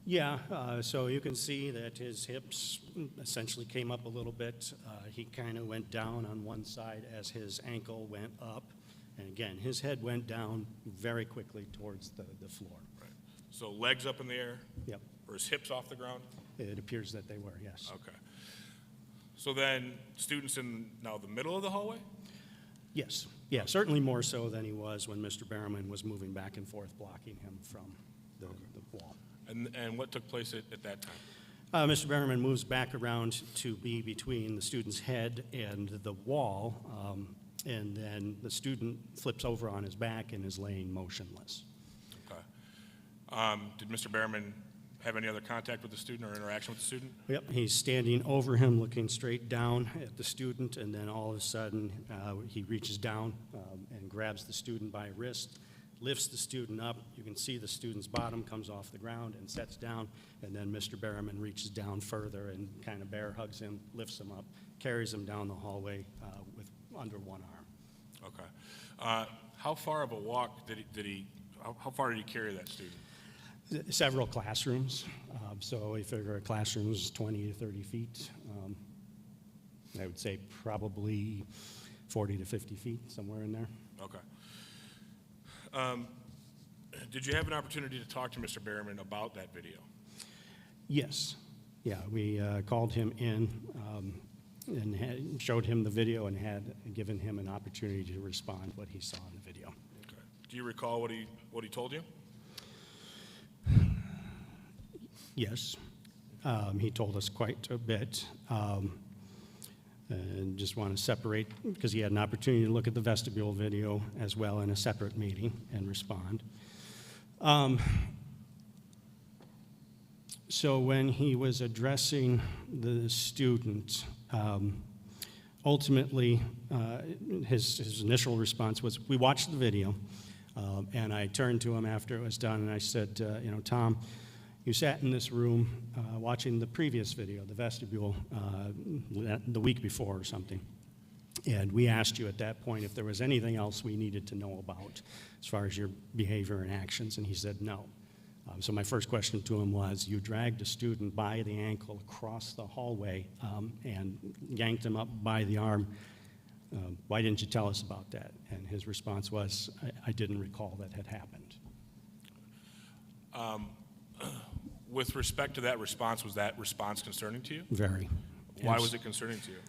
Yeah, so you can see that his hips essentially came up a little bit. He kind of went down on one side as his ankle went up. And again, his head went down very quickly towards the floor. Right. So legs up in the air? Yep. Or his hips off the ground? It appears that they were, yes. Okay. So then students in now the middle of the hallway? Yes. Yeah, certainly more so than he was when Mr. Behrman was moving back and forth, blocking him from the wall. And what took place at that time? Mr. Behrman moves back around to be between the student's head and the wall, and then the student flips over on his back and is laying motionless. Okay. Did Mr. Behrman have any other contact with the student or interaction with the student? Yep, he's standing over him, looking straight down at the student, and then all of a sudden he reaches down and grabs the student by wrist, lifts the student up. You can see the student's bottom comes off the ground and sets down, and then Mr. Behrman reaches down further and kind of bear hugs him, lifts him up, carries him down the hallway with under one arm. Okay. How far of a walk did he how far did he carry that student? Several classrooms. So we figure a classroom is 20 to 30 feet. I would say probably 40 to 50 feet, somewhere in there. Okay. Did you have an opportunity to talk to Mr. Behrman about that video? Yes. Yeah, we called him in and showed him the video and had given him an opportunity to respond what he saw in the video. Okay. Do you recall what he told you? Yes. He told us quite a bit. And just want to separate, because he had an opportunity to look at the vestibule video as well in a separate meeting and respond. So when he was addressing the student, ultimately, his initial response was, we watched the video, and I turned to him after it was done, and I said, Tom, you sat in this room watching the previous video, the vestibule, the week before or something, and we asked you at that point if there was anything else we needed to know about as far as your behavior and actions, and he said no. So my first question to him was, you dragged a student by the ankle across the hallway and yanked him up by the arm. Why didn't you tell us about that? And his response was, I didn't recall that had happened. With respect to that response, was that response concerning to you? Very. Why Yes. was it concerning to you?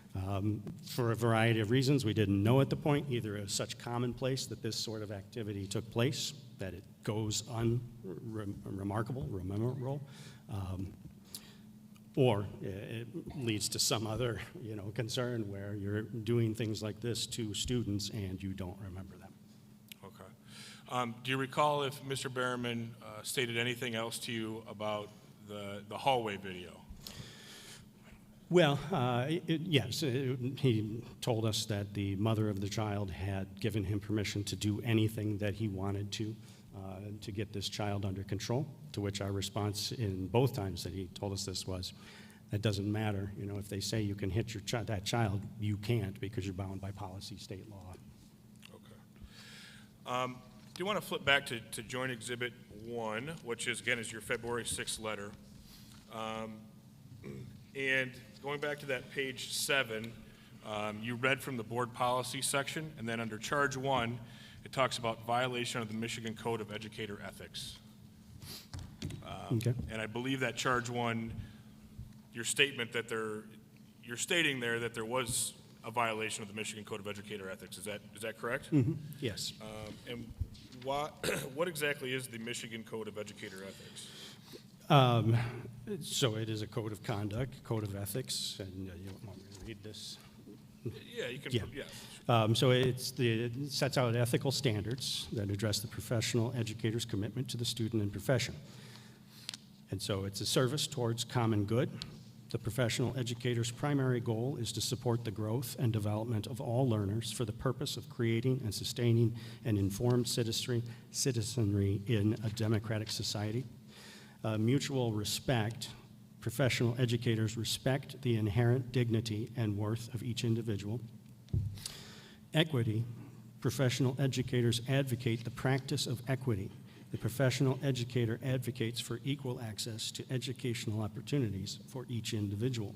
For a variety of reasons. We didn't know at the point, either it was such commonplace that this sort of activity took place, that it goes unremarkable, or it leads to some other, concern where you're doing things like this to students and you don't remember them. Okay. Do you recall if Mr. Berriman stated anything else to you about the hallway video? Well, yes, he told us that the mother of the child had given him permission to do anything that he wanted to get this child under control, to which our response in both times that he told us this was, that doesn't matter. If they say you can hit that child, you can't because you're bound by policy, state law. Okay. Do you want to flip back to Joint Exhibit 1, which is your February 6th letter? And going back to that page 7, you read from the board policy section, and then under charge 1, it talks about violation of the Michigan Code of Educator Ethics. Okay. And I believe that charge 1, your statement that you're stating there that there was a violation of the Michigan Code of Educator Ethics. Is that correct? Mm-hmm. Yes. And what exactly is the Michigan Code of Educator Ethics? So it is a code of conduct, code of ethics, and you want me to read this? Yeah, you can. Yeah. Yeah. So it sets out ethical standards that address the professional educator's commitment to the student and profession. And so it's a service towards common good. The professional educator's primary goal is to support the growth and development of all learners for the purpose of creating and sustaining an informed citizenry in a democratic society. Mutual respect. Professional educators respect the inherent dignity and worth of each individual. Equity. Professional educators advocate the practice of equity. The professional educator advocates for equal access to educational opportunities for each individual.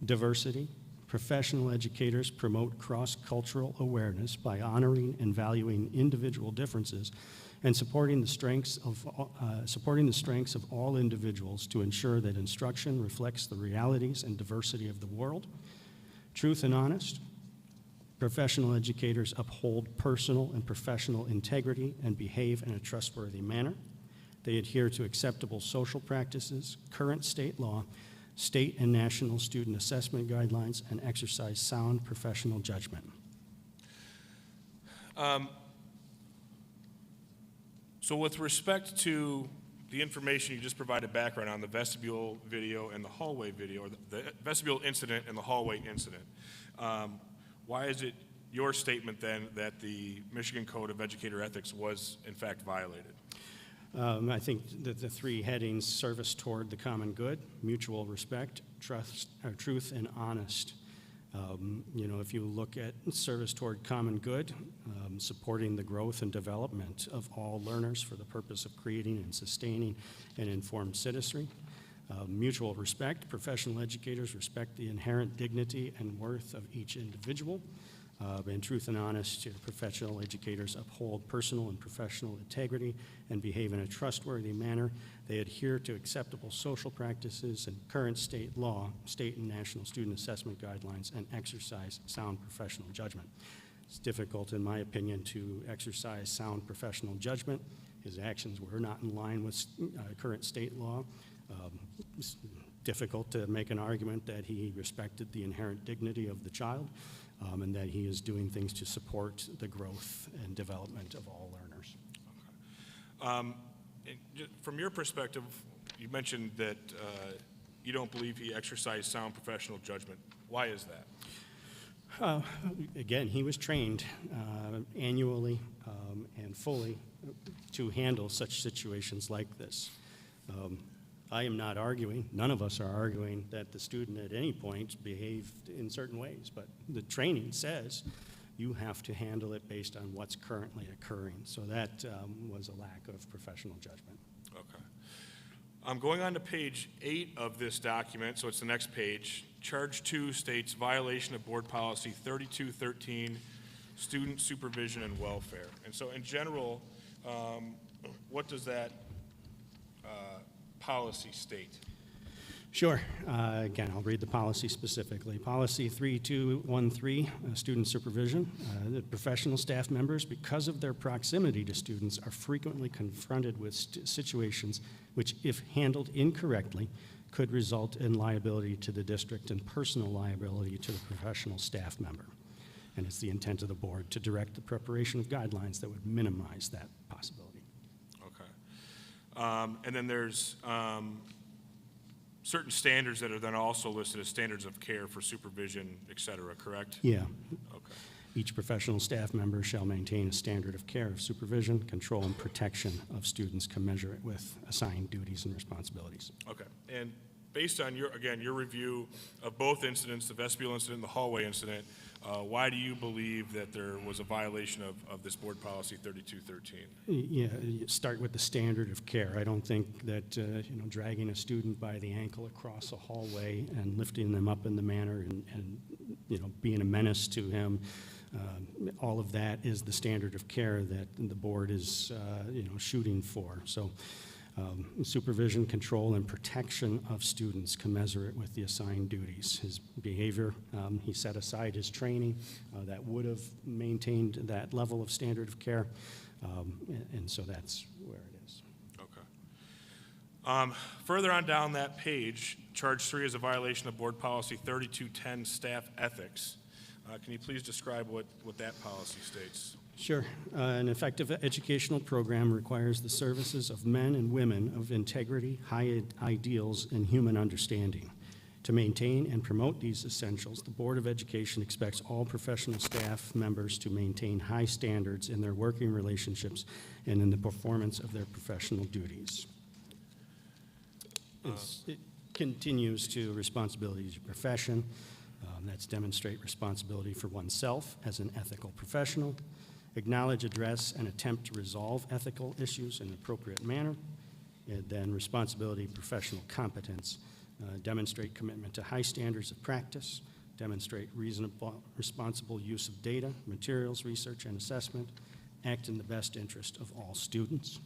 Diversity. Professional educators promote cross-cultural awareness by honoring and valuing individual differences and supporting the strengths of all individuals to ensure that instruction reflects the realities and diversity of the world. Truth and honest. Professional educators uphold personal and professional integrity and behave in a trustworthy manner. They adhere to acceptable social practices, current state law, state and national student assessment guidelines, and exercise sound professional judgment. So with respect to the information you just provided background on, the vestibule video and the hallway video, or the vestibule incident and the hallway incident, why is it your statement then that the Michigan Code of Educator Ethics was in fact violated? I think that the three headings: service toward the common good, mutual respect, truth, and honest. If you look at service toward common good, supporting the growth and development of all learners for the purpose of creating and sustaining an informed citizenry. Mutual respect, professional educators respect the inherent dignity and worth of each individual. And truth and honest, professional educators uphold personal and professional integrity and behave in a trustworthy manner. They adhere to acceptable social practices and current state law, state and national student assessment guidelines, and exercise sound professional judgment. It's difficult, in my opinion, to exercise sound professional judgment. His actions were not in line with current state law. It's difficult to make an argument that he respected the inherent dignity of the child, and that he is doing things to support the growth and development of all learners. From your perspective, you mentioned that you don't believe he exercised sound professional judgment. Why is that? Again, he was trained annually and fully to handle such situations like this. I am not arguing, none of us are arguing that the student at any point behaved in certain ways, but the training says you have to handle it based on what's currently occurring. So that was a lack of professional judgment. Okay. I'm going on to page 8 of this document, so it's the next page. Charge 2 states violation of board policy 3213, student supervision and welfare. And so in general, what does that policy state? Sure. Again, I'll read the policy specifically. Policy 3213, student supervision. The professional staff members, because of their proximity to students, are frequently confronted with situations which, if handled incorrectly, could result in liability to the district and personal liability to the professional staff member. And it's the intent of the board to direct the preparation of guidelines that would minimize that possibility. Okay. And then there's certain standards that are then also listed as standards of care for supervision, et cetera, correct? Yeah. Okay. Each professional staff member shall maintain a standard of care of supervision, control, and protection of students commensurate with assigned duties and responsibilities. Okay. And based on your review of both incidents, the vestibule incident and the hallway incident, why do you believe that there was a violation of this board policy 3213? Yeah, you start with the standard of care. I don't think that dragging a student by the ankle across a hallway and lifting them up in the manner and being a menace to him, all of that is the standard of care that the board is shooting for. So supervision, control, and protection of students commensurate with the assigned duties. His behavior, he set aside his training that would have maintained that level of standard of care, and so that's where it is. Okay. Further on down that page, charge 3 is a violation of board policy 3210, staff ethics. Can you please describe what that policy states? Sure. An effective educational program requires the services of men and women of integrity, high ideals, and human understanding. To maintain and promote these essentials, the Board of Education expects all professional staff members to maintain high standards in their working relationships and in the performance of their professional duties. It continues to responsibilities of profession. That's demonstrate responsibility for oneself as an ethical professional, acknowledge, address, and attempt to resolve ethical issues in an appropriate manner, and then responsibility, professional competence, demonstrate commitment to high standards of practice, demonstrate reasonable, responsible use of data, materials, research, and assessment, act in the best interest of all students,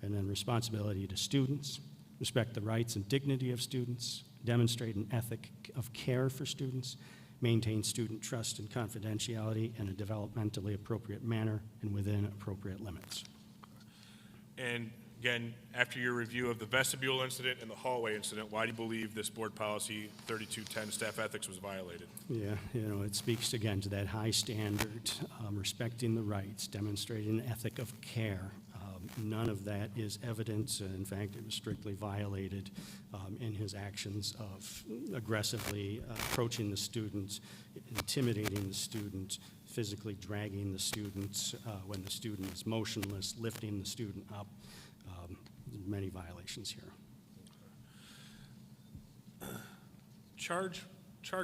and then responsibility to students, respect the rights and dignity of students, demonstrate an ethic of care for students, maintain student trust and confidentiality in a developmentally appropriate manner and within appropriate limits. And again, after your review of the vestibule incident and the hallway incident, why do you believe this board policy 3210 staff ethics was violated? Yeah, it speaks again to that high standard, respecting the rights, demonstrating an ethic of care. None of that is evident. In fact, it was strictly violated in his actions of aggressively approaching the student, intimidating the student, physically dragging the student when the student is motionless, lifting the student up. Many violations here. Charge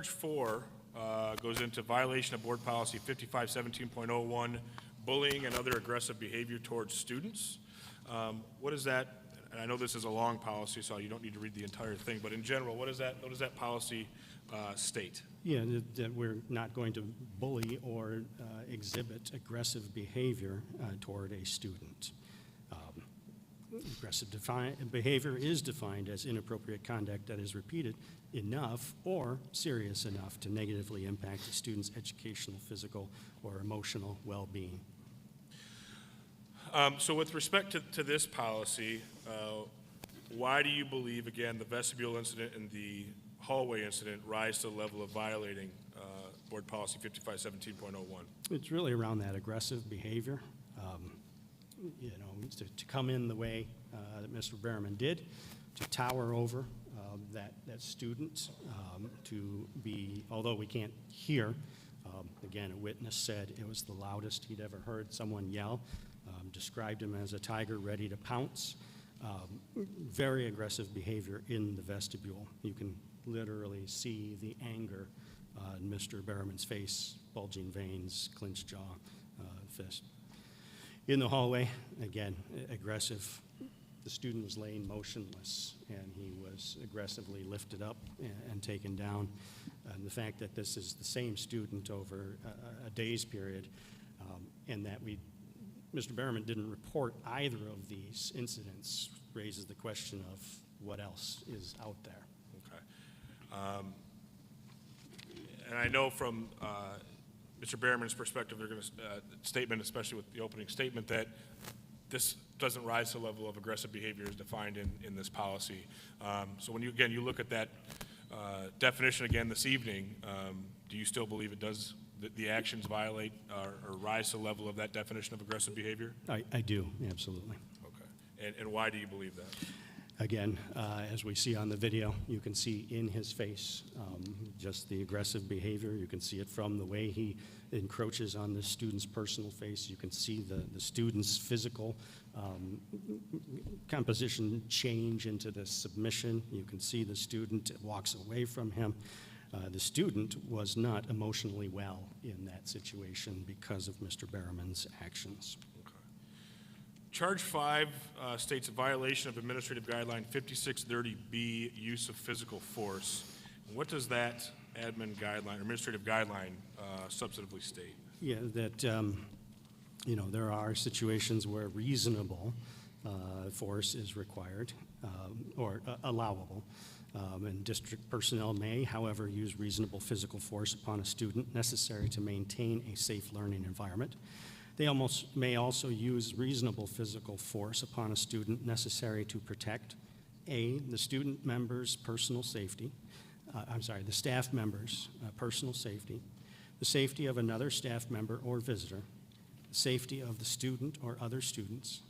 4 goes into violation of board policy 5517.01, bullying and other aggressive behavior towards students. What is that? And I know this is a long policy, so you don't need to read the entire thing, but in general, what does that policy state? Yeah, that we're not going to bully or exhibit aggressive behavior toward a student. behavior is defined as inappropriate conduct that is repeated enough or serious enough to negatively impact a student's educational, physical, or emotional well-being. So with respect to this policy, why do you believe, again, the vestibule incident and the hallway incident rise to the level of violating Board Policy 5517.01? It's really around that aggressive behavior. To come in the way that Mr. Behrman did, to tower over that student, to be, although we can't hear, again, a witness said it was the loudest he'd ever heard someone yell, described him as a tiger ready to pounce. Very aggressive behavior in the vestibule. You can literally see the anger in Mr. Behrman's face, bulging veins, clenched jaw, fist. In the hallway, again, aggressive. The student was laying motionless, and he was aggressively lifted up and taken down. And the fact that this is the same student over a day's period, and that Mr. Behrman didn't report either of these incidents raises the question of what else is out there. Okay. And I know from Mr. Behrman's perspective, they're going to statement, especially with the opening statement, that this doesn't rise to the level of aggressive behavior as defined in this policy. So when you look at that definition again this evening, do you still believe it does, the actions violate or rise to the level of that definition of aggressive behavior? I do, absolutely. Okay. And why do you believe that? Again, as we see on the video, you can see in his face just the aggressive behavior. You can see it from the way he encroaches on the student's personal face. You can see the student's physical composition change into the submission. You can see the student walks away from him. The student was not emotionally well in that situation because of Mr. Behrman's actions. Charge 5 states a violation of Administrative Guideline 5630B, use of physical force. What does that administrative guideline substantively state? Yeah, that there are situations where reasonable force is required or allowable. And district personnel may, however, use reasonable physical force upon a student necessary to maintain a safe learning environment. They may also use reasonable physical force upon a student necessary to protect, A, the student member's personal safety, the staff member's personal safety, the safety of another staff member or visitor, the safety of the student or other students,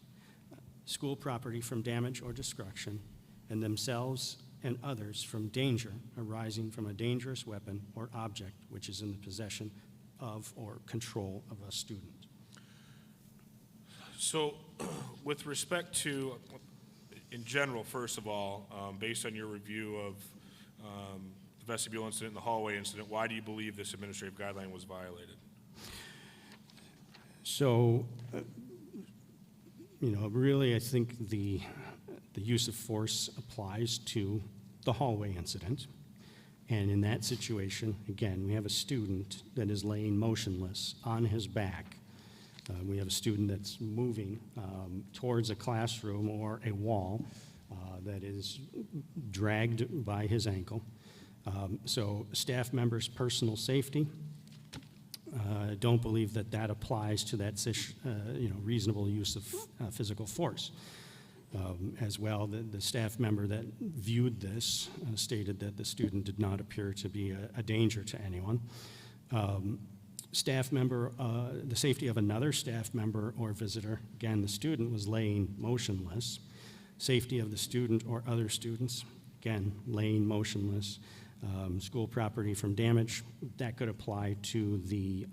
school property from damage or destruction, and themselves and others from danger arising from a dangerous weapon or object which is in the possession of or control of a student. So with respect to, in general, first of all, based on your review of the vestibule incident and the hallway incident, why do you believe this administrative guideline was violated? So, really, I think the use of force applies to the hallway incident. And in that situation, again, we have a student that is laying motionless on his back. We have a student that's moving towards a classroom or a wall that is dragged by his ankle. So staff members' personal safety, don't believe that applies to that reasonable use of physical force. As well, the staff member that viewed this stated that the student did not appear to be a danger to anyone. Staff member, the safety of another staff member or visitor, again, the student was laying motionless. Safety of the student or other students, again, laying motionless. School property from damage, that could apply to the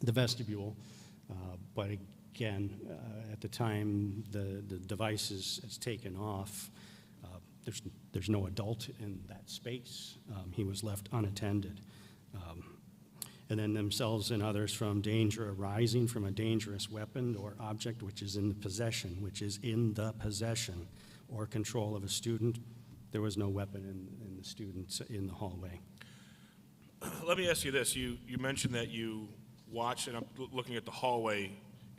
vestibule, but again, at the time the device is taken off, there's no adult in that space. He was left unattended. And then themselves and others from danger arising from a dangerous weapon or object which is in the possession or control of a student. There was no weapon in the students in the hallway. Let me ask you this. You mentioned that you watched, and I'm looking at the hallway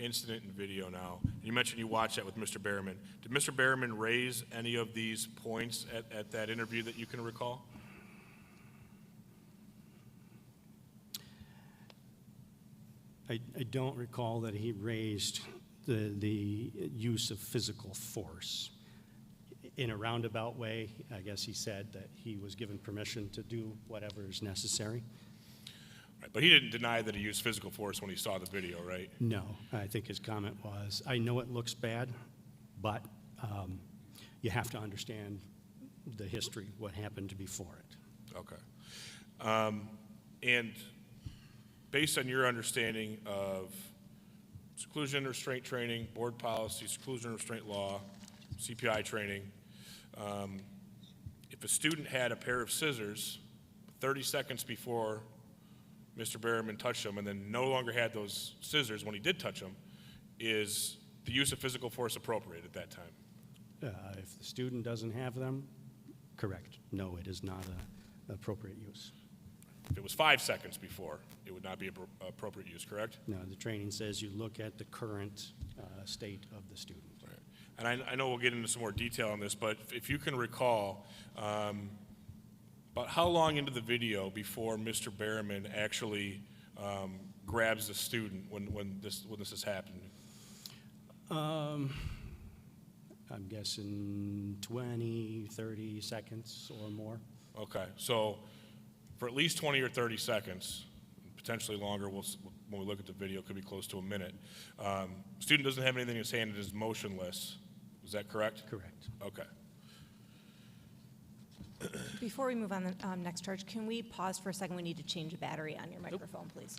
incident and video now. You mentioned you watched that with Mr. Behrman. Did Mr. Behrman raise any of these points at that interview that you can recall? I don't recall that he raised the use of physical force. In a roundabout way, I guess he said that he was given permission to do whatever is necessary. Right, but he didn't deny that he used physical force when he saw the video, right? No, I think his comment was, I know it looks bad, but you have to understand the history, what happened before it. Okay. And based on your understanding of seclusion and restraint training, board policy, seclusion and restraint law, CPI training, if a student had a pair of scissors 30 seconds before Mr. Behrman touched them and then no longer had those scissors when he did touch them, is the use of physical force appropriate at that time? If the student doesn't have them, correct. No, it is not an appropriate use. If it was 5 seconds before, it would not be appropriate use, correct? No, the training says you look at the current state of the student. Right. And I know we'll get into some more detail on this, but if you can recall, about how long into the video before Mr. Behrman actually grabs the student when this is happening? I'm guessing 20, 30 seconds or more. Okay, so for at least 20 or 30 seconds, potentially longer, when we look at the video, it could be close to a minute. Student doesn't have anything in his hand and is motionless. Is that correct? Correct. Okay. Before we move on to the next charge, can we pause for a second? We need to change a battery on your microphone, please.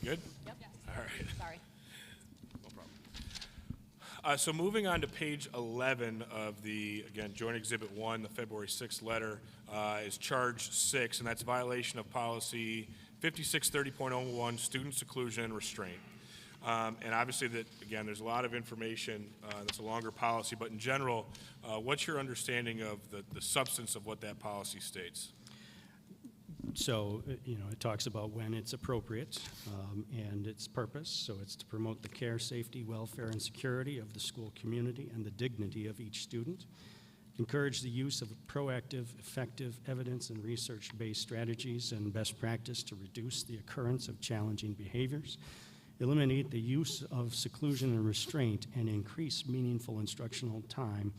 Good? Yep. All right. Sorry. No problem. So moving on to page 11 of the, again, Joint Exhibit 1, the February 6th letter, is charge 6, and that's violation of policy 5630.01, student seclusion and restraint. And obviously that, again, there's a lot of information, that's a longer policy, but in general, what's your understanding of the substance of what that policy states? So, it talks about when it's appropriate and its purpose. So it's to promote the care, safety, welfare, and security of the school community and the dignity of each student. Encourage the use of proactive, effective, evidence and research-based strategies and best practice to reduce the occurrence of challenging behaviors. Eliminate the use of seclusion and restraint and increase meaningful instructional time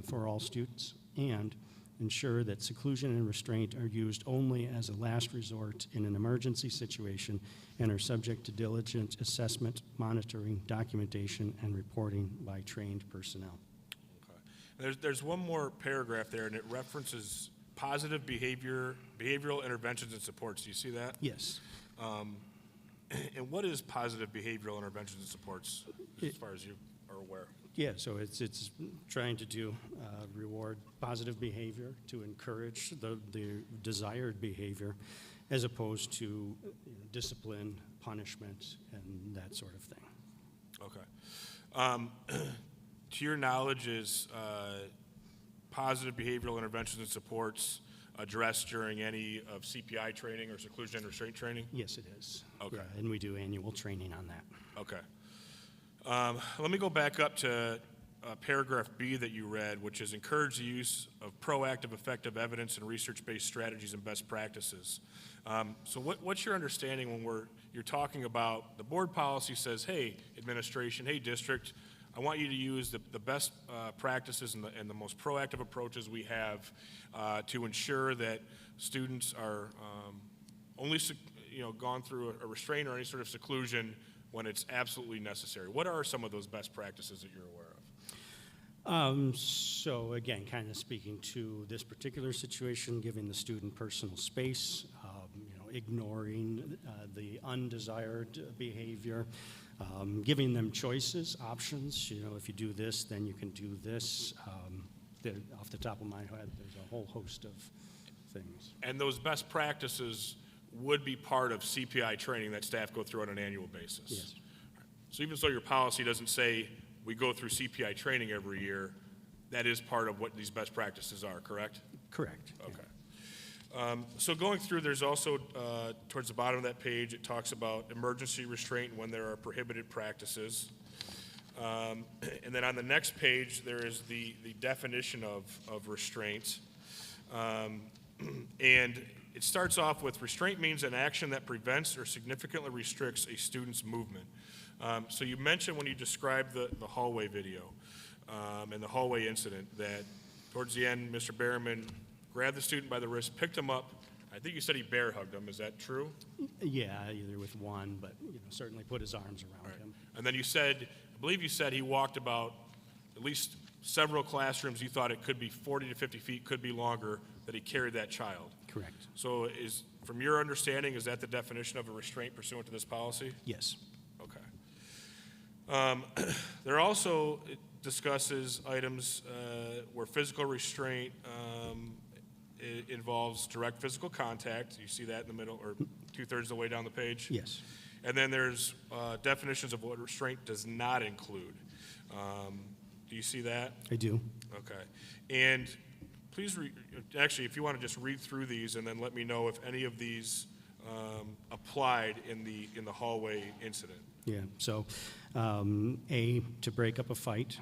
for all students. And ensure that seclusion and restraint are used only as a last resort in an emergency situation and are subject to diligent assessment, monitoring, documentation, and reporting by trained personnel. There's one more paragraph there, and it references positive behavioral interventions and supports. Do you see that? Yes. And what is positive behavioral interventions and supports, as far as you are aware? Yeah, so it's trying to reward positive behavior to encourage the desired behavior, as opposed to discipline, punishment, and that sort of thing. Okay. To your knowledge, is positive behavioral interventions and supports addressed during any of CPI training or seclusion and restraint training? Yes, it is. Okay. Yeah, and we do annual training on that. Okay. Let me go back up to paragraph B that you read, which is encourage the use of proactive, effective evidence and research-based strategies and best practices. So what's your understanding when you're talking about the board policy says, hey, administration, hey, district, I want you to use the best practices and the most proactive approaches we have to ensure that students are only gone through a restraint or any sort of seclusion when it's absolutely necessary. What are some of those best practices that you're aware of? So again, kind of speaking to this particular situation, giving the student personal space, ignoring the undesired behavior, giving them choices, options. If you do this, then you can do this. Off the top of my head, there's a whole host of things. And those best practices would be part of CPI training that staff go through on an annual basis? Yes. So even though your policy doesn't say we go through CPI training every year, that is part of what these best practices are, correct? Correct. Okay. So going through, there's also, towards the bottom of that page, it talks about emergency restraint when there are prohibited practices. And then on the next page, there is the definition of restraint. And it starts off with restraint means an action that prevents or significantly restricts a student's movement. So you mentioned when you described the hallway video and the hallway incident that towards the end, Mr. Behrman grabbed the student by the wrist, picked him up. I think you said he bear hugged him. Is that true? Yeah, either with one, but certainly put his arms around him. And then I believe you said he walked about at least several classrooms. You thought it could be 40 to 50 feet, could be longer, that he carried that child. Correct. So from your understanding, is that the definition of a restraint pursuant to this policy? Yes. Okay. There also discusses items where physical restraint involves direct physical contact. You see that in the middle, or 2/3 of the way down the page? Yes. And then there's definitions of what restraint does not include. Do you see that? I do. Okay. And please, actually, if you want to just read through these and then let me know if any of these applied in the hallway incident. Yeah, so A, to break up a fight,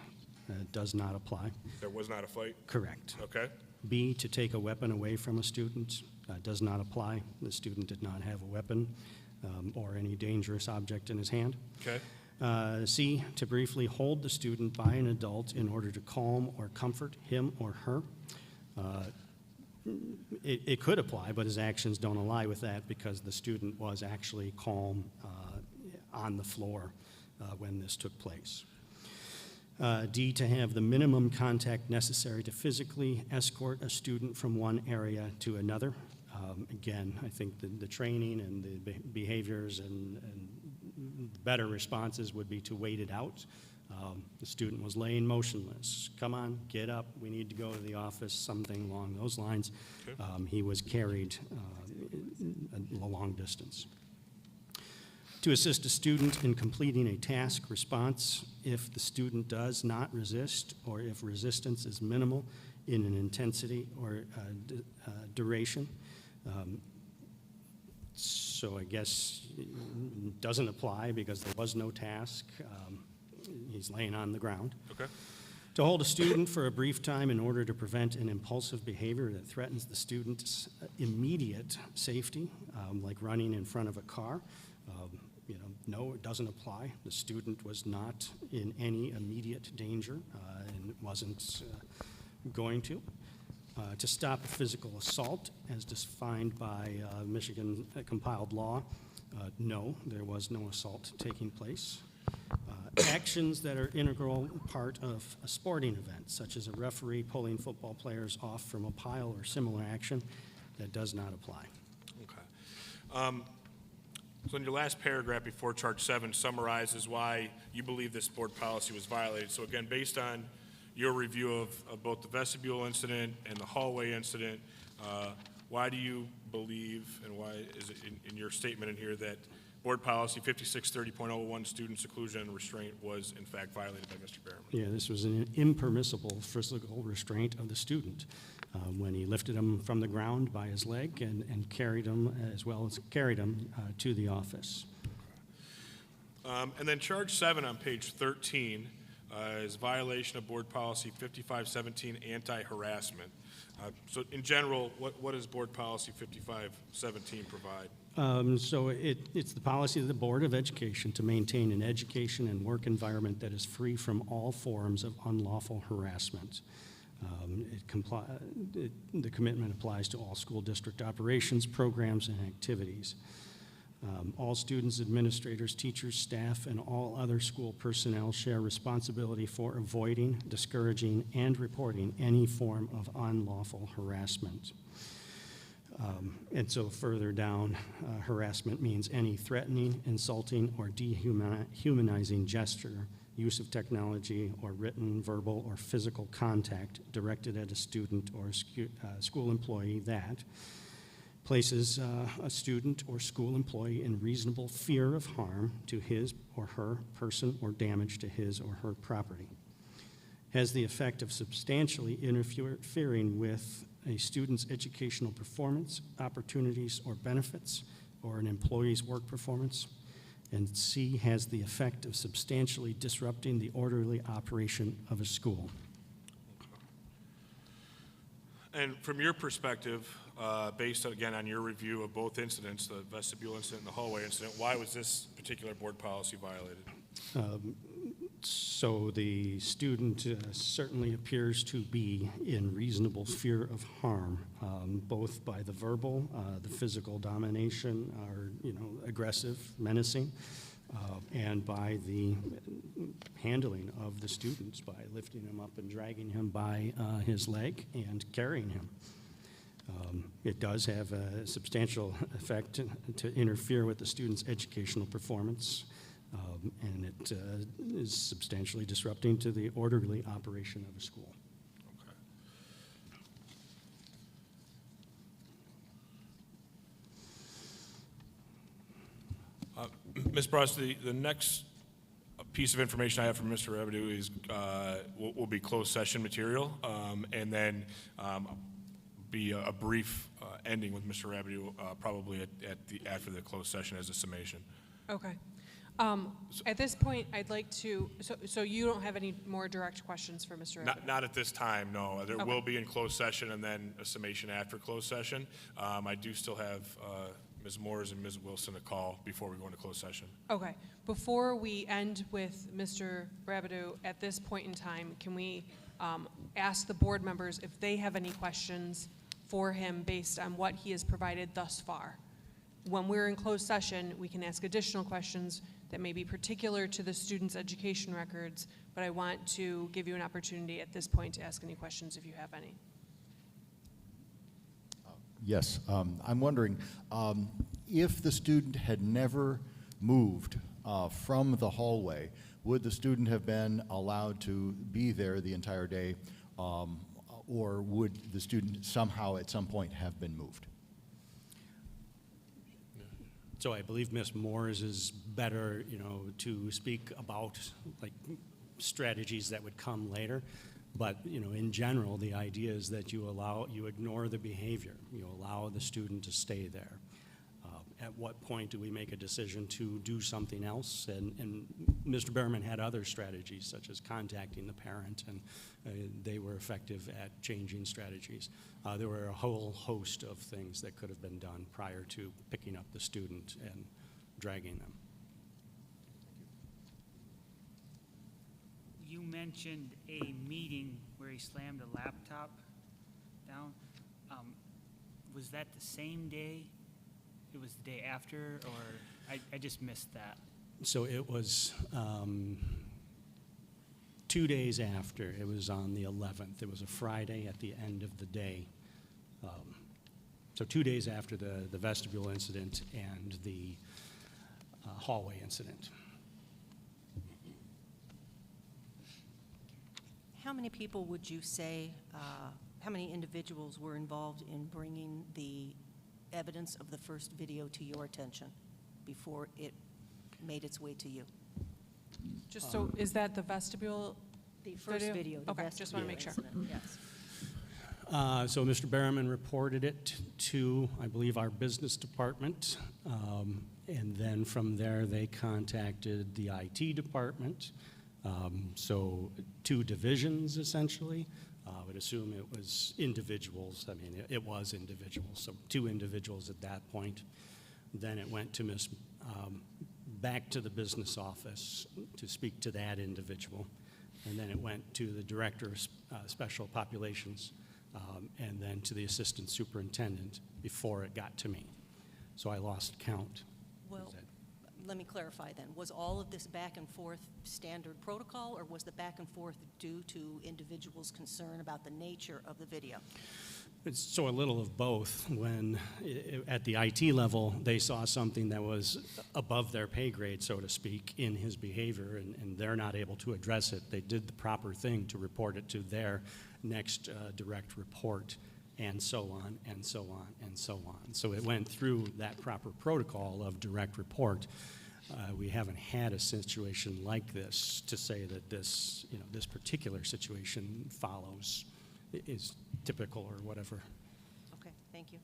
does not apply. There was not a fight? Correct. Okay. B, to take a weapon away from a student, does not apply. The student did not have a weapon or any dangerous object in his hand. Okay. C, to briefly hold the student by an adult in order to calm or comfort him or her. It could apply, but his actions don't ally with that because the student was actually calm on the floor when this took place. D, to have the minimum contact necessary to physically escort a student from one area to another. Again, I think the training and the behaviors and better responses would be to wait it out. The student was laying motionless. Come on, get up. We need to go to the office, something along those lines. Okay. He was carried a long distance. To assist a student in completing a task response if the student does not resist or if resistance is minimal in an intensity or duration. So I guess it doesn't apply because there was no task. He's laying on the ground. Okay. To hold a student for a brief time in order to prevent an impulsive behavior that threatens the student's immediate safety, like running in front of a car. No, it doesn't apply. The student was not in any immediate danger and wasn't going to. To stop a physical assault as defined by Michigan compiled law, no, there was no assault taking place. Actions that are integral part of a sporting event, such as a referee pulling football players off from a pile or similar action, that does not apply. Okay. So in your last paragraph before charge 7 summarizes why you believe this board policy was violated. So again, based on your review of both the vestibule incident and the hallway incident, why do you believe, and why is it in your statement in here, that board policy 5630.01, student seclusion and restraint, was in fact violated by Mr. Behrman? Yeah, this was an impermissible physical restraint of the student when he lifted him from the ground by his leg and carried him, as well as carried him to the office. And then charge 7 on page 13 is violation of board policy 5517, anti-harassment. So in general, what does board policy 5517 provide? So it's the policy of the Board of Education to maintain an education and work environment that is free from all forms of unlawful harassment. The commitment applies to all school district operations, programs, and activities. All students, administrators, teachers, staff, and all other school personnel share responsibility for avoiding, discouraging, and reporting any form of unlawful harassment. And so further down, harassment means any threatening, insulting, or dehumanizing gesture, use of technology, or written, verbal, or physical contact directed at a student or school employee that places a student or school employee in reasonable fear of harm to his or her person or damage to his or her property, has the effect of substantially interfering with a student's educational performance, opportunities, or benefits, or an employee's work performance, and C, has the effect of substantially disrupting the orderly operation of a school. And from your perspective, based again on your review of both incidents, the vestibule incident and the hallway incident, why was this particular board policy violated? So the student certainly appears to be in reasonable fear of harm, both by the verbal, the physical domination, or aggressive, menacing, and by the handling of the students by lifting him up and dragging him by his leg and carrying him. It does have a substantial effect to interfere with the student's educational performance. And it is substantially disrupting to the orderly operation of a school. Okay. Ms. Bross, the next piece of information I have from Mr. Revenue is will be closed session material, and then be a brief ending with Mr. Revenue, probably after the closed session as a summation. Okay. At this point, I'd like to, so you don't have any more direct questions for Mr. Abbott? Not at this time, no. There Okay. will be in closed session and then a summation after closed session. I do still have Ms. Moores and Ms. Wilson to call before we go into closed session. Okay. Before we end with Mr. Rabideau, at this point in time, can we ask the board members if they have any questions for him based on what he has provided thus far? When we're in closed session, we can ask additional questions that may be particular to the student's education records, but I want to give you an opportunity at this point to ask any questions if you have any. Yes, I'm wondering, if the student had never moved from the hallway, would the student have been allowed to be there the entire day, or would the student somehow at some point have been moved? So I believe Ms. Moores is better, to speak about like strategies that would come later. But, in general, the idea is that you ignore the behavior. You allow the student to stay there. At what point do we make a decision to do something else? And Mr. Behrman had other strategies, such as contacting the parent, and they were effective at changing strategies. There were a whole host of things that could have been done prior to picking up the student and dragging them. You mentioned a meeting where he slammed a laptop. down. Was that the same day? It was the day after, or I just missed that? So it was 2 days after. It was on the 11th. It was a Friday at the end of the day. So 2 days after the vestibule incident and the hallway incident. How many people would you say, how many individuals were involved in bringing the evidence of the first video to your attention before it made its way to you? Just so, is that the vestibule? The first video, the Okay, just want to make sure. incident, yes. So Mr. Berriman reported it to, I believe, our business department. And then from there, they contacted the IT department. So 2 divisions, essentially. I would assume it was individuals. I mean, it was individuals, so 2 individuals at that point. Then it went to back to the business office to speak to that individual. And then it went to the director of special populations, and then to the assistant superintendent before it got to me. So I lost count. Well, let me clarify then. Was all of this back and forth standard protocol, or was the back and forth due to individuals' concern about the nature of the video? It's so a little of both. When at the IT level, they saw something that was above their pay grade, so to speak, in his behavior, and they're not able to address it. They did the proper thing to report it to their next direct report, and so on, and so on, and so on. So it went through that proper protocol of direct report. We haven't had a situation like this to say that this, this particular situation follows, is typical or whatever. Okay, thank you.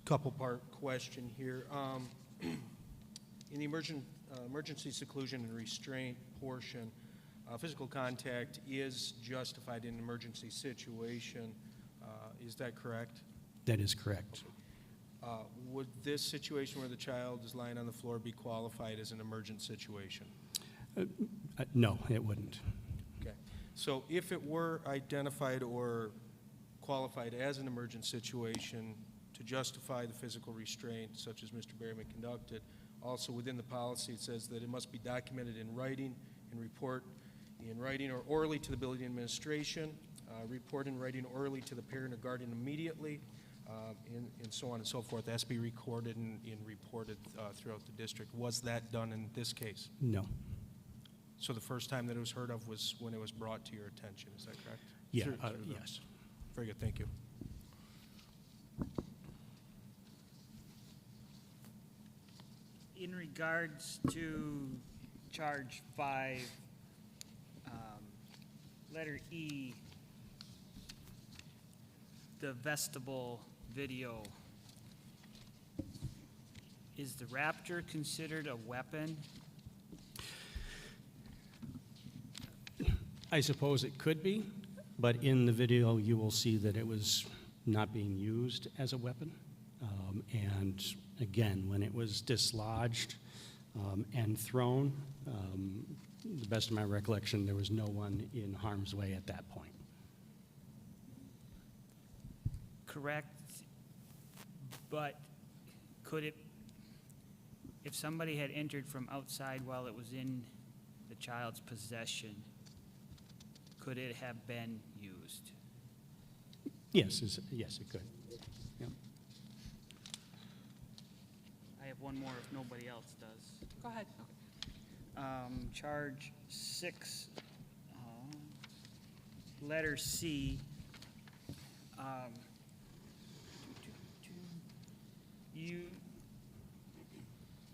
Couple part question here. In the emergency seclusion and restraint portion, physical contact is justified in an emergency situation. Is that correct? That is correct. Would this situation where the child is lying on the floor be qualified as an emergent situation? No, it wouldn't. Okay. So if it were identified or qualified as an emergent situation to justify the physical restraint, such as Mr. Berryman conducted, also within the policy it says that it must be documented in writing, in writing or orally to the building administration, report in writing orally to the parent or guardian immediately, and so on and so forth. It has to be recorded and reported throughout the district. Was that done in this case? No. So the first time that it was heard of was when it was brought to your attention, is that correct? Yeah, Through yes. Very good, thank you. In regards to charge 5, letter E, the vestibule video, is the Raptor considered a weapon? I suppose it could be, but in the video you will see that it was not being used as a weapon. And again, when it was dislodged and thrown, the best of my recollection, there was no one in harm's way at that point. Correct, but could it, if somebody had entered from outside while it was in the child's possession, could it have been used? Yes, yes, it could. Yeah. I have one more if nobody else does. Go ahead. Charge 6, letter C.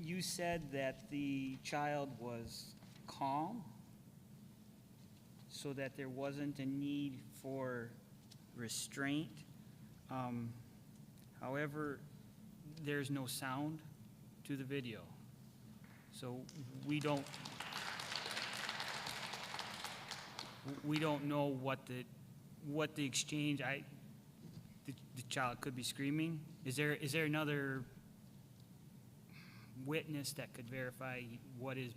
You said that the child was calm, so that there wasn't a need for restraint. However, there's no sound to the video. So we don't know what the exchange, the child could be screaming. Is there another witness that could verify what is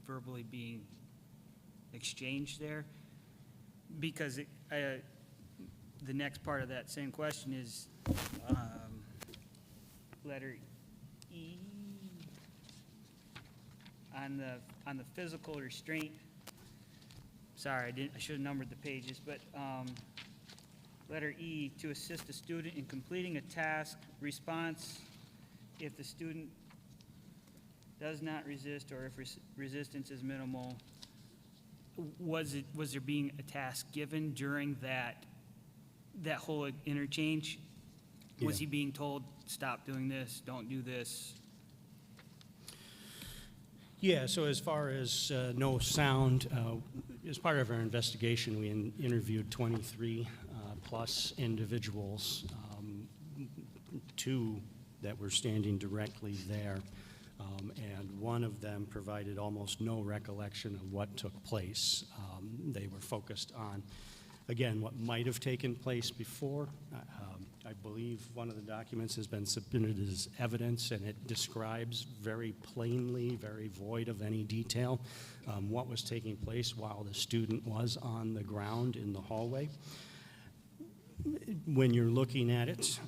verbally being exchange there. Because the next part of that same question is letter E. On the physical restraint, sorry, I should have numbered the pages, but letter E, to assist a student in completing a task, response, if the student does not resist or if resistance is minimal, was there being a task given during that whole interchange? Was he being told, stop doing this, don't do this? Yeah, so as far as no sound, as part of our investigation, we interviewed 23 plus individuals, 2 that were standing directly there, and one of them provided almost no recollection of what took place. They were focused on, again, what might have taken place before. I believe one of the documents has been submitted as evidence, and it describes very plainly, very void of any detail, what was taking place while the student was on the ground in the hallway. When you're looking at it,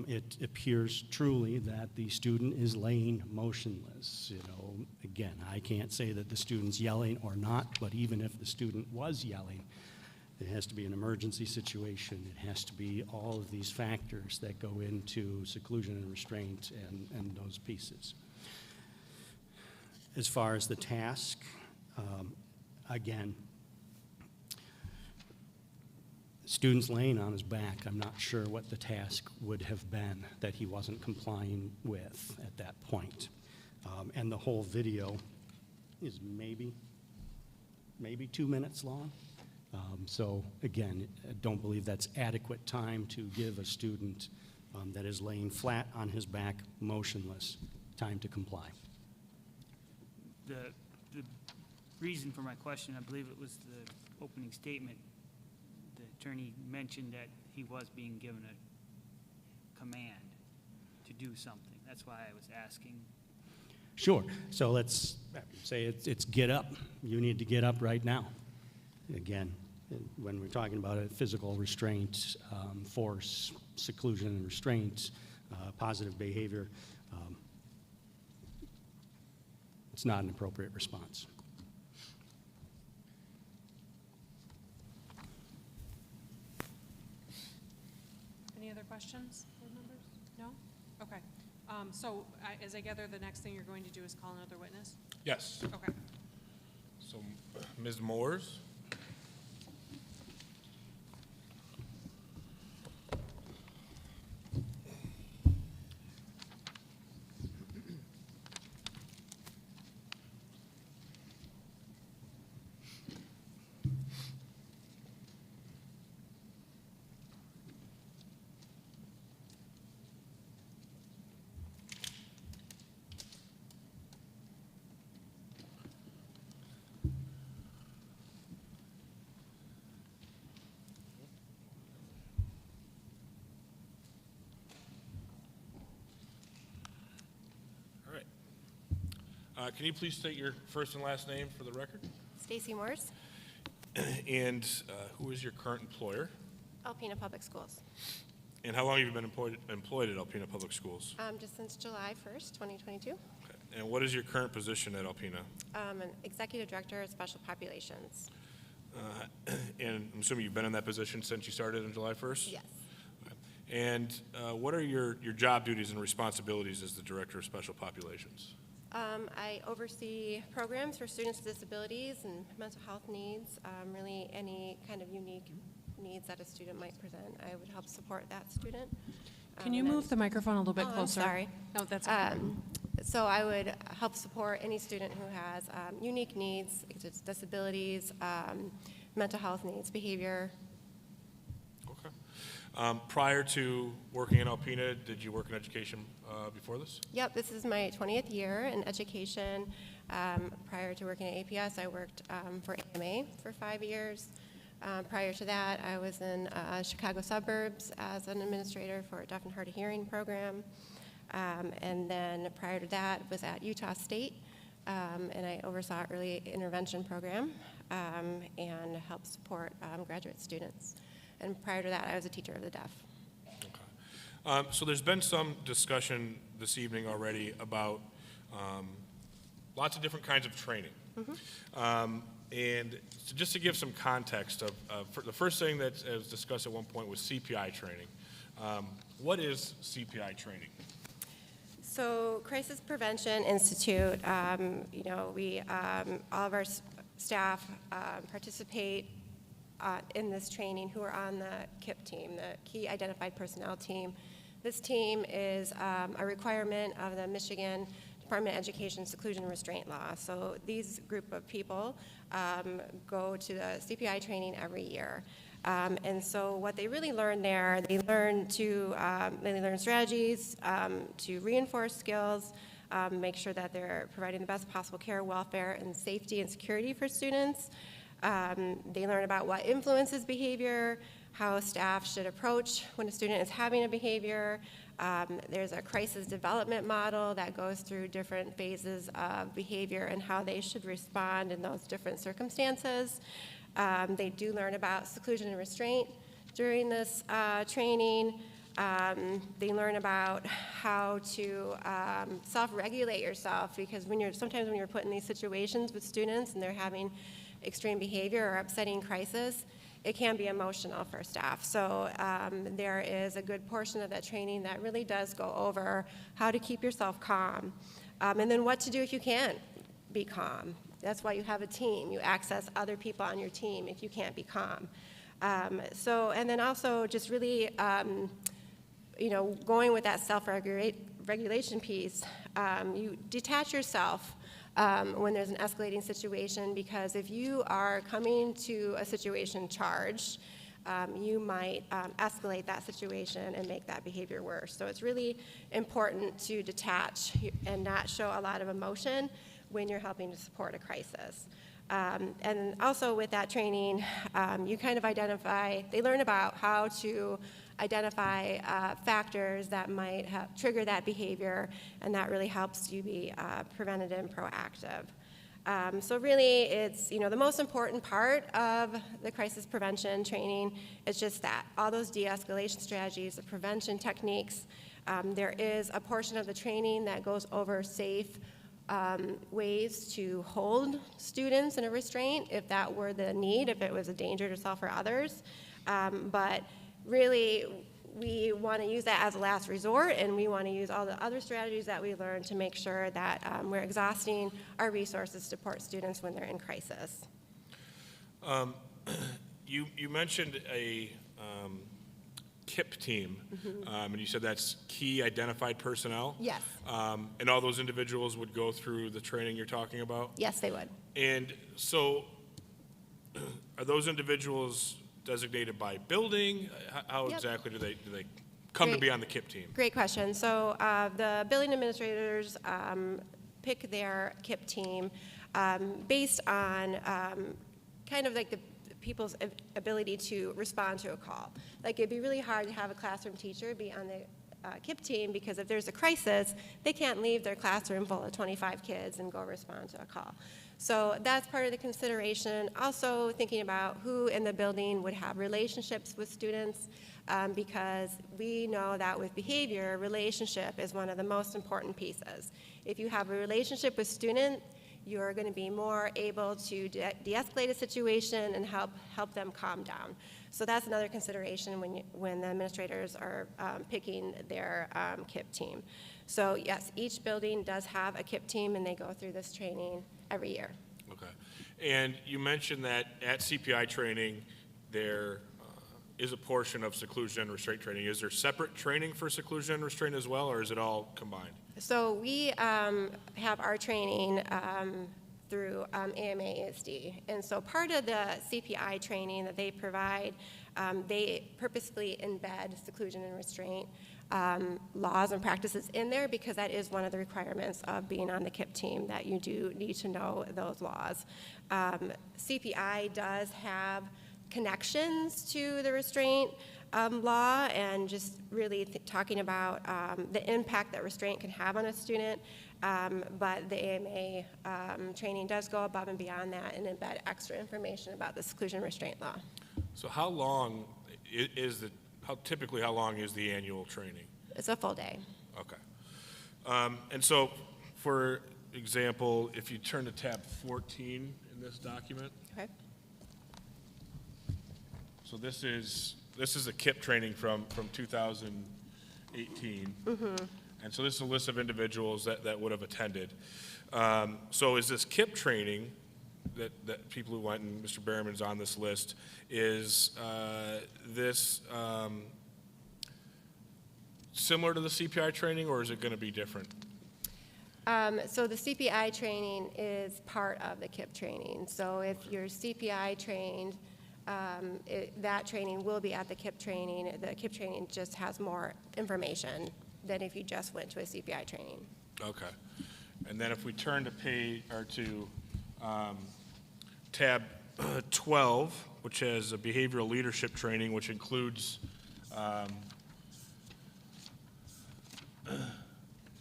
it appears truly that the student is laying motionless. You know, again, I can't say that the student's yelling or not, but even if the student was yelling, it has to be an emergency situation. It has to be all of these factors that go into seclusion and restraint and those pieces. As far as the task, again, student's laying on his back. I'm not sure what the task would have been that he wasn't complying with at that point. And the whole video is maybe 2 minutes long. So again, I don't believe that's adequate time to give a student that is laying flat on his back, motionless, time to comply. The reason for my question, I believe it was the opening statement. The attorney mentioned that he was being given a command to do something. That's why I was asking. Sure. So let's say it's get up. You need to get up right now. Again, when we're talking about a physical restraint, force, seclusion and restraint, positive behavior, it's not an appropriate response. Any other questions, board members? No? Okay. So as I gather, the next thing you're going to do is call another witness? Yes. Okay. So, Ms. Moores? Can you please state your first and last name for the record? Stacy Morse, And who is your current employer? Alpena Public Schools. And how long have you been employed at Alpena Public Schools? Just since July 1st, 2022. Okay. And what is your current position at Alpena? An Executive Director of Special Populations. And I'm assuming you've been in that position since you started on July 1st? Yes. Okay. And what are your job duties and responsibilities as the Director of Special Populations? I oversee programs for students with disabilities and mental health needs, really any kind of unique needs that a student might present. I would help support that student. Can you move the microphone a little bit closer? I'm sorry. No, that's okay. So I would help support any student who has unique needs, disabilities, mental health needs, behavior. Okay. Prior to working in Alpena, did you work in education before this? Yep, this is my 20th year in education. Prior to working at APS, I worked for AMA for 5 years. Prior to that, I was in Chicago suburbs as an administrator for a deaf and hard of hearing program. And then prior to that, was at Utah State and I oversaw early intervention program and helped support graduate students. And prior to that, I was a teacher of the deaf. So there's been some discussion this evening already about lots of different kinds of training. And so just to give some context the first thing that was discussed at one point was CPI training. What is CPI training? So Crisis Prevention Institute, we, all of our staff participate in this training who are on the KIP team, the Key Identified Personnel team. This team is a requirement of the Michigan Department of Education Seclusion and Restraint Law. So these group of people go to the CPI training every year. And so what they really learn there, they learn strategies to reinforce skills, make sure that they're providing the best possible care, welfare, and safety and security for students. They learn about what influences behavior, how staff should approach when a student is having a behavior. There's a crisis development model that goes through different phases of behavior and how they should respond in those different circumstances. They do learn about seclusion and restraint during this training. They learn about how to self-regulate yourself, because sometimes when you're put in these situations with students and they're having extreme behavior or upsetting crisis, it can be emotional for staff. So there is a good portion of that training that really does go over how to keep yourself calm, and then what to do if you can't be calm. That's why you have a team. You access other people on your team if you can't be calm. And then also just really, going with that self-regulation piece, you detach yourself when there's an escalating situation, because if you are coming to a situation charged, you might escalate that situation and make that behavior worse. So it's really important to detach and not show a lot of emotion when you're helping to support a crisis. And also with that training, you kind of they learn about how to identify factors that might trigger that behavior, and that really helps you be preventative and proactive. So really, it's, the most important part of the crisis prevention training is just that, all those de-escalation strategies, the prevention techniques. There is a portion of the training that goes over safe ways to hold students in a restraint if that were the need, if it was a danger to self or others. But really, we want to use that as a last resort, and we want to use all the other strategies that we learn to make sure that we're exhausting our resources to support students when they're in crisis. You mentioned a KIP team, and you said that's Key Identified Personnel? Yes. And all those individuals would go through the training you're talking about? Yes, they would. And so are those individuals designated by building? How exactly do they come to be on the KIP team? Great question. So the building administrators pick their KIP team based on kind of like the people's ability to respond to a call. Like, it'd be really hard to have a classroom teacher be on the KIP team, because if there's a crisis, they can't leave their classroom full of 25 kids and go respond to a call. So that's part of the consideration. Also thinking about who in the building would have relationships with students, because we know that with behavior, relationship is one of the most important pieces. If you have a relationship with students, you're going to be more able to de-escalate a situation and help them calm down. So that's another consideration when the administrators are picking their KIP team. So yes, each building does have a KIP team, and they go through this training every year. Okay. And you mentioned that at CPI training, there is a portion of seclusion and restraint training. Is there separate training for seclusion and restraint as well, or is it all combined? So we have our training through AMA ASD. And so part of the CPI training that they provide, they purposefully embed seclusion and restraint laws and practices in there, because that is one of the requirements of being on the KIP team, that you do need to know those laws. CPI does have connections to the restraint law, and just really talking about the impact that restraint can have on a student. But the AMA training does go above and beyond that and embed extra information about the seclusion restraint law. So how long typically how long is the annual training? It's a full day. Okay. And so, for example, if you turn to tab 14 in this document. Okay. So this is a KIP training from 2018. Mm-hmm. And so this is a list of individuals that would have attended. So is this KIP training that people who went, and Mr. Berriman's on this list, is this similar to the CPI training, or is it going to be different? So the CPI training is part of the KIP training. So if you're CPI trained, that training will be at the KIP training. The KIP training just has more information than if you just went to a CPI training. Okay. And then if we turn to tab 12, which has a behavioral leadership training, which includes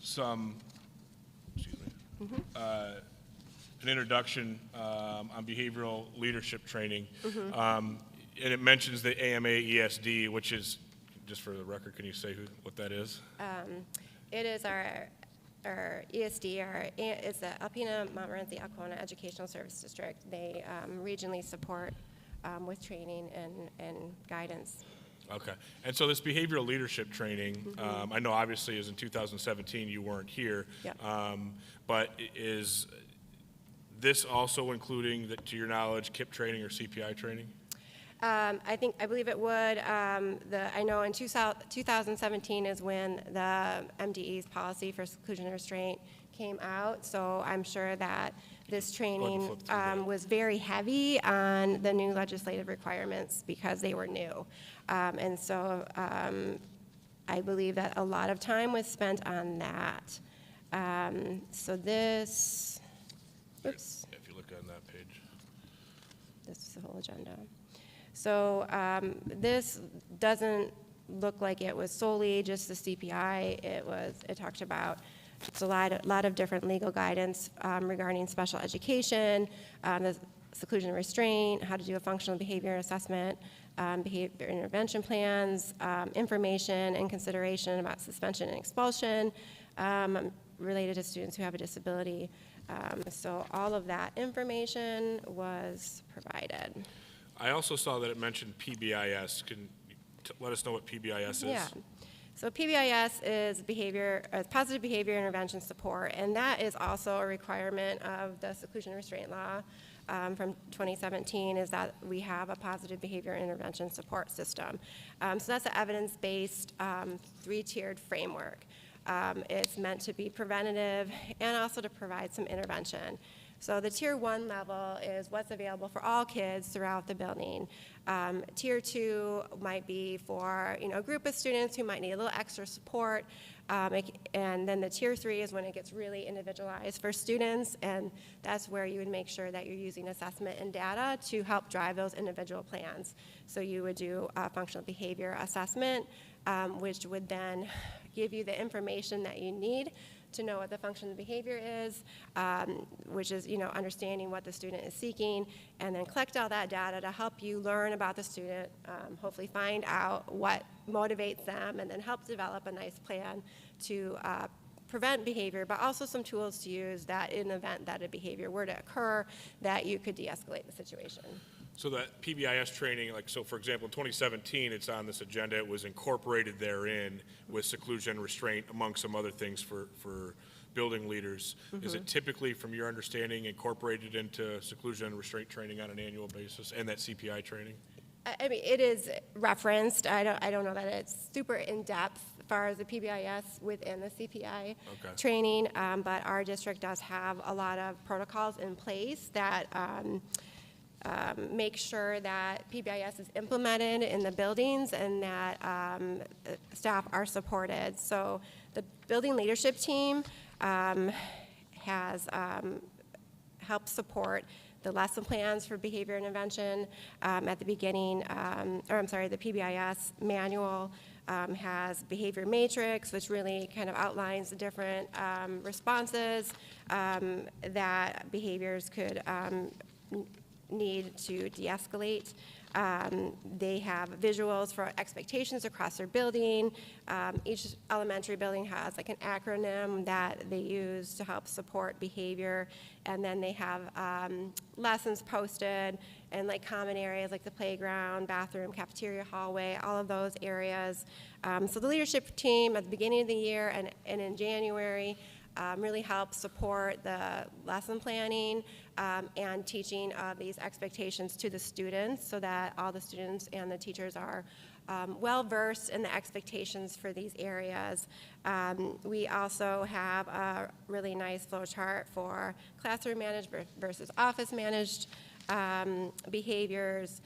some, an introduction on behavioral leadership training. And it mentions the AMA ESD, which is, just for the record, can you say what that is? It is our ESD, it's the Alpena Montmorency Alcona Educational Service District. They regionally support with training and guidance. Okay. And so this behavioral leadership training, I know obviously is in 2017, you weren't here. Yep. But is this also including, to your knowledge, KIP training or CPI training? I believe it would. I know in 2017 is when the MDE's policy for seclusion and restraint came out, so I'm sure that this training was very heavy on the new legislative requirements because they were new. And so I believe that a lot of time was spent on that. So this, oops. If you look on that page. This is the whole agenda. So this doesn't look like it was solely just the CPI. It talked about just a lot of different legal guidance regarding special education, the seclusion and restraint, how to do a functional behavior assessment, behavior intervention plans, information and consideration about suspension and expulsion related to students who have a disability. So all of that information was provided. I also saw that it mentioned PBIS. Can you let us know what PBIS is? Yeah. So PBIS is positive behavior intervention support, and that is also a requirement of the seclusion and restraint law from 2017, is that we have a positive behavior intervention support system. So that's an evidence-based, three-tiered framework. It's meant to be preventative and also to provide some intervention. So the tier 1 level is what's available for all kids throughout the building. Tier 2 might be for a group of students who might need a little extra support. And then the tier 3 is when it gets really individualized for students, and that's where you would make sure that you're using assessment and data to help drive those individual plans. So you would do a functional behavior assessment, which would then give you the information that you need to know what the functional behavior is, which is, understanding what the student is seeking, and then collect all that data to help you learn about the student, hopefully find out what motivates them, and then help develop a nice plan to prevent behavior, but also some tools to use that in the event that a behavior were to occur, that you could de-escalate the situation. So that PBIS training, so for example, in 2017, it's on this agenda, it was incorporated therein with seclusion and restraint, among some other things for building leaders. Is it typically, from your understanding, incorporated into seclusion and restraint training on an annual basis, and that CPI training? I mean, it is referenced. I don't know that it's super in-depth as far as the PBIS within the CPI training, but our district does have a lot of protocols in place that make sure that PBIS is implemented in the buildings and that staff are supported. So the building leadership team has helped support the lesson plans for behavior intervention at the beginning, the PBIS manual has behavior matrix, which really kind of outlines the different responses that behaviors could need to de-escalate. They have visuals for expectations across their building. Each elementary building has like an acronym that they use to help support behavior. And then they have lessons posted and like common areas like the playground, bathroom, cafeteria, hallway, all of those areas. So the leadership team at the beginning of the year and in January really help support the lesson planning and teaching of these expectations to the students so that all the students and the teachers are well versed in the expectations for these areas. We also have a really nice flow chart for classroom managed versus office managed behaviors.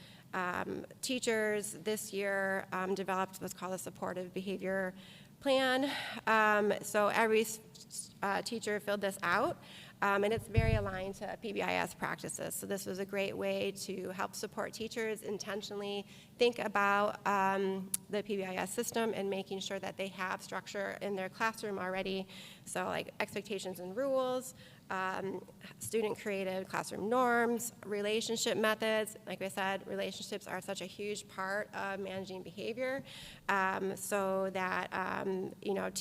Teachers this year developed what's called a supportive behavior plan. So every teacher filled this out, and it's very aligned to PBIS practices. So this was a great way to help support teachers intentionally think about the PBIS system and making sure that they have structure in their classroom already. So like expectations and rules, student-created classroom norms, relationship methods. Like I said, relationships are such a huge part of managing behavior, so that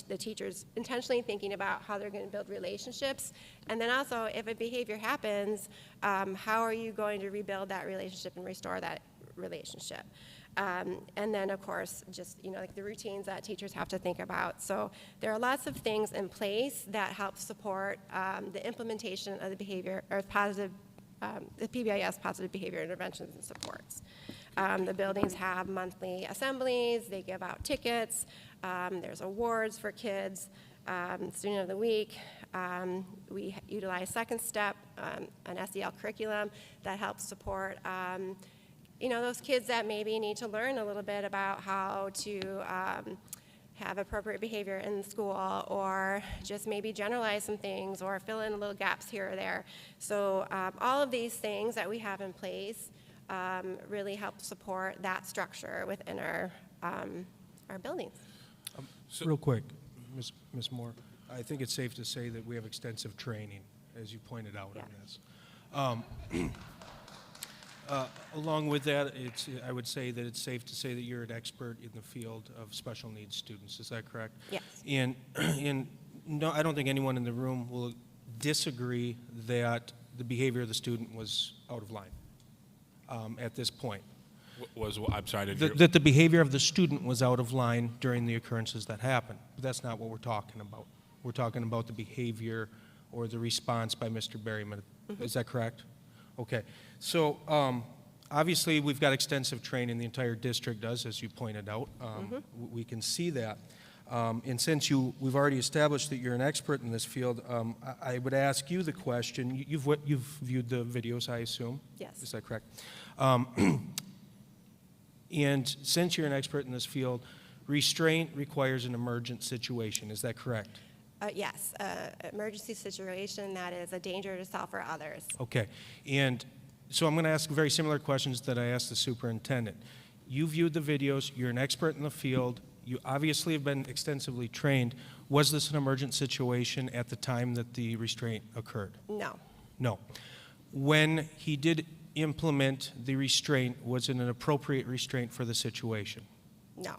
the teachers intentionally thinking about how they're going to build relationships, and then also if a behavior happens, how are you going to rebuild that relationship and restore that relationship? And then, of course, just like the routines that teachers have to think about. So there are lots of things in place that help support the implementation of the behavior or the PBIS positive behavior interventions and supports. The buildings have monthly assemblies. They give out tickets. There's awards for kids. Student of the Week. We utilize Second Step, an SEL curriculum that helps support those kids that maybe need to learn a little bit about how to have appropriate behavior in school, or just maybe generalize some things or fill in little gaps here or there. So all of these things that we have in place really help support that structure within our buildings. Real quick, Ms. Moore, I think it's safe to say that we have extensive training, as you pointed out on this. Along with that, I would say that it's safe to say that you're an expert in the field of special needs students. Is that correct? Yes. And no, I don't think anyone in the room will disagree that the behavior of the student was out of line at this point. I'm sorry, did you? That the behavior of the student was out of line during the occurrences that happened. But that's not what we're talking about. We're talking about the behavior or the response by Mr. Berryman. Mm-hmm. Is that correct? Okay. So obviously we've got extensive training, the entire district does, as you pointed out. We can see that. And since we've already established that you're an expert in this field, I would ask you the question. You've viewed the videos, I assume? Yes. Is that correct? And since you're an expert in this field, restraint requires an emergent situation. Is that correct? Yes, emergency situation that is a danger to self or others. Okay. And so I'm going to ask very similar questions that I asked the superintendent. You viewed the videos. You're an expert in the field. You obviously have been extensively trained. Was this an emergent situation at the time that the restraint occurred? No. No. When he did implement the restraint, was it an appropriate restraint for the situation? No.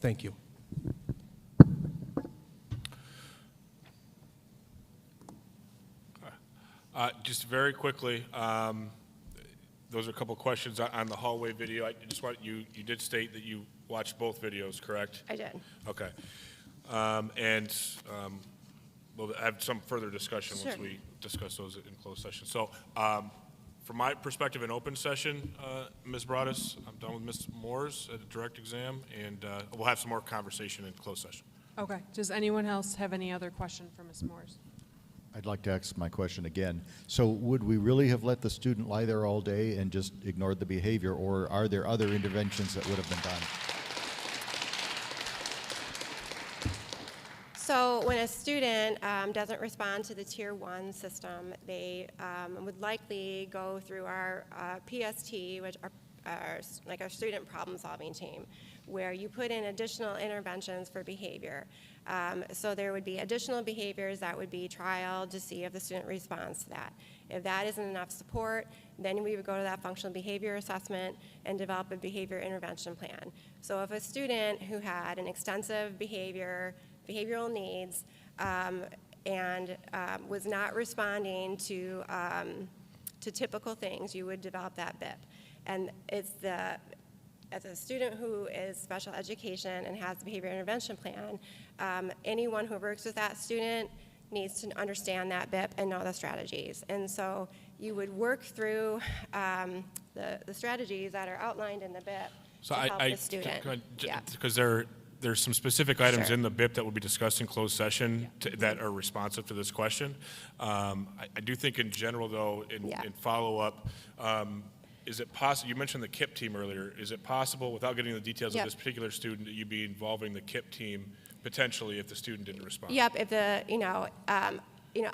Thank you. Just very quickly, those are a couple questions on the hallway video. I just want you did state that you watched both videos, correct? I did. Okay. We'll have some further discussion once we discuss those in closed session. So from my perspective in open session, Ms. Broadus, I'm done with Ms. Moore's at a direct exam, and we'll have some more conversation in closed session. Okay. Does anyone else have any other question for Ms. Moores? I'd like to ask my question again. So would we really have let the student lie there all day and just ignored the behavior, or are there other interventions that would have been done? So when a student doesn't respond to the Tier 1 system, they would likely go through our PST, which are our student problem-solving team, where you put in additional interventions for behavior. So there would be additional behaviors that would be trialed to see if the student responds to that. If that isn't enough support, then we would go to that functional behavior assessment and develop a behavior intervention plan. So if a student who had an extensive behavioral needs and was not responding to typical things, you would develop that BIP. And as a student who is special education and has a behavior intervention plan, anyone who works with that student needs to understand that BIP and know the strategies. And so you would work through the strategies that are outlined in the BIP So to help the student. Because there's some specific items Sure. in the BIP that will be discussed in closed session that are responsive to this question. I do think in general, though, in follow-up, is it possible, you mentioned the KIP team earlier, is it possible, without getting the details of this particular student, that you'd be involving the KIP team potentially if the student didn't respond? Yep, if the,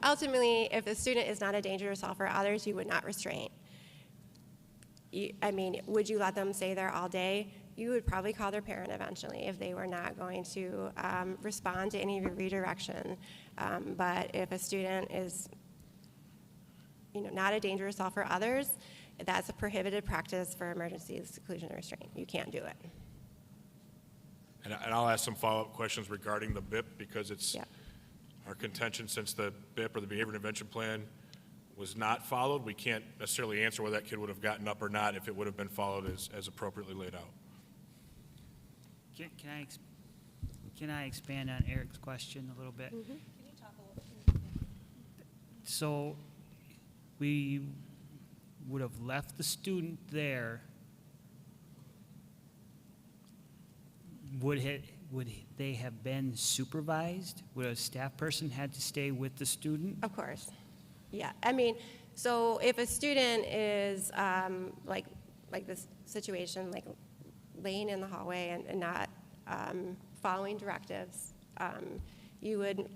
ultimately, if the student is not a danger to yourself or others, you would not restrain. Would you let them stay there all day? You would probably call their parent eventually if they were not going to respond to any of your redirection. But if a student is, not a danger to yourself or others, that's a prohibited practice for emergency seclusion or restraint. You can't do it. And I'll ask some follow-up questions regarding the BIP because it's our contention since the BIP or the behavior intervention plan was not followed. We can't necessarily answer whether that kid would have gotten up or not if it would have been followed as appropriately laid out. Can I expand on Eric's question a little bit? Mm-hmm. So we would have left the student there. Would they have been supervised? Would a staff person had to stay with the student? Of course. Yeah. So if a student is like this situation, like laying in the hallway and not following directives, you would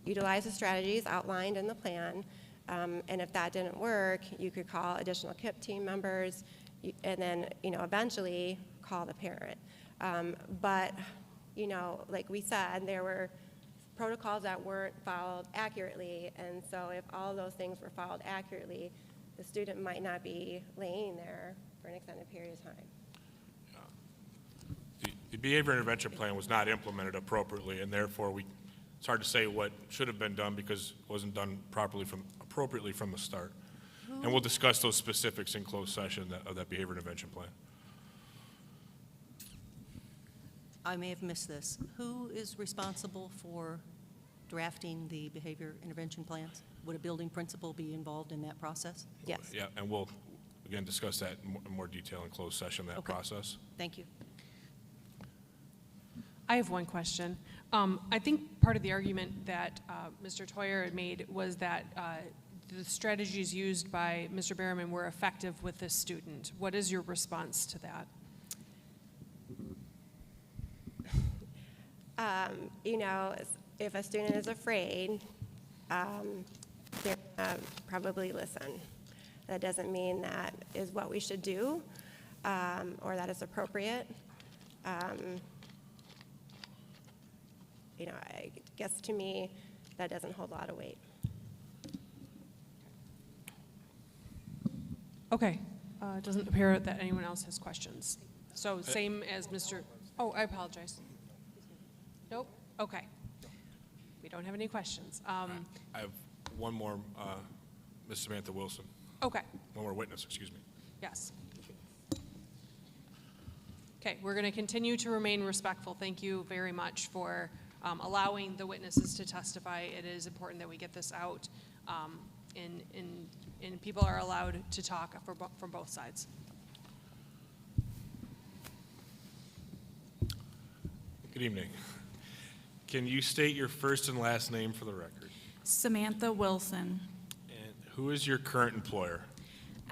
utilize the strategies outlined in the plan. And if that didn't work, you could call additional KIP team members and then, eventually call the parent. But, like we said, there were protocols that weren't followed accurately. And so if all those things were followed accurately, the student might not be laying there for an extended period of time. The behavior intervention plan was not implemented appropriately, and therefore it's hard to say what should have been done because it wasn't done appropriately from the start. And we'll discuss those specifics in closed session of that behavior intervention plan. I may have missed this. Who is responsible for drafting the behavior intervention plans? Would a building principal be involved in that process? Yes. Yeah, and we'll, again, discuss that in more detail in closed session, that process. Thank you. I have one question. I think part of the argument that Mr. Toyer had made was that the strategies used by Mr. Behrman were effective with this student. What is your response to that? If a student is afraid, they're going to probably listen. That doesn't mean that is what we should do or that is appropriate. I guess to me, that doesn't hold a lot of weight. Okay. It doesn't appear that anyone else has questions. So same as Mr. Oh, I apologize. Nope. Okay. We don't have any questions. I have one more, Ms. Samantha Wilson. Okay. One more witness, excuse me. Yes. Okay, we're going to continue to remain respectful. Thank you very much for allowing the witnesses to testify. It is important that we get this out, and people are allowed to talk from both sides. Good evening. Can you state your first and last name for the record? Samantha Wilson, And who is your current employer?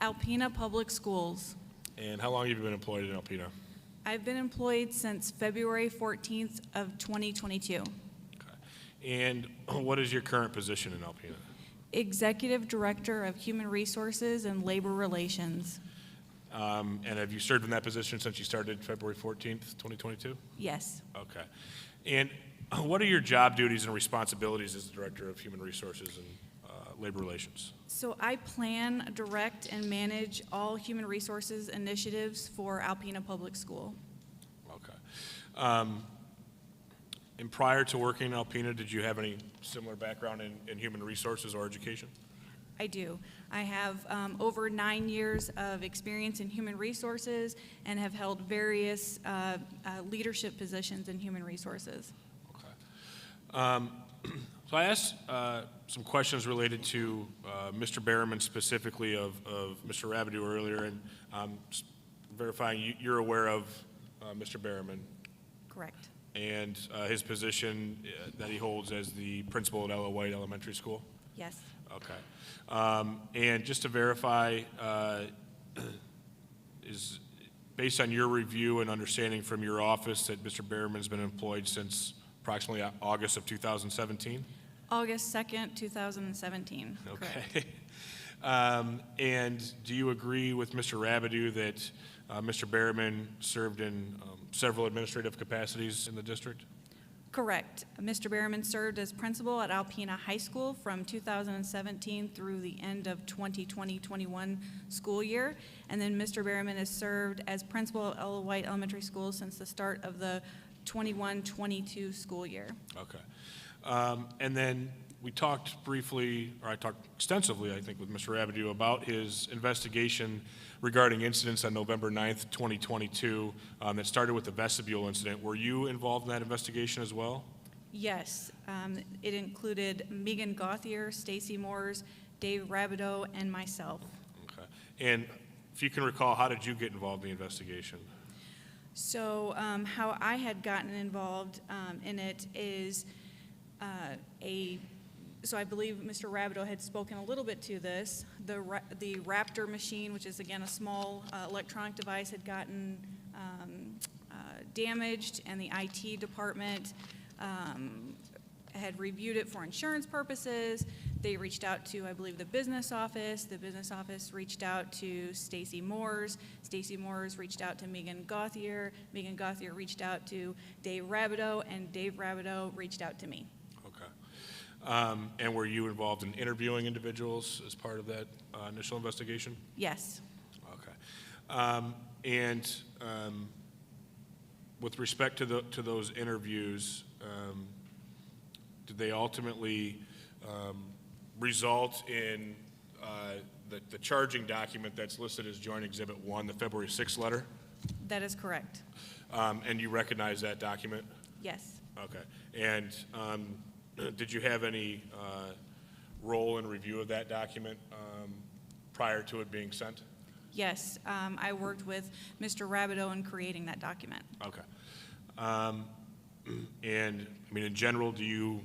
Alpena Public Schools. And how long have you been employed in Alpena? I've been employed since February 14th of 2022. And what is your current position in Alpena? Executive Director of Human Resources and Labor Relations. And have you served in that position since you started February 14th, 2022? Yes. Okay. And what are your job duties and responsibilities as the Director of Human Resources and Labor Relations? So I plan, direct, and manage all human resources initiatives for Alpena Public School. Okay. And prior to working in Alpena, did you have any similar background in human resources or education? I do. I have over 9 years of experience in human resources and have held various leadership positions in human resources. Okay. So I asked some questions related to Mr. Berriman specifically of Mr. Rabideau earlier, and verifying you're aware of Mr. Berriman Correct. and his position that he holds as the principal at Ella White Elementary School? Yes. Okay. And just to verify, is based on your review and understanding from your office that Mr. Berriman's been employed since approximately August of 2017? August 2nd, 2017. Okay. And do you agree with Mr. Rabideau that Mr. Berriman served in several administrative capacities in the district? Correct. Mr. Berriman served as principal at Alpena High School from 2017 through the end of 2020-21 school year. And then Mr. Berriman has served as principal at Ella White Elementary School since the start of the 21-22 school year. Okay. And then we talked briefly, or I talked extensively, I think, with Mr. Rabideau about his investigation regarding incidents on November 9th, 2022, that started with the vestibule incident. Were you involved in that investigation as well? Yes. It included Megan Gauthier, Stacy Moores, Dave Rabideau, and myself. Okay. And if you can recall, how did you get involved in the investigation? So how I had gotten involved in it is so I believe Mr. Rabideau had spoken a little bit to this. The Raptor machine, which is again a small electronic device, had gotten damaged, and the IT department had reviewed it for insurance purposes. They reached out to, I believe, the business office. The business office reached out to Stacy Moores. Stacy Moores reached out to Megan Gauthier. Megan Gauthier reached out to Dave Rabideau, and Dave Rabideau reached out to me. Okay. And were you involved in interviewing individuals as part of that initial investigation? Yes. Okay. And with respect to those interviews, did they ultimately result in the charging document that's listed as Joint Exhibit 1, the February 6th letter? That is correct. And you recognize that document? Yes. Okay. And did you have any role in review of that document prior to it being sent? Yes. I worked with Mr. Rabideau in creating that document. Okay. And, I mean, in general, do you,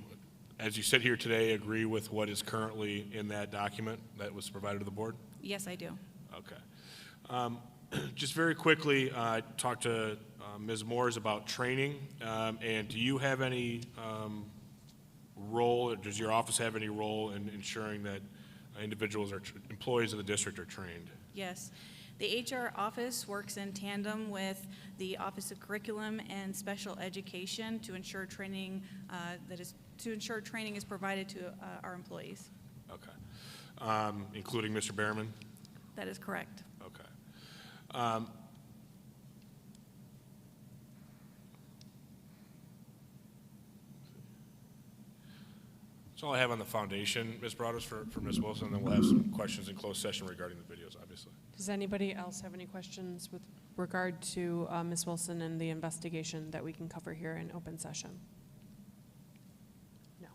as you sit here today, agree with what is currently in that document that was provided to the board? Yes, I do. Okay. Just very quickly, I talked to Ms. Moores about training, and do you have any role, or does your office have any role in ensuring that individuals or employees of the district are trained? Yes. The HR office works in tandem with the Office of Curriculum and Special Education to ensure training is provided to our employees. Okay. Including Mr. Berriman? That is correct. Okay. That's all I have on the foundation, Ms. Broadus, for Ms. Wilson, and then we'll have some questions in closed session regarding the videos, obviously. Does anybody else have any questions with regard to Ms. Wilson and the investigation that we can cover here in open session? No.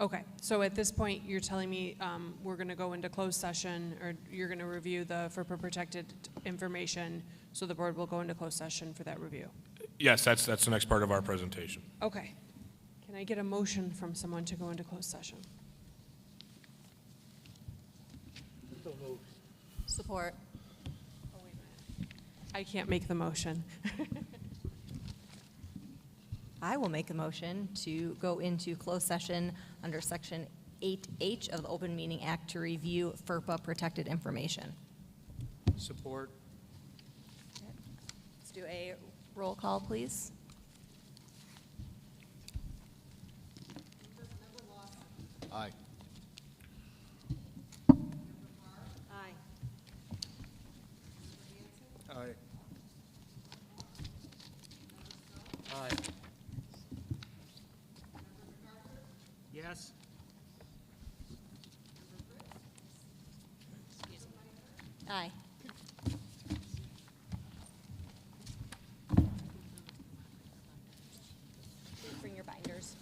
Okay, so at this point, you're telling me we're going to go into closed session, or you're going to review the FERPA protected information, so the board will go into closed session for that review? Yes, that's the next part of our presentation. Okay. Can I get a motion from someone to go into closed session? Support. Oh, wait a minute. I can't make the motion. I will make a motion to go into closed session under Section 8H of the Open Meeting Act to review FERPA protected information. Support. do a roll call, please. Aye. Aye. Aye. Aye. Yes? Aye. Bring your binders.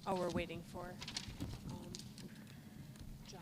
Oh, we're waiting for John.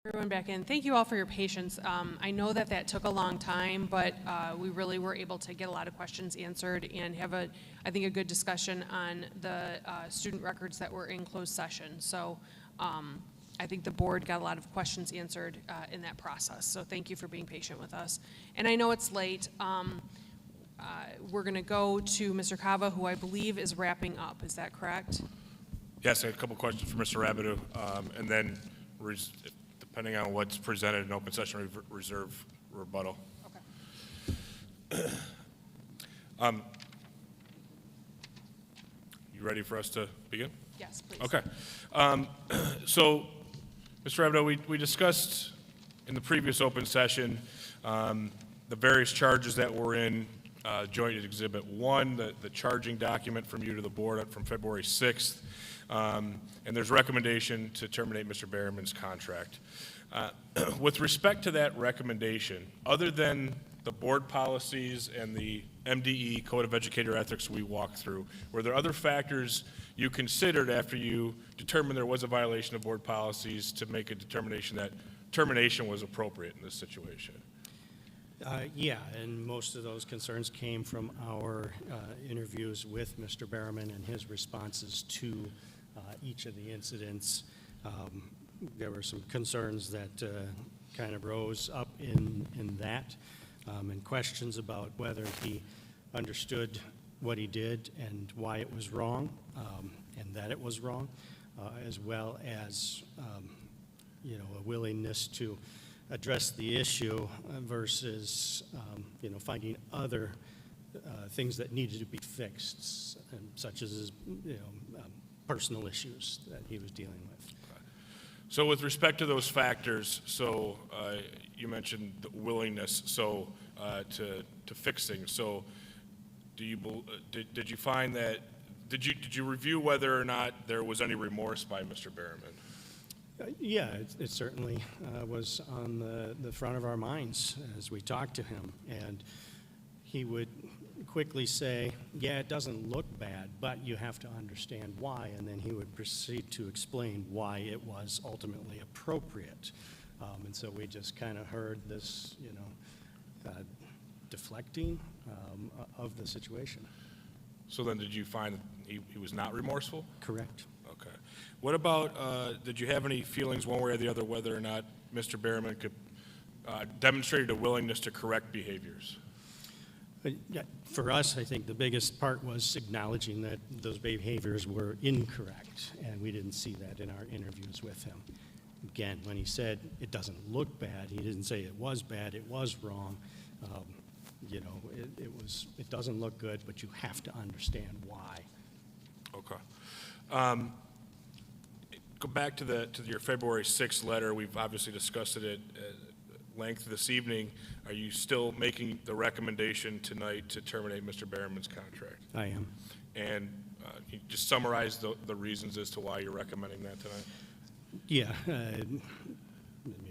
Everyone back in. Thank you all for your patience. I know that that took a long time, but we really were able to get a lot of questions answered and have I think, a good discussion on the student records that were in closed session. So I think the board got a lot of questions answered in that process. So thank you for being patient with us. And I know it's late. We're going to go to Mr. Cava, who I believe is wrapping up. Is that correct? Yes, a couple questions for Mr. Rabideau, and then depending on what's presented in open session, reserve rebuttal. Okay. You ready for us to begin? Yes, please. Okay. So, Mr. Rabideau, we discussed in the previous open session the various charges that were in Joint Exhibit 1, the charging document from you to the board from February 6th, and there's recommendation to terminate Mr. Berriman's contract. With respect to that recommendation, other than the board policies and the MDE, Code of Educator Ethics we walked through, were there other factors you considered after you determined there was a violation of board policies to make a determination that termination was appropriate in this situation? Yeah, and most of those concerns came from our interviews with Mr. Behrman and his responses to each of the incidents. There were some concerns that kind of rose up in that, and questions about whether he understood what he did and why it was wrong, and that it was wrong, as well as, a willingness to address the issue versus, finding other things that needed to be fixed, such as, personal issues that he was dealing with. So with respect to those factors, you mentioned the willingness, to fix things. So did you find that, did you review whether or not there was any remorse by Mr. Behrman? Yeah, it certainly was on the front of our minds as we talked to him. And he would quickly say, yeah, it doesn't look bad, but you have to understand why. And then he would proceed to explain why it was ultimately appropriate. And so we just kind of heard this, deflecting of the situation. So then did you find that he was not remorseful? Correct. Okay. What about, did you have any feelings one way or the other whether or not Mr. Behrman could demonstrated a willingness to correct behaviors? Yeah, for us, I think the biggest part was acknowledging that those behaviors were incorrect, and we didn't see that in our interviews with him. Again, when he said it doesn't look bad, he didn't say it was bad, it was wrong. It doesn't look good, but you have to understand why. Okay. Go back to your February 6th letter. We've obviously discussed it at length this evening. Are you still making the recommendation tonight to terminate Mr. Behrman's contract? I am. And can you just summarize the reasons as to why you're recommending that tonight? Yeah.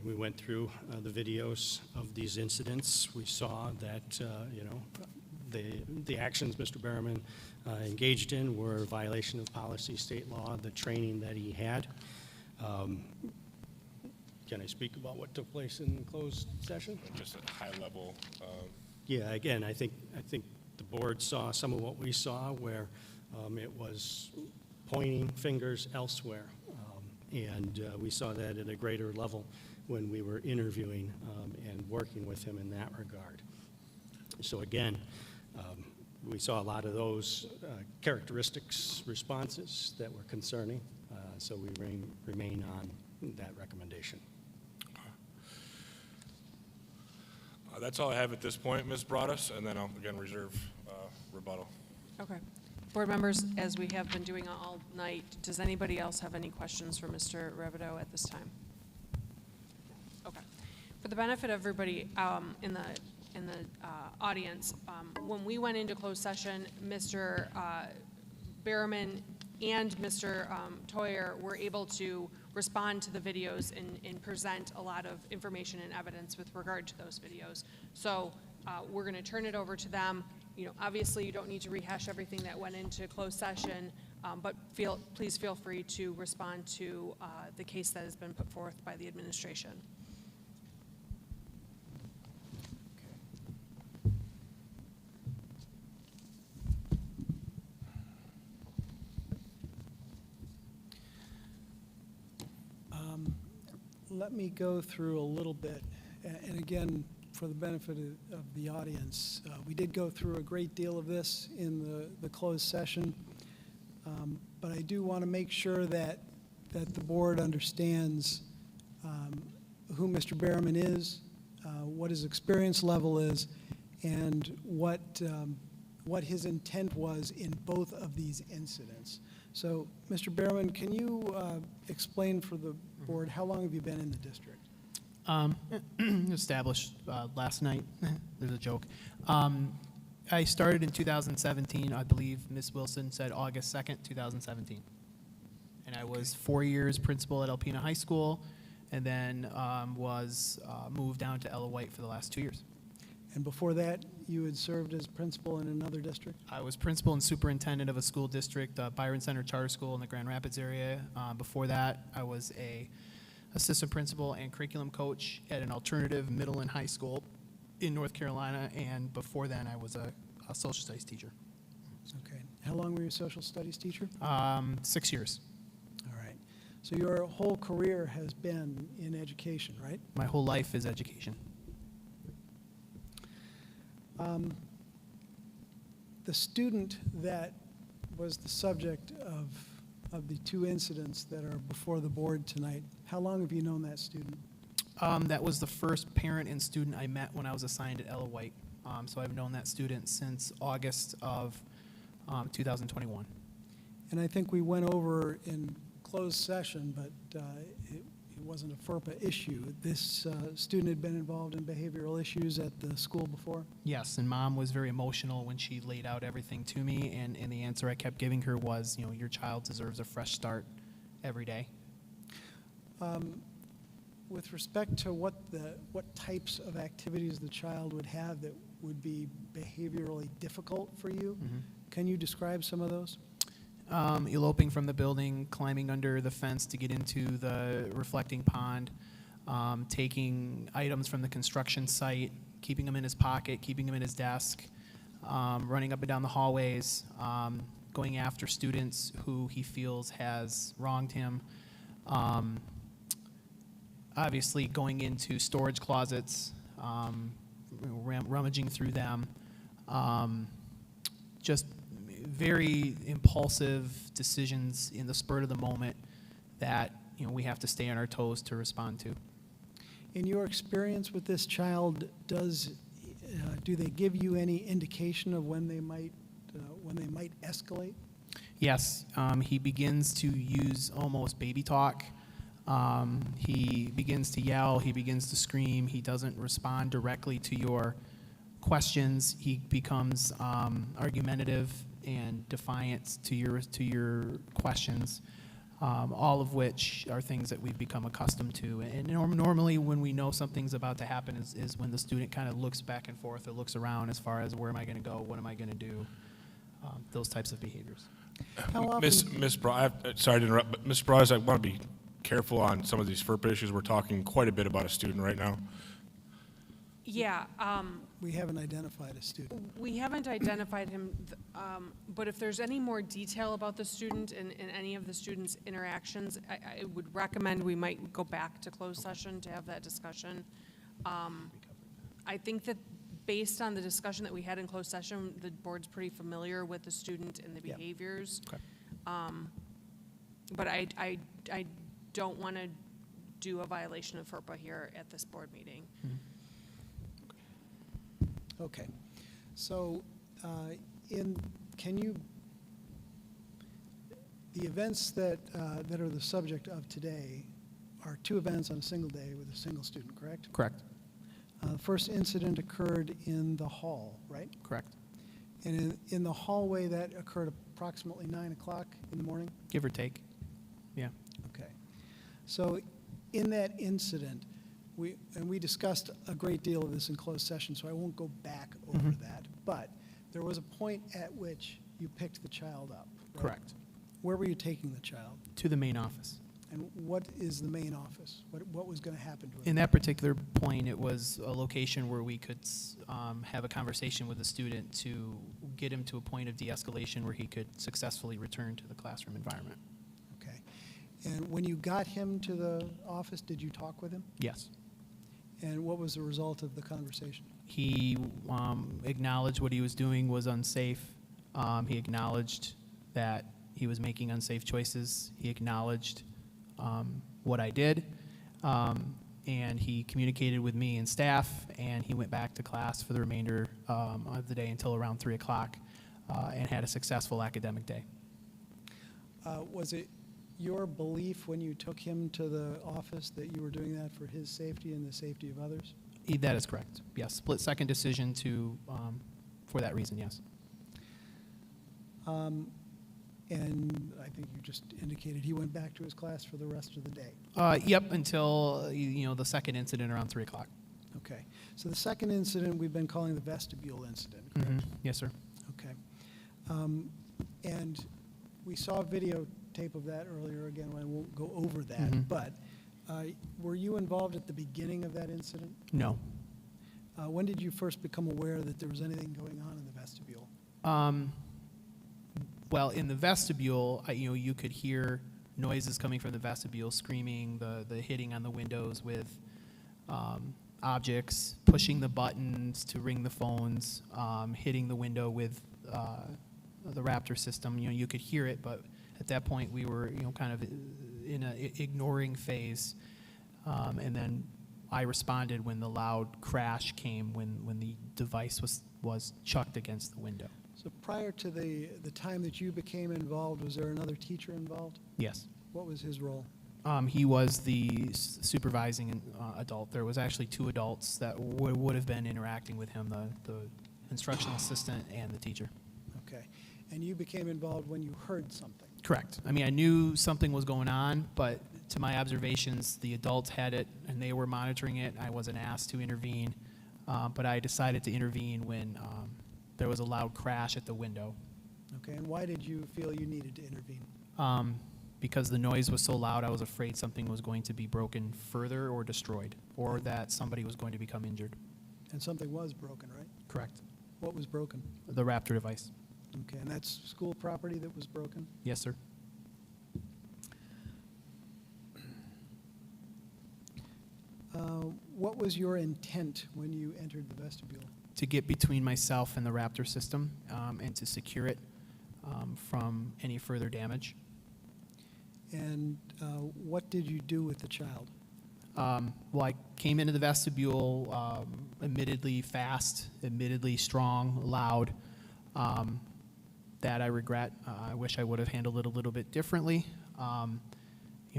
We went through the videos of these incidents. We saw that, the actions Mr. Behrman engaged in were a violation of policy, state law, the training that he had. Can I speak about what took place in closed session? Just at a high level. Yeah, again, I think the board saw some of what we saw where it was pointing fingers elsewhere. And we saw that at a greater level when we were interviewing and working with him in that regard. So again, we saw a lot of those characteristics responses that were concerning. So we remain on that recommendation. That's all I have at this point, Ms. Broadus, and then I'll again reserve rebuttal. Okay. Board members, as we have been doing all night, does anybody else have any questions for Mr. Revido at this time? Okay. For the benefit of everybody in the audience, when we went into closed session, Mr. Behrman and Mr. Toyer were able to respond to the videos and present a lot of information and evidence with regard to those videos. So we're going to turn it over to them. Obviously you don't need to rehash everything that went into closed session, but please feel free to respond to the case that has been put forth by the administration. Let me go through a little bit, and again, for the benefit of the audience, we did go through a great deal of this in the closed session, but I do want to make sure that the board understands who Mr. Behrman is, what his experience level is, and what his intent was in both of these incidents. So, Mr. Behrman, can you explain for the board, how long have you been in the district? Established last night. There's a joke. I started in 2017. I believe Ms. Wilson said August 2nd, 2017. And I was 4 years principal at Alpena High School, and then was moved down to Ella White for the last 2 years. And before that, you had served as principal in another district? I was principal and superintendent of a school district, Byron Center Charter School in the Grand Rapids area. Before that, I was a assistant principal and curriculum coach at an alternative middle and high school in North Carolina, and before then, I was a social studies teacher. Okay. How long were you a social studies teacher? 6 years. All right. So your whole career has been in education, right? My whole life is education. The student that was the subject of the two incidents that are before the board tonight, how long have you known that student? That was the first parent and student I met when I was assigned at Ella White. So I've known that student since August of 2021. And I think we went over in closed session, but it wasn't a FERPA issue. This student had been involved in behavioral issues at the school before? Yes, and Mom was very emotional when she laid out everything to me, and the answer I kept giving her was, your child deserves a fresh start every day. With respect to what types of activities the child would have that would be behaviorally difficult for you, can you describe some of those? Eloping from the building, climbing under the fence to get into the reflecting pond, taking items from the construction site, keeping them in his pocket, keeping them in his desk, running up and down the hallways, going after students who he feels has wronged him, obviously going into storage closets, rummaging through them, just very impulsive decisions in the spur of the moment that we have to stay on our toes to respond to. In your experience with this child, do they give you any indication of when they might escalate? Yes, he begins to use almost baby talk. He begins to yell. He begins to scream. He doesn't respond directly to your questions. He becomes argumentative and defiant to your questions, all of which are things that we've become accustomed to. And normally when we know something's about to happen is when the student kind of looks back and forth or looks around as far as where am I going to go, what am I going to do, those types of behaviors. Ms. Broad, sorry to interrupt, but Ms. Broad, I want to be careful on some of these FERPA issues. We're talking quite a bit about a student right now. Yeah. We haven't identified a student. We haven't identified him, but if there's any more detail about the student and any of the student's interactions, I would recommend we might go back to closed session to have that discussion. I think that based on the discussion that we had in closed session, the board's pretty familiar with the student and the behaviors. Okay. But I don't want to do a violation of FERPA here at this board meeting. Okay. So the events that are the subject of today are two events on a single day with a single student, correct? Correct. The first incident occurred in the hall, right? Correct. And in the hallway, that occurred approximately 9 o'clock in the morning? Give or take. Yeah. Okay. So in that incident, we discussed a great deal of this in closed session, so I won't go back over that. But there was a point at which you picked the child up, right? Correct. Where were you taking the child? To the main office. And what is the main office? What was going to happen to him? In that particular point, it was a location where we could have a conversation with the student to get him to a point of de-escalation where he could successfully return to the classroom environment. Okay. And when you got him to the office, did you talk with him? Yes. And what was the result of the conversation? He acknowledged what he was doing was unsafe. He acknowledged that he was making unsafe choices. He acknowledged what I did, and he communicated with me and staff, and he went back to class for the remainder of the day until around 3 o'clock and had a successful academic day. Was it your belief when you took him to the office that you were doing that for his safety and the safety of others? That is correct, yes. Split-second decision for that reason, yes. And I think you just indicated he went back to his class for the rest of the day. Yep, until the second incident around 3 o'clock. Okay. So the second incident we've been calling the vestibule incident, correct? Yes, sir. Okay. And we saw a videotape of that earlier. Again, I won't go over that. But were you involved at the beginning of that incident? No. When did you first become aware that there was anything going on in the vestibule? Well, in the vestibule, you could hear noises coming from the vestibule, screaming, the hitting on the windows with objects, pushing the buttons to ring the phones, hitting the window with the Raptor system. You could hear it, but at that point we were, kind of in an ignoring phase. And then I responded when the loud crash came, when the device was chucked against the window. So prior to the time that you became involved, was there another teacher involved? Yes. What was his role? He was the supervising adult. There was actually 2 adults that would have been interacting with him, the instructional assistant and the teacher. Okay. And you became involved when you heard something? Correct. I knew something was going on, but to my observations, the adults had it and they were monitoring it. I wasn't asked to intervene, but I decided to intervene when there was a loud crash at the window. Okay. And why did you feel you needed to intervene? Because the noise was so loud, I was afraid something was going to be broken further or destroyed, or that somebody was going to become injured. And something was broken, right? Correct. What was broken? The Raptor device. Okay, and that's school property that was broken? Yes, sir. What was your intent when you entered the vestibule? To get between myself and the Raptor system and to secure it from any further damage. And what did you do with the child? Well, I came into the vestibule admittedly fast, admittedly strong, loud. That I regret. I wish I would have handled it a little bit differently.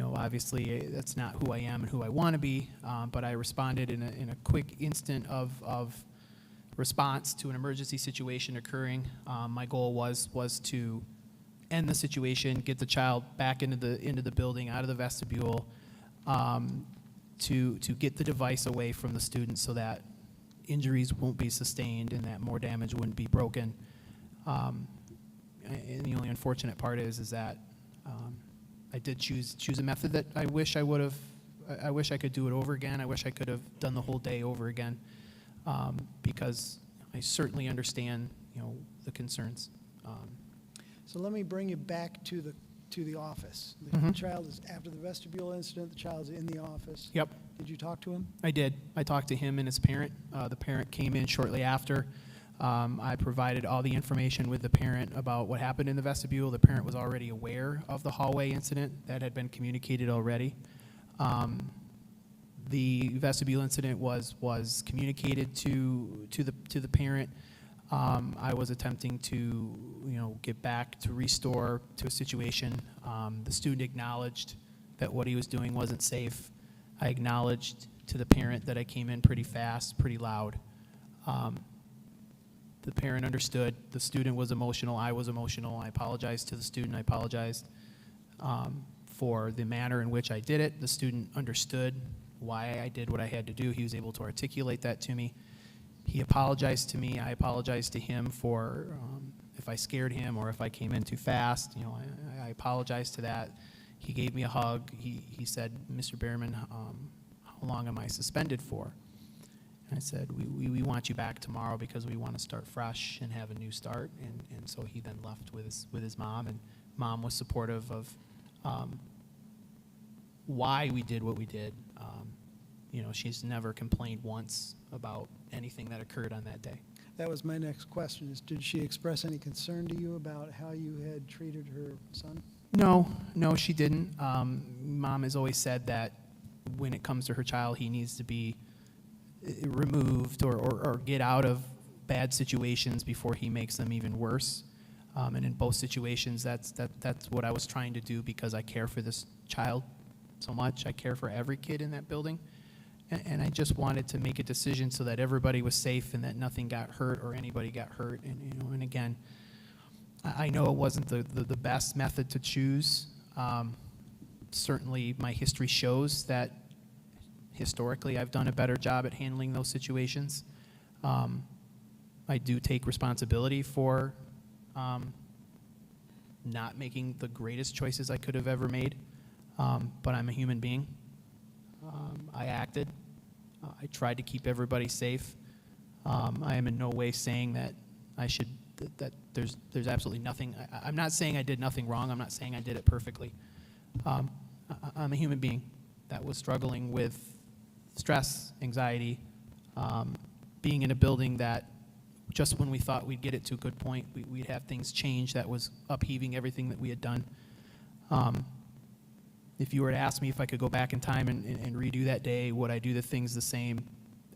Obviously that's not who I am and who I want to be, but I responded in a quick instant of response to an emergency situation occurring. My goal was to end the situation, get the child back into the building, out of the vestibule, to get the device away from the student so that injuries won't be sustained and that more damage wouldn't be broken. And the only unfortunate part is that I did choose a method that I wish I would have. I wish I could do it over again. I wish I could have done the whole day over again, because I certainly understand, the concerns. So let me bring you back to the office. The child is after the vestibule incident. The child's in the office. Yep. Did you talk to him? I did. I talked to him and his parent. The parent came in shortly after. I provided all the information with the parent about what happened in the vestibule. The parent was already aware of the hallway incident that had been communicated already. The vestibule incident was communicated to the parent. I was attempting to get back to restore to a situation. The student acknowledged that what he was doing wasn't safe. I acknowledged to the parent that I came in pretty fast, pretty loud. The parent understood. The student was emotional. I was emotional. I apologized to the student. I apologized for the manner in which I did it. The student understood why I did what I had to do. He was able to articulate that to me. He apologized to me. I apologized to him for if I scared him or if I came in too fast. I apologized to that. He gave me a hug. He said, "Mr. Behrman, how long am I suspended for?" And I said, we want you back tomorrow because we want to start fresh and have a new start. And so he then left with his mom, and mom was supportive of why we did what we did. She's never complained once about anything that occurred on that day. That was my next question, is did she express any concern to you about how you had treated her son? No, she didn't. Mom has always said that when it comes to her child, he needs to be removed or get out of bad situations before he makes them even worse. And in both situations, that's what I was trying to do because I care for this child so much. I care for every kid in that building. And I just wanted to make a decision so that everybody was safe and that nothing got hurt or anybody got hurt. And again, I know it wasn't the best method to choose. Certainly my history shows that historically I've done a better job at handling those situations. I do take responsibility for not making the greatest choices I could have ever made, but I'm a human being. I acted. I tried to keep everybody safe. I am in no way saying that that there's absolutely nothing. I'm not saying I did nothing wrong. I'm not saying I did it perfectly. I'm a human being that was struggling with stress, anxiety, being in a building that just when we thought we'd get it to a good point, we'd have things change that was upheaving everything that we had done. If you were to ask me if I could go back in time and redo that day, would I do the things the same?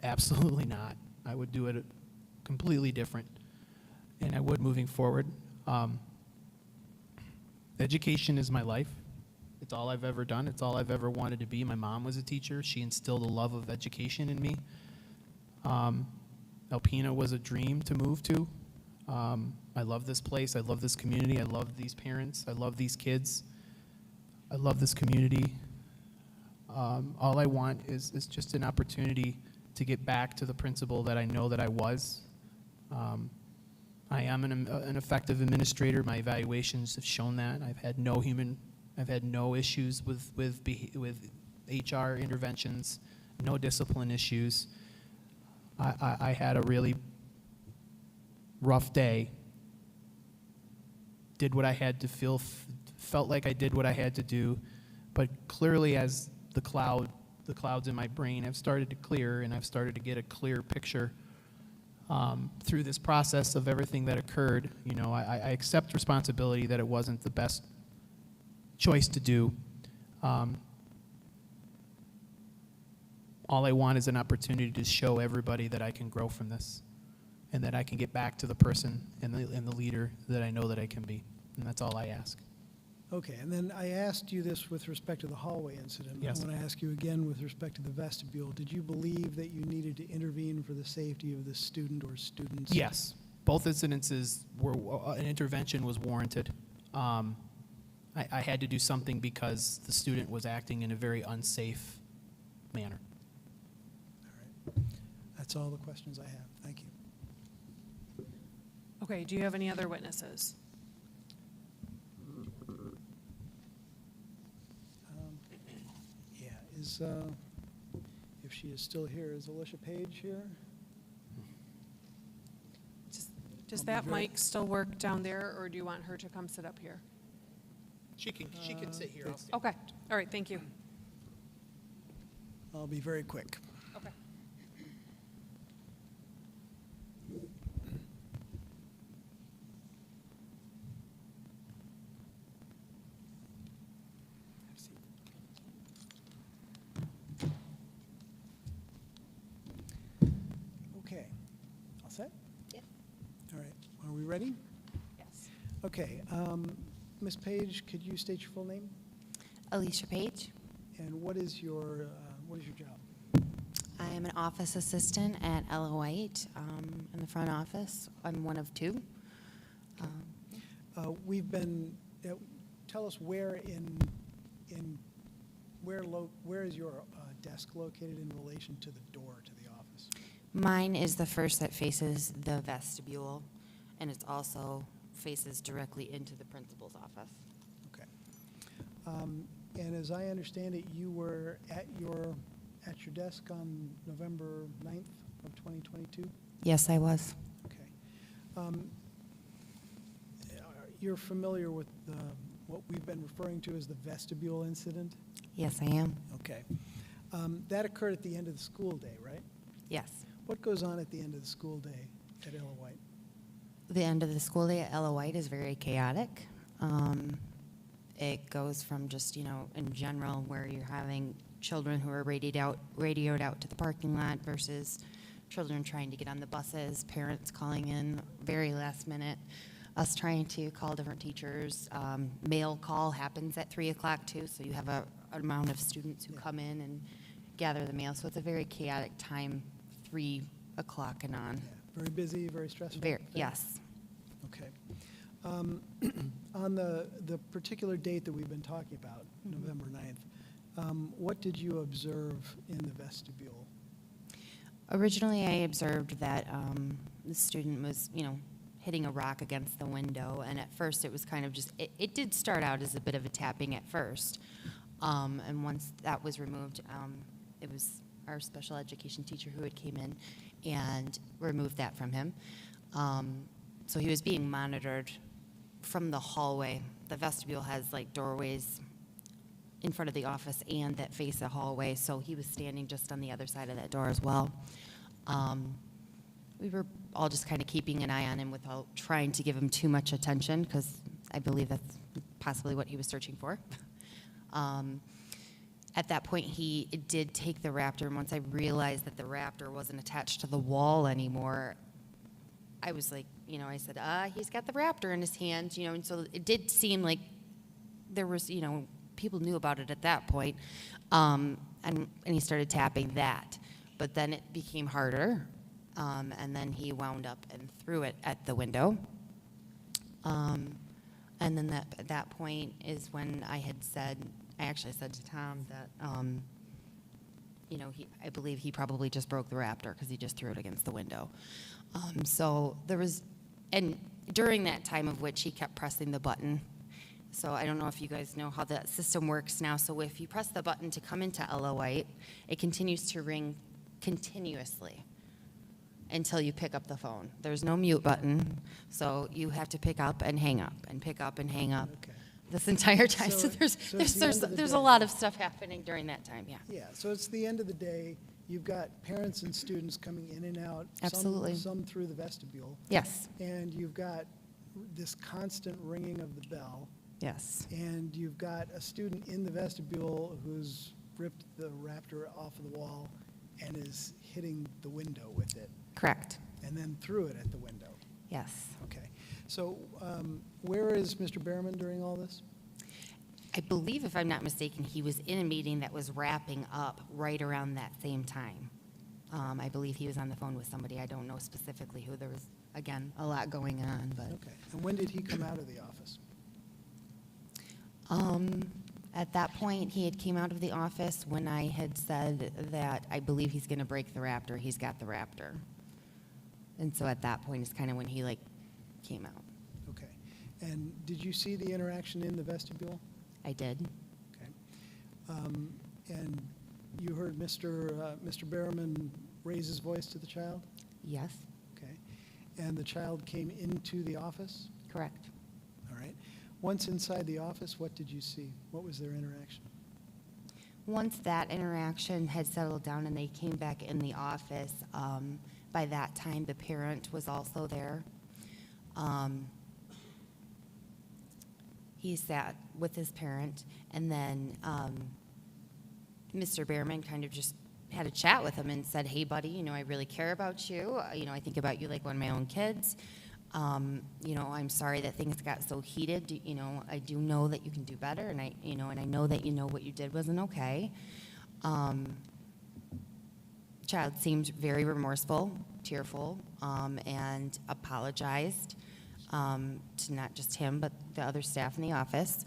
Absolutely not. I would do it completely different, and I would moving forward. Education is my life. It's all I've ever done. It's all I've ever wanted to be. My mom was a teacher. She instilled a love of education in me. Alpena was a dream to move to. I love this place. I love this community. I love these parents. I love these kids. I love this community. All I want is just an opportunity to get back to the principal that I know that I was. I am an effective administrator. My evaluations have shown that. I've had no issues with HR interventions, no discipline issues. I had a really rough day. Did what I had to felt like I did what I had to do, but clearly as the clouds in my brain have started to clear and I've started to get a clear picture through this process of everything that occurred, you know, I accept responsibility that it wasn't the best choice to do. All I want is an opportunity to show everybody that I can grow from this and that I can get back to the person and the leader that I know that I can be. And that's all I ask. Okay, and then I asked you this with respect to the hallway incident. Yes. I want to ask you again with respect to the vestibule. Did you believe that you needed to intervene for the safety of the student or students? Yes. Both incidences were, an intervention was warranted. I had to do something because the student was acting in a very unsafe manner. All right. That's all the questions I have. Thank you. Okay, do you have any other witnesses? If she is still here, is Alicia Page here? Does that mic still work down there, or do you want her to come sit up here? She can sit here. I'll stand. Okay, all right, thank you. I'll be very quick. Okay. Okay. All set? Yeah. All right. Are we ready? Yes. Okay. Ms. Page, could you state your full name? Alicia Page. And what is your job? I am an office assistant at Ella White in the front office. I'm one of two. We've been. Tell us where where is your desk located in relation to the door to the office? Mine is the first that faces the vestibule, and it also faces directly into the principal's office. Okay. And as I understand it, you were at your desk on November 9th of 2022? Yes, I was. Okay. You're familiar with what we've been referring to as the vestibule incident? Yes, I am. Okay. That occurred at the end of the school day, right? Yes. What goes on at the end of the school day at Ella White? The end of the school day at Ella White is very chaotic. It goes from just, you know, in general, where you're having children who are radioed out to the parking lot versus children trying to get on the buses, parents calling in very last minute, us trying to call different teachers. Mail call happens at 3 o'clock too, so you have an amount of students who come in and gather the mail. So it's a very chaotic time, 3 o'clock and on. Yeah. Very busy, very stressful? Yes. Okay. On the particular date that we've been talking about, November 9th, what did you observe in the vestibule? Originally, I observed that the student was, you know, hitting a rock against the window, and at first it was kind of just, it did start out as a bit of a tapping at first, and once that was removed, it was our special education teacher who had came in and removed that from him. So he was being monitored from the hallway. The vestibule has like doorways in front of the office and that face a hallway, so he was standing just on the other side of that door as well. We were all just kind of keeping an eye on him without trying to give him too much attention, because I believe that's possibly what he was searching for. At that point, he did take the Raptor, and once I realized that the Raptor wasn't attached to the wall anymore, I was like, you know, I said, he's got the Raptor in his hand, you know, and so it did seem like there was, you know, people knew about it at that point, and he started tapping that. But then it became harder, and then he wound up and threw it at the window. And then at that point is when I actually said to Tom that, you know, I believe he probably just broke the Raptor because he just threw it against the window. So there was, and during that time of which he kept pressing the button. So I don't know if you guys know how the system works now. So if you press the button to come into LO8, it continues to ring continuously until you pick up the phone. There's no mute button, so you have to pick up and hang up and pick up and hang up this entire time. So there's a lot of stuff happening during that time, yeah. Yeah, so it's the end of the day. You've got parents and students coming in and out. Absolutely. Some through the vestibule. Yes. And you've got this constant ringing of the bell. Yes. And you've got a student in the vestibule who's ripped the Raptor off of the wall and is hitting the window with it. Correct. And then threw it at the window. Yes. Okay. So where is Mr. Behrman during all this? I believe, if I'm not mistaken, he was in a meeting that was wrapping up right around that same time. I believe he was on the phone with somebody. I don't know specifically who. There was, again, a lot going on. But Okay. And when did he come out of the office? At that point, he had came out of the office when I had said that I believe he's going to break the Raptor. He's got the Raptor. And so at that point is kind of when he, like, came out. Okay. And did you see the interaction in the vestibule? I did. Okay. And you heard Mr. Behrman raise his voice to the child? Yes. Okay. And the child came into the office? Correct. All right. Once inside the office, what did you see? What was their interaction? Once that interaction had settled down and they came back in the office, by that time the parent was also there. He sat with his parent, and then Mr. Behrman kind of just had a chat with him and said, "Hey, buddy, you know, I really care about you. You know, I think about you like one of my own kids. You know, I'm sorry that things got so heated. You know, I do know that you can do better, and I know that you know what you did wasn't okay." Child seemed very remorseful, tearful, and apologized to not just him, but the other staff in the office.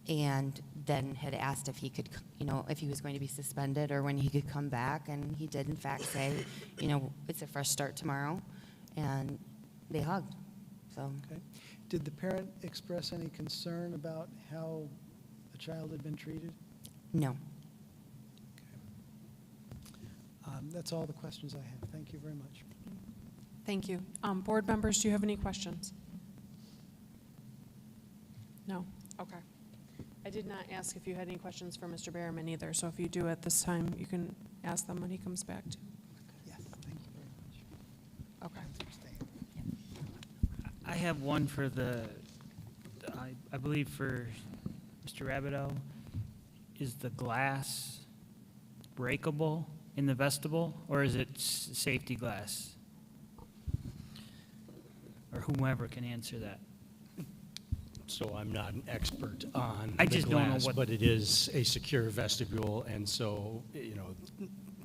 And then had asked if he could, you know, if he was going to be suspended or when he could come back. And he did, in fact, say, you know, it's a fresh start tomorrow. And they hugged. So. Okay. Did the parent express any concern about how the child had been treated? No. That's all the questions I have. Thank you very much. Thank you. Board members, do you have any questions? No? Okay. I did not ask if you had any questions for Mr. Behrman either, so if you do at this time, you can ask them when he comes back too. Yes, thank you very much. Okay. I have one for I believe for Mr. Rabideau. Is the glass breakable in the vestibule, or is it safety glass? Or whomever can answer that. So I'm not an expert on I the just don't know glass, what- but it is a secure vestibule, and so, you know,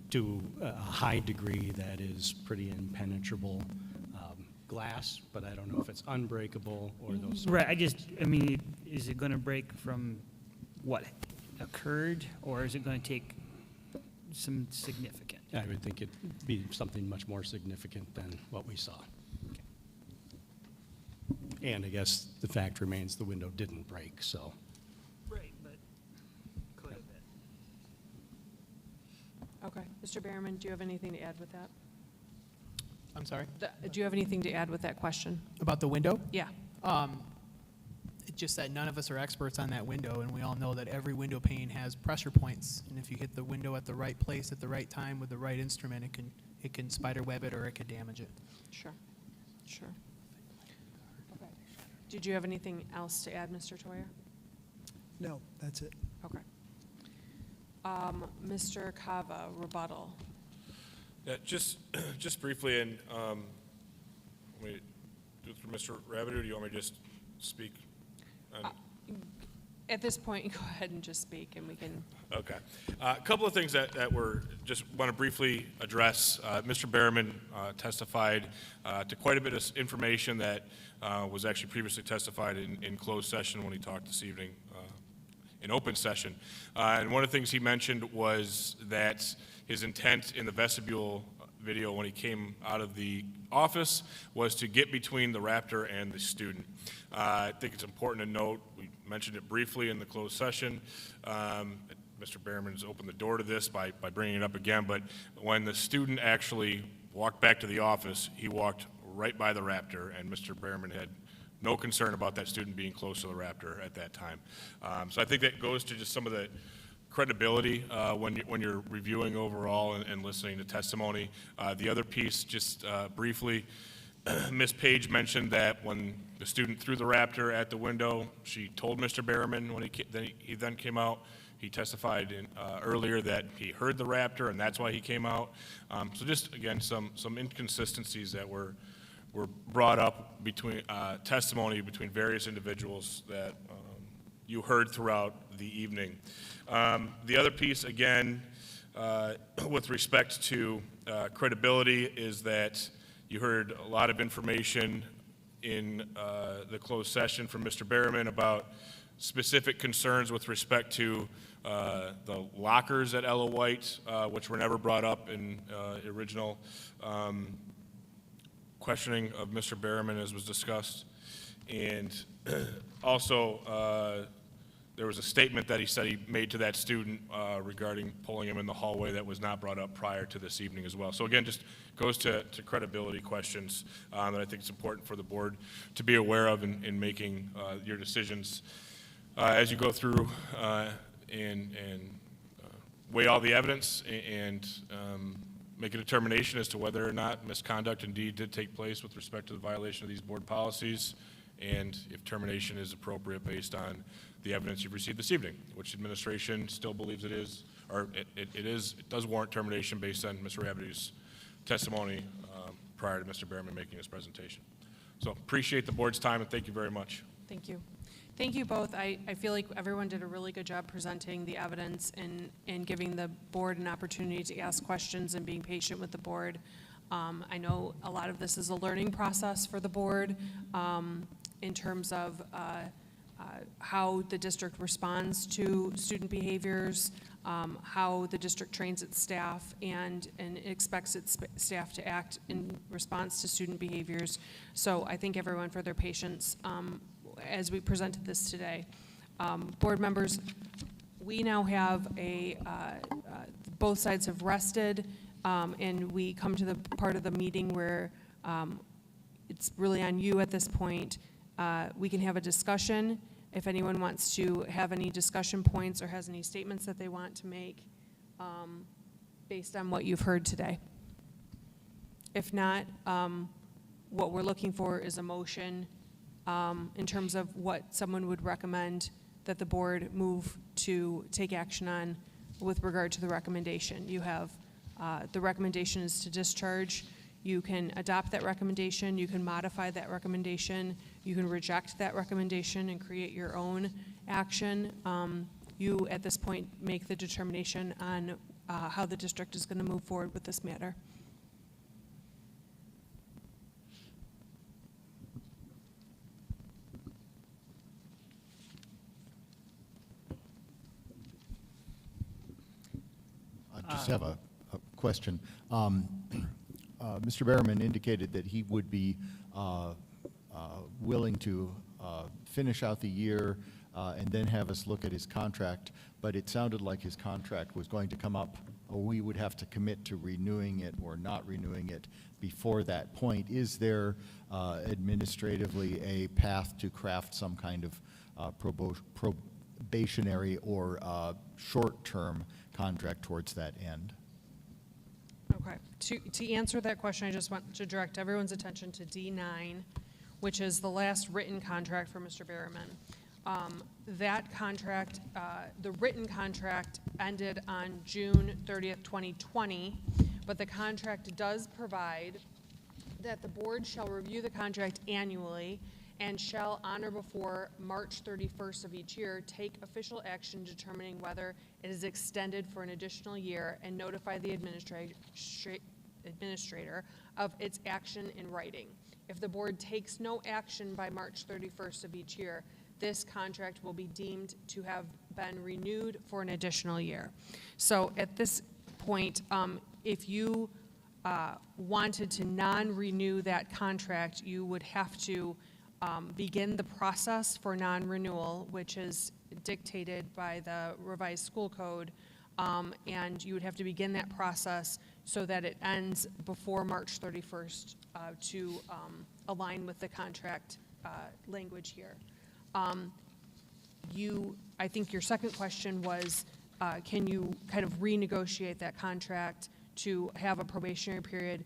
to a high degree, that is pretty impenetrable glass, but I don't know if it's unbreakable or those. Right, I mean, is it going to break from what occurred, or is it going to take some significant? I would think it'd be something much more significant than what we saw. And I guess the fact remains the window didn't break, so. Right, but could have been. Mr. Behrman, do you have anything to add with that? I'm sorry? Do you have anything to add with that question? About the window? Yeah. It's just that none of us are experts on that window, and we all know that every window pane has pressure points, and if you hit the window at the right place at the right time with the right instrument, it can spider web it or it could damage it. Sure. Sure. Okay. Did you have anything else to add, Mr. Toyer? No, that's it. Okay. Mr. Cava, rebuttal. Yeah, just briefly, and want me to do it for Mr. Rabbit, or do you want me to just speak? At this point, go ahead and just speak, and we can. Okay. A couple of things that we're just want to briefly address. Mr. Behrman testified to quite a bit of information that was actually previously testified in closed session when he talked this evening in open session. And one of the things he mentioned was that his intent in the vestibule video when he came out of the office was to get between the Raptor and the student. I think it's important to note, we mentioned it briefly in the closed session. Mr. Behrman's opened the door to this by bringing it up again, but when the student actually walked back to the office, he walked right by the Raptor, and Mr. Behrman had no concern about that student being close to the Raptor at that time. So I think that goes to just some of the credibility when you're reviewing overall and listening to testimony. The other piece, just briefly, Ms. Page mentioned that when the student threw the Raptor at the window, she told Mr. Behrman when he then came out. He testified earlier that he heard the Raptor, and that's why he came out. So just, again, some inconsistencies that were brought up between testimony between various individuals that you heard throughout the evening. The other piece, again, with respect to credibility, is that you heard a lot of information in the closed session from Mr. Behrman about specific concerns with respect to the lockers at Ella White, which were never brought up in original questioning of Mr. Behrman, as was discussed. And also, there was a statement that he said he made to that student regarding pulling him in the hallway that was not brought up prior to this evening as well. So again, just goes to credibility questions that I think it's important for the board to be aware of in making your decisions as you go through and weigh all the evidence and make a determination as to whether or not misconduct indeed did take place with respect to the violation of these board policies, and if termination is appropriate based on the evidence you've received this evening, which administration still believes it is, or it does warrant termination based on Mr. Rabideau's testimony prior to Mr. Behrman making his presentation. So appreciate the board's time, and thank you very much. Thank you. Thank you both. I feel like everyone did a really good job presenting the evidence and giving the board an opportunity to ask questions and being patient with the board. I know a lot of this is a learning process for the board in terms of how the district responds to student behaviors, how the district trains its staff and expects its staff to act in response to student behaviors. So I thank everyone for their patience as we presented this today. Board members, we now have both sides have rested, and we come to the part of the meeting where it's really on you at this point. We can have a discussion. If anyone wants to have any discussion points or has any statements that they want to make based on what you've heard today. If not, what we're looking for is a motion in terms of what someone would recommend that the board move to take action on with regard to the recommendation. You have, the recommendation is to discharge. You can adopt that recommendation, you can modify that recommendation, you can reject that recommendation and create your own action. You, at this point, make the determination on how the district is going to move forward with this matter. I just have a question. Mr. Behrman indicated that he would be willing to finish out the year and then have us look at his contract, but it sounded like his contract was going to come up we would have to commit to renewing it or not renewing it before that point. Is there administratively a path to craft some kind of probationary or short-term contract towards that end? Okay, to answer that question, I just want to direct everyone's attention to D9, which is the last written contract for Mr. Berriman. That contract, the written contract ended on June 30th, 2020, but the contract does provide that the board shall review the contract annually and shall, on or before March 31st of each year, take official action determining whether it is extended for an additional year and notify the administrator of its action in writing. If the board takes no action by March 31st of each year, this contract will be deemed to have been renewed for an additional year. So at this point, if you wanted to non-renew that contract, you would have to begin the process for non-renewal, which is dictated by the revised school code, and you would have to begin that process so that it ends before March 31st to align with the contract language here. I think your second question was, can you kind of renegotiate that contract to have a probationary period?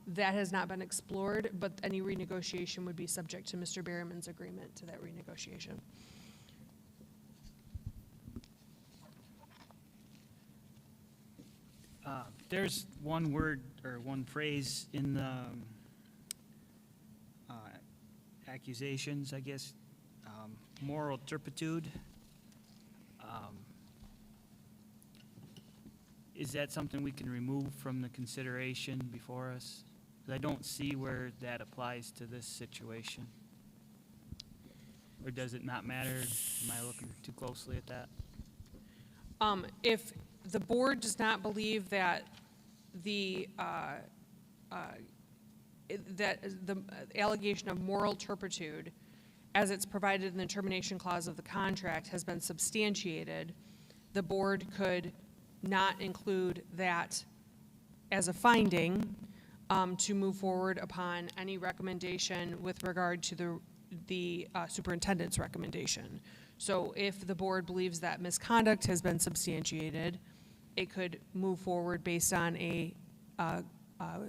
That has not been explored, but any renegotiation would be subject to Mr. Berriman's agreement to that renegotiation. There's one word or one phrase in the accusations, I guess, moral turpitude. Is that something we can remove from the consideration before us? 'Cause I don't see where that applies to this situation. Or does it not matter? Am I looking too closely at that? If the board does not believe that the allegation of moral turpitude, as it's provided in the termination clause of the contract, has been substantiated, the board could not include that as a finding to move forward upon any recommendation with regard to the superintendent's recommendation. So if the board believes that misconduct has been substantiated, it could move forward based on a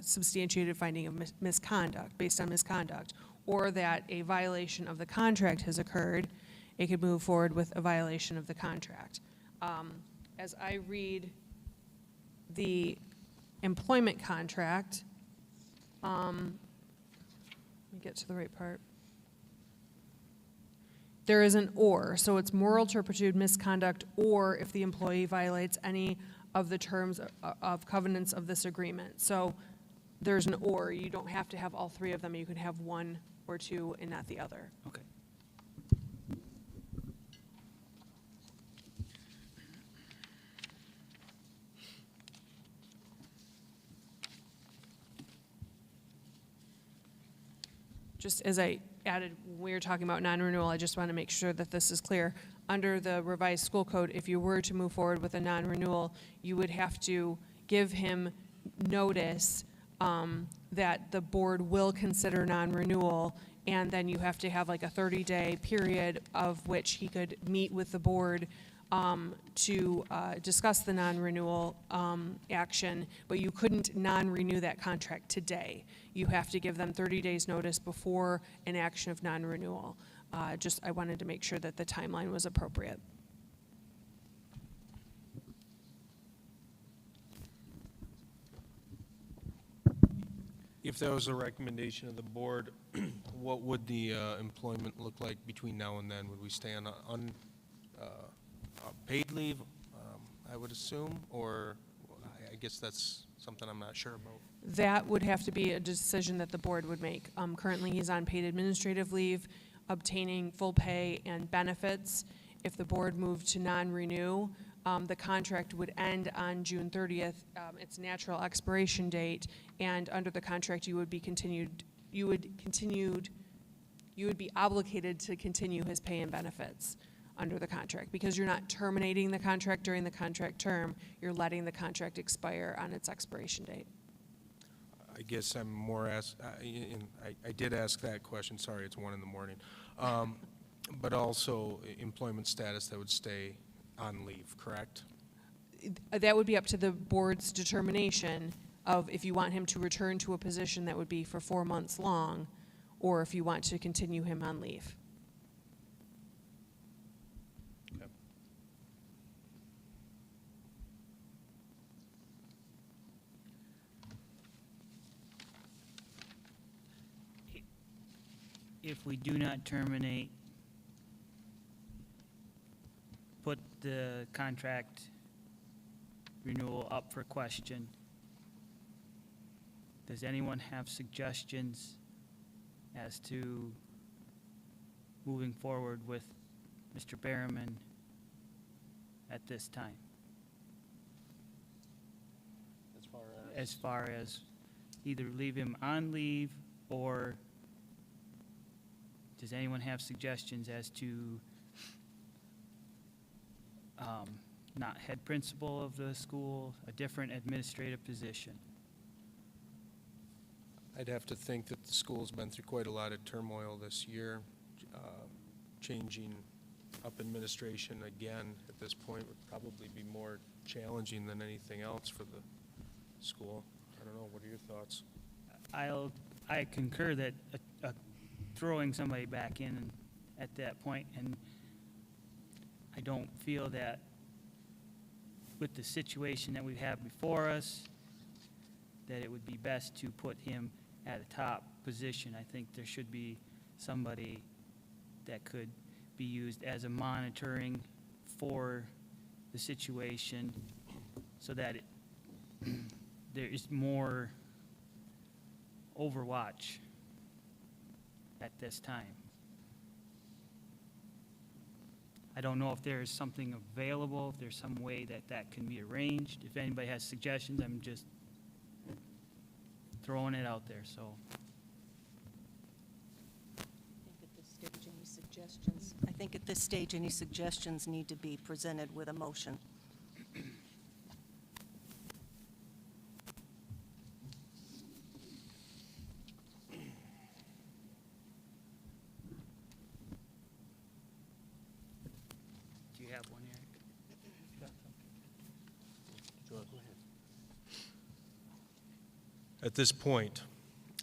substantiated finding of misconduct, based on misconduct, or that a violation of the contract has occurred, it could move forward with a violation of the contract. As I read the employment contract, let me get to the right part. There is an or, so it's moral turpitude, misconduct, or if the employee violates any of the terms of covenants of this agreement. So there's an or. You don't have to have all three of them. You can have one or two and not the other. Okay. Just as I added, when we were talking about non-renewal, I just want to make sure that this is clear. Under the revised school code, if you were to move forward with a non-renewal, you would have to give him notice that the board will consider non-renewal, and then you have to have like a 30-day period of which he could meet with the board to discuss the non-renewal action, but you couldn't non-renew that contract today. You have to give them 30 days notice before an action of non-renewal. I wanted to make sure that the timeline was appropriate. If that was a recommendation of the board, what would the employment look like between now and then? Would we stay on paid leave, I would assume, or I guess that's something I'm not sure about. That would have to be a decision that the board would make. Currently, he's on paid administrative leave, obtaining full pay and benefits. If the board moved to non-renew, the contract would end on June 30th, its natural expiration date, and under the contract, you would be obligated to continue his pay and benefits. under the contract, because you're not terminating the contract during the contract term, you're letting the contract expire on its expiration date. I guess I'm more I did ask that question, sorry, it's 1 in the morning. But also employment status that would stay on leave, correct? That would be up to the board's determination of if you want him to return to a position that would be for 4 months long, or if you want to continue him on leave. If we do not terminate, put the contract renewal up for question, does anyone have suggestions as to moving forward with Mr. Berriman at this time? As far as either leave him on leave, or does anyone have suggestions as to not head principal of the school, a different administrative position? I'd have to think that the school's been through quite a lot of turmoil this year. Changing up administration again at this point would probably be more challenging than anything else for the school. I don't know, what are your thoughts? I concur that throwing somebody back in at that point, and I don't feel that with the situation that we have before us, that it would be best to put him at a top position. I think there should be somebody that could be used as a monitoring for the situation, so that there is more overwatch at this time. I don't know if there is something available, if there's some way that that can be arranged. If anybody has suggestions, I'm just throwing it out there, so. I think at this stage, any suggestions need to be presented with a motion. Do you have one, Eric? At this point,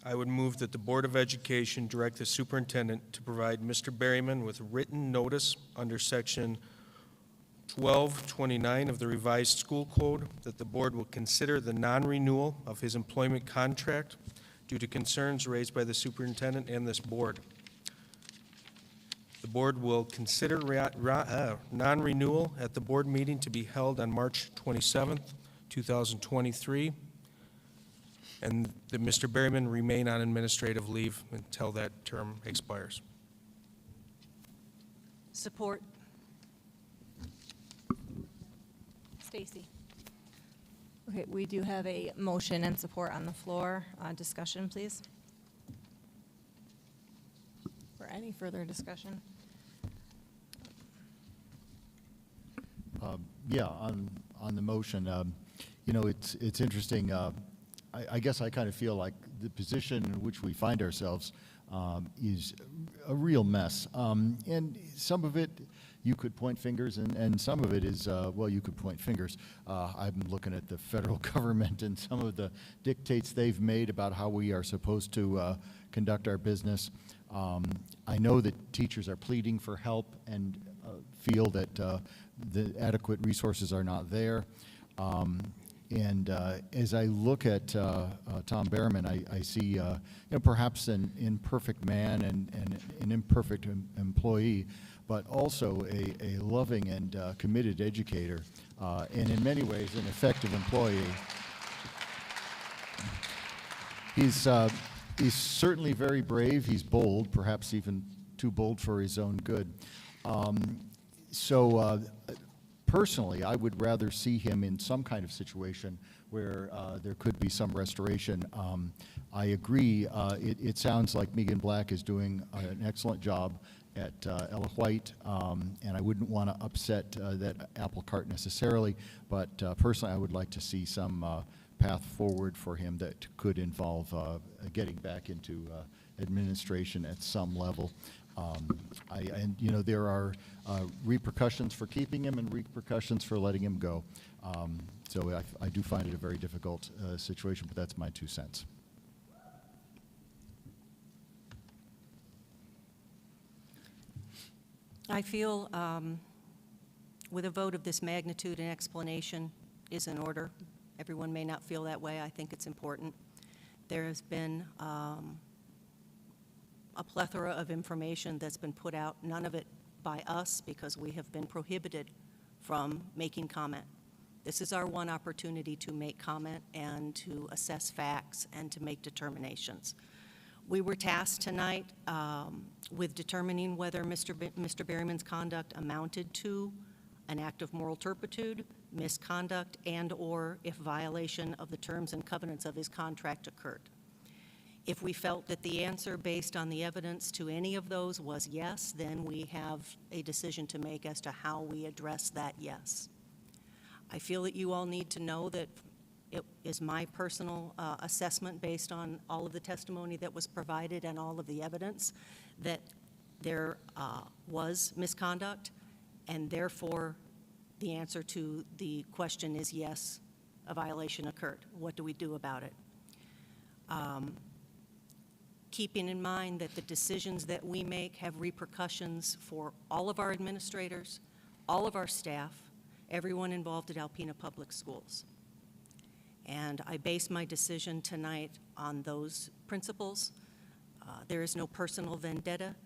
I would move that the Board of Education direct the superintendent to provide Mr. Berryman with written notice under Section 1229 of the revised school code that the board will consider the non-renewal of his employment contract due to concerns raised by the superintendent and this board. The board will consider non-renewal at the board meeting to be held on March 27th, 2023, and that Mr. Berryman remain on administrative leave until that term expires. Support. Stacy. Okay, we do have a motion and support on the floor. Discussion, please. For any further discussion? Yeah, on the motion, you know, it's interesting. I guess I kind of feel like the position in which we find ourselves is a real mess. And some of it, you could point fingers, and some of it is, well, you could point fingers. I'm looking at the federal government and some of the dictates they've made about how we are supposed to conduct our business. I know that teachers are pleading for help and feel that the adequate resources are not there. And as I look at Tom Berryman, I see you know, perhaps an imperfect man and an imperfect employee, but also a loving and committed educator, and in many ways an effective employee. He's certainly very brave. He's bold, perhaps even too bold for his own good. Personally, I would rather see him in some kind of situation where there could be some restoration. I agree. It sounds like Megan Black is doing an excellent job, at Ella White, and I wouldn't want to upset that apple cart necessarily, but personally, I would like to see some path forward for him that could involve getting back into administration at some level. And you know, there are repercussions for keeping him and repercussions for letting him go. So I do find it a very difficult situation, but that's my 2 cents. I feel with a vote of this magnitude, an explanation is in order. Everyone may not feel that way. I think it's important. There has been a plethora of information that's been put out, none of it by us because we have been prohibited from making comment. This is our one opportunity to make comment and to assess facts and to make determinations. We were tasked tonight with determining whether Mr. Berryman's conduct amounted to an act of moral turpitude, misconduct, and/or if violation of the terms and covenants of his contract occurred. If we felt that the answer based on the evidence to any of those was yes, then we have a decision to make as to how we address that yes. I feel that you all need to know that it is my personal assessment based on all of the testimony that was provided and all of the evidence that there was misconduct, and therefore the answer to the question is yes, a violation occurred. What do we do about it? Keeping in mind that the decisions that we make have repercussions for all of our administrators, all of our staff, everyone involved at Alpena Public Schools. And I base my decision tonight on those principles. There is no personal vendetta.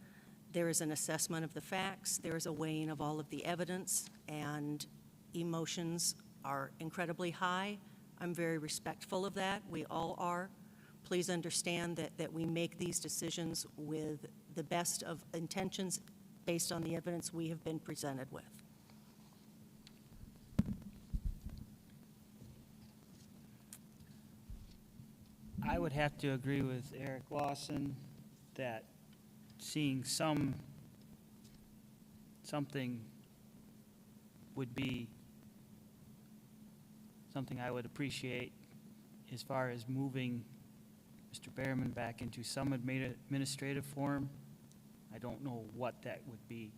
There is an assessment of the facts. There is a weighing of all of the evidence, and emotions are incredibly high. I'm very respectful of that. We all are. Please understand that we make these decisions with the best of intentions based on the evidence we have been presented with. I would have to agree with Eric Lawson that seeing something would be something I would appreciate as far as moving Mr. Berryman back into some administrative form. I don't know what that would be.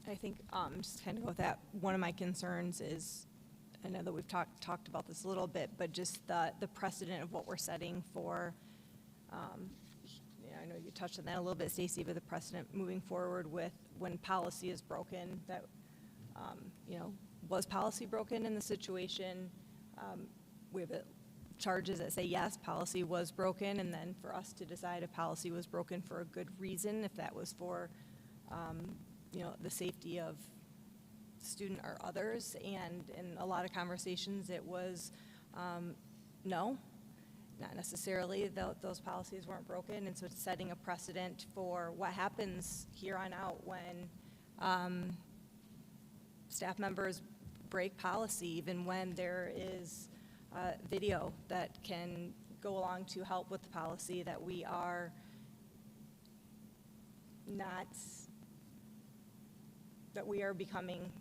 I think just kind of with that, one of my concerns is, I know that we've talked about this a little bit, but just the precedent of what we're setting for, I know you touched on that a little bit, Stacy, but the precedent moving forward with when policy is broken, that, was policy broken in the situation? We have charges that say, yes, policy was broken, and then for us to decide if policy was broken for a good reason, if that was for, the safety of student or others. And in a lot of conversations, it was, no, not necessarily. Those policies weren't broken. And so it's setting a precedent for what happens here on out when staff members break policy, even when there is video that can go along to help with the policy, that we are not, that we are becoming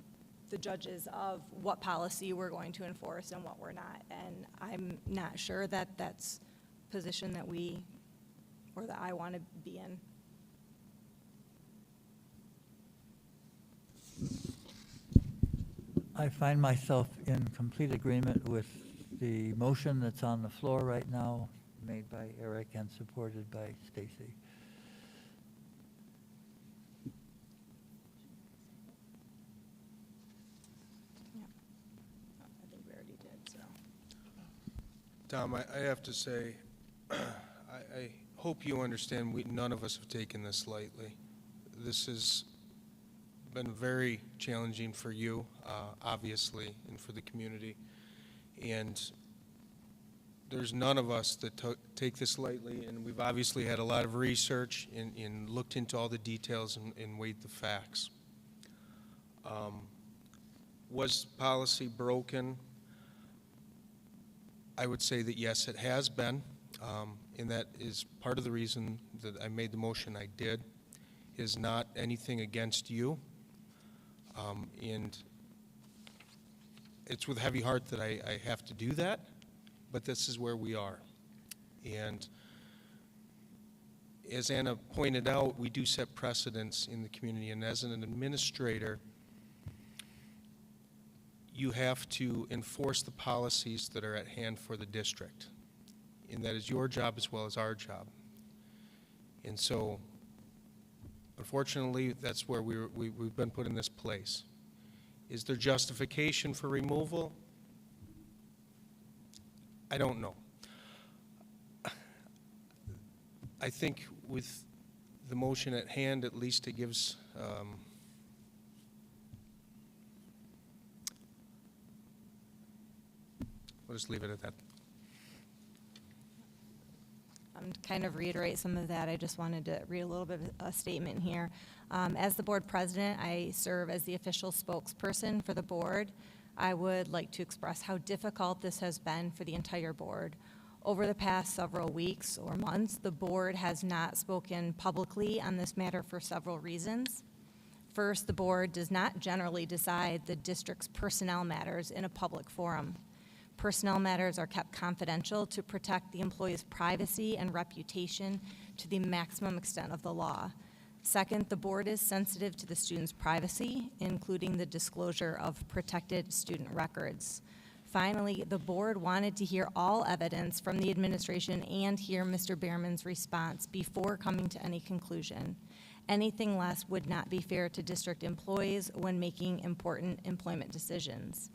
the judges of what policy we're going to enforce and what we're not. And I'm not sure that that's a position that we, or that I want to be in. I find myself in complete agreement with the motion that's on the floor right now, made by Eric and supported by Stacy. Yeah. I think we already did, so. Tom, I have to say, I hope you understand none of us have taken this lightly. This has been very challenging for you, obviously, and for the community. And there's none of us that take this lightly, and we've obviously had a lot of research and looked into all the details and weighed the facts. Was policy broken? I would say that yes, it has been. and that is part of the reason that I made the motion I did, is not anything against you. And it's with a heavy heart that I have to do that, but this is where we are. And as Anna pointed out, we do set precedents in the community, and as an administrator, you have to enforce the policies that are at hand for the district. And that is your job as well as our job. And so, unfortunately, that's where we've been put in this place. Is there justification for removal? I don't know. I think with the motion at hand, at least it gives we'll just leave it at that. To kind of reiterate some of that, I just wanted to read a little bit of a statement here. As the board president, I serve as the official spokesperson for the board. I would like to express how difficult this has been for the entire board. Over the past several weeks or months, the board has not spoken publicly on this matter for several reasons. First, the board does not generally decide the district's personnel matters in a public forum. Personnel matters are kept confidential to protect the employee's privacy and reputation to the maximum extent of the law. Second, the board is sensitive to the student's privacy, including the disclosure of protected student records. Finally, the board wanted to hear all evidence from the administration and hear Mr. Behrman's response before coming to any conclusion. Anything less would not be fair to district employees when making important employment decisions.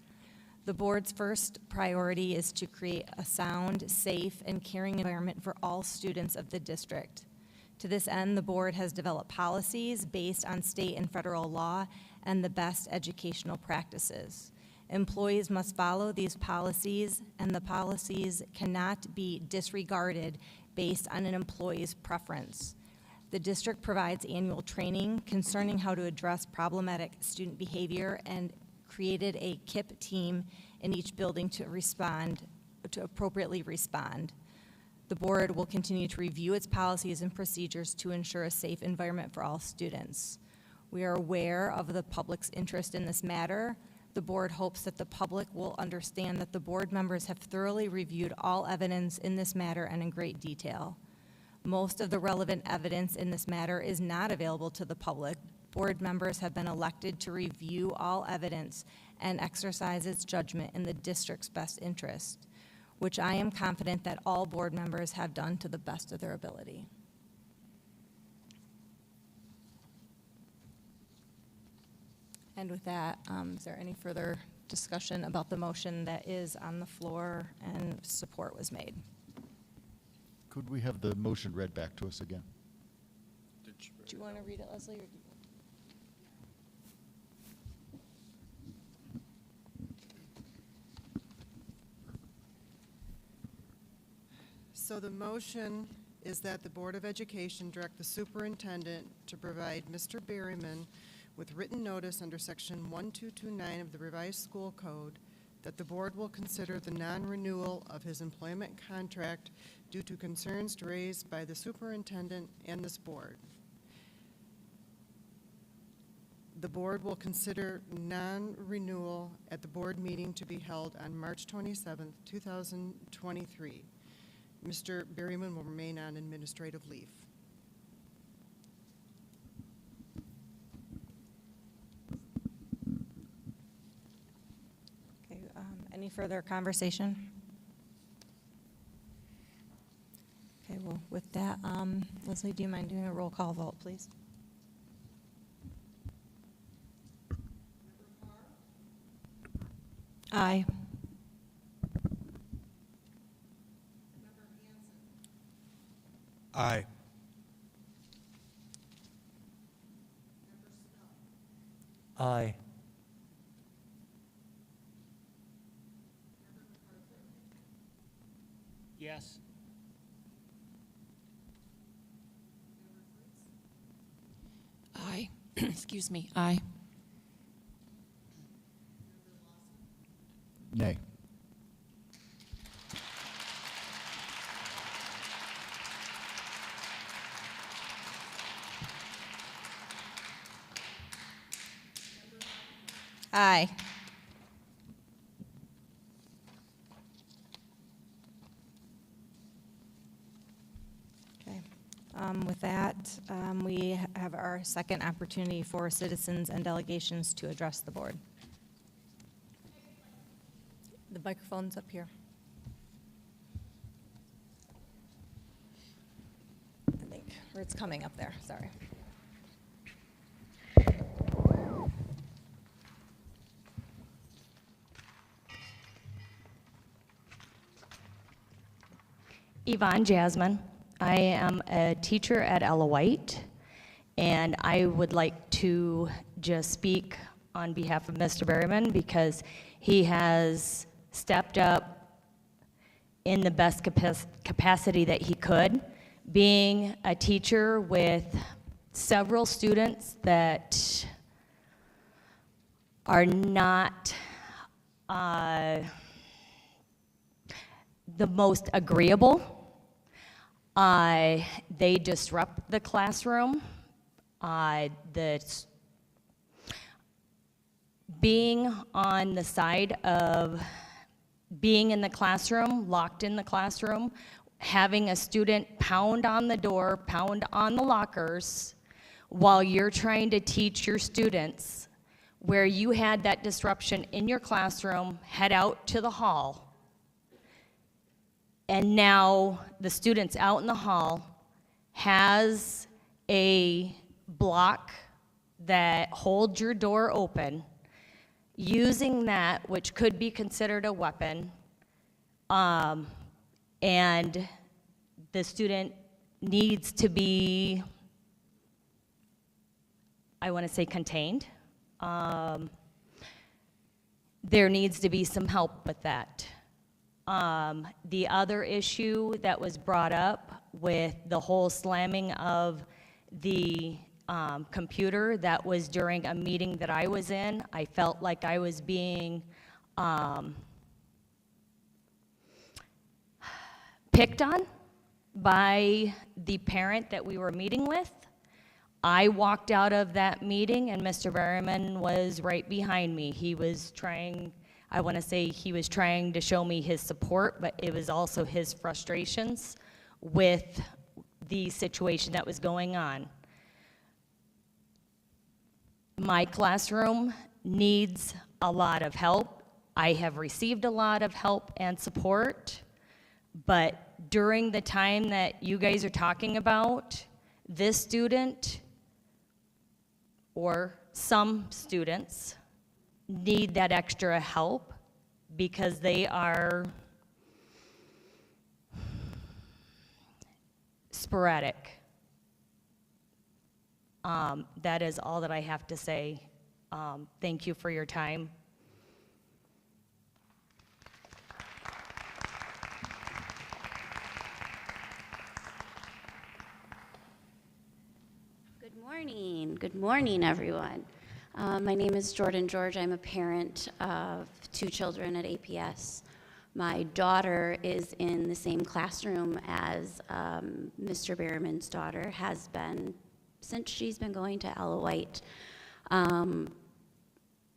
The board's first priority is to create a sound, safe, and caring environment for all students of the district. To this end, the board has developed policies based on state and federal law and the best educational practices. Employees must follow these policies, and the policies cannot be disregarded based on an employee's preference. The district provides annual training concerning how to address problematic student behavior and created a KIP team in each building to appropriately respond. The board will continue to review its policies and procedures to ensure a safe environment for all students. We are aware of the public's interest in this matter. The board hopes that the public will understand that the board members have thoroughly reviewed all evidence in this matter and in great detail. Most of the relevant evidence in this matter is not available to the public. Board members have been elected to review all evidence and exercise its judgment in the district's best interest, which I am confident that all board members have done to the best of their ability. And with that, is there any further discussion about the motion that is on the floor and support was made? Could we have the motion read back to us again? Do you want to read it, Leslie? Or do you? So the motion is that the Board of Education direct the superintendent to provide Mr. Berryman with written notice under Section 1229 of the revised school code that the board will consider the non-renewal of his employment contract due to concerns raised by the superintendent and this board. The board will consider non-renewal at the board meeting to be held on March 27th, 2023. Mr. Berryman will remain on administrative leave. Okay, any further conversation? Okay, well, with that, Leslie, do you mind doing a roll call vote, please? Aye. Aye. Aye. Yes. Aye. Excuse me. Aye. Nay. Aye. Okay. With that, we have our second opportunity for citizens and delegations to address the board. The microphone's up here. I think, or it's coming up there, sorry. Yvonne Jasmine. I am a teacher at Ella White, and I would like to just speak on behalf of Mr. Berryman because he has stepped up in the best capacity that he could, being a teacher with several students that are not the most agreeable. They disrupt the classroom. Being on the side of being in the classroom, locked in the classroom, having a student pound on the door, pound on the lockers, while you're trying to teach your students, where you had that disruption in your classroom, head out to the hall. And now the students out in the hall has a block that holds your door open, using that, which could be considered a weapon, and the student needs to be, I want to say, contained. There needs to be some help with that. The other issue that was brought up with the whole slamming of the computer, that was during a meeting that I was in. I felt like I was being picked on by the parent that we were meeting with. I walked out of that meeting and Mr. Berryman was right behind me. He was trying, I want to say he was trying to show me his support, but it was also his frustrations with the situation that was going on. My classroom needs a lot of help. I have received a lot of help and support, but during the time that you guys are talking about, this student or some students need that extra help because they are sporadic. That is all that I have to say. Thank you for your time. Good morning, everyone. My name is Jordan George. I'm a parent of 2 children at APS. My daughter is in the same classroom as Mr. Berryman's daughter has been since she's been going to Ella White.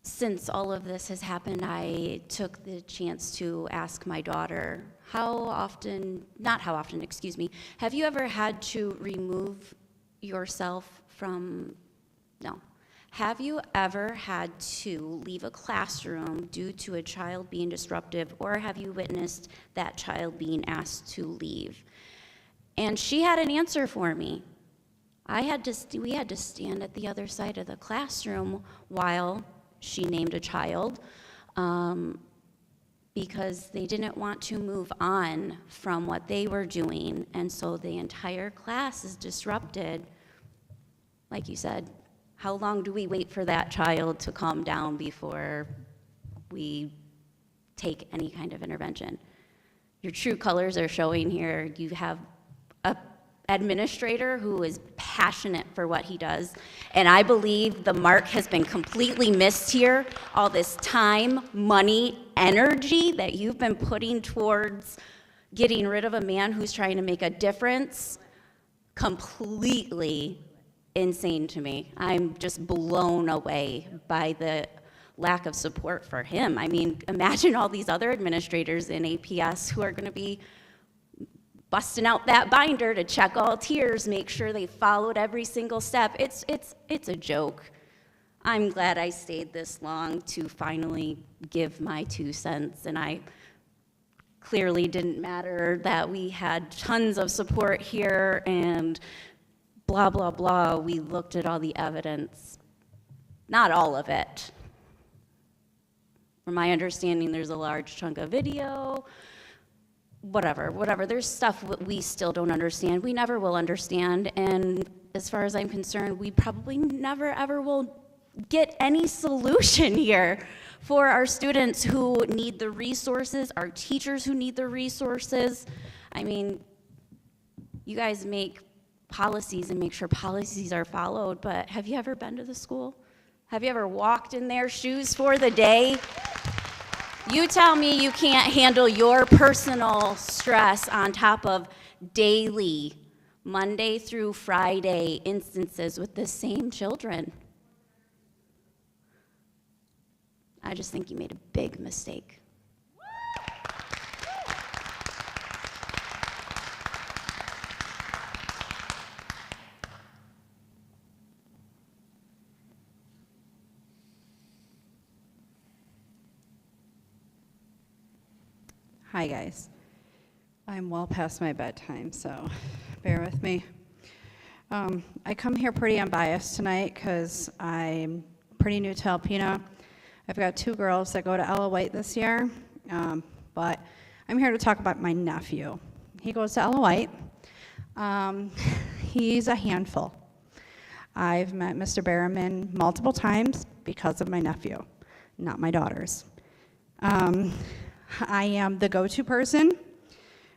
Since all of this has happened, I took the chance to ask my daughter, have you ever had to remove yourself from, have you ever had to leave a classroom due to a child being disruptive, or have you witnessed that child being asked to leave? And she had an answer for me. We had to stand at the other side of the classroom while she named a child, because they didn't want to move on from what they were doing, and so the entire class is disrupted. Like you said, how long do we wait for that child to calm down before we take any kind of intervention? Your true colors are showing here. You have an administrator who is passionate for what he does, and I believe the mark has been completely missed here. All this time, money, energy that you've been putting towards getting rid of a man who's trying to make a difference, completely insane to me. I'm just blown away by the lack of support for him. I mean, imagine all these other administrators in APS who are going to be busting out that binder to check all tiers, make sure they followed every single step. It's a joke. I'm glad I stayed this long to finally give my 2 cents, and I clearly didn't matter that we had tons of support here and blah, blah, blah. We looked at all the evidence. Not all of it. From my understanding, there's a large chunk of video, whatever. There's stuff that we still don't understand. We never will understand, and as far as I'm concerned, we probably never, ever will get any solution here for our students who need the resources, our teachers who need the resources. I mean, you guys make policies and make sure policies are followed, but have you ever been to the school? Have you ever walked in their shoes for the day? You tell me you can't handle your personal stress on top of daily, Monday through Friday instances with the same children. I just think you made a big mistake. Hi, guys. I'm well past my bedtime, so bear with me. I come here pretty unbiased tonight because I'm pretty new to Alpena. I've got 2 girls that go to Ella White this year, but I'm here to talk about my nephew. He goes to Ella White. He's a handful. I've met Mr. Berriman multiple times because of my nephew, not my daughters. I am the go-to person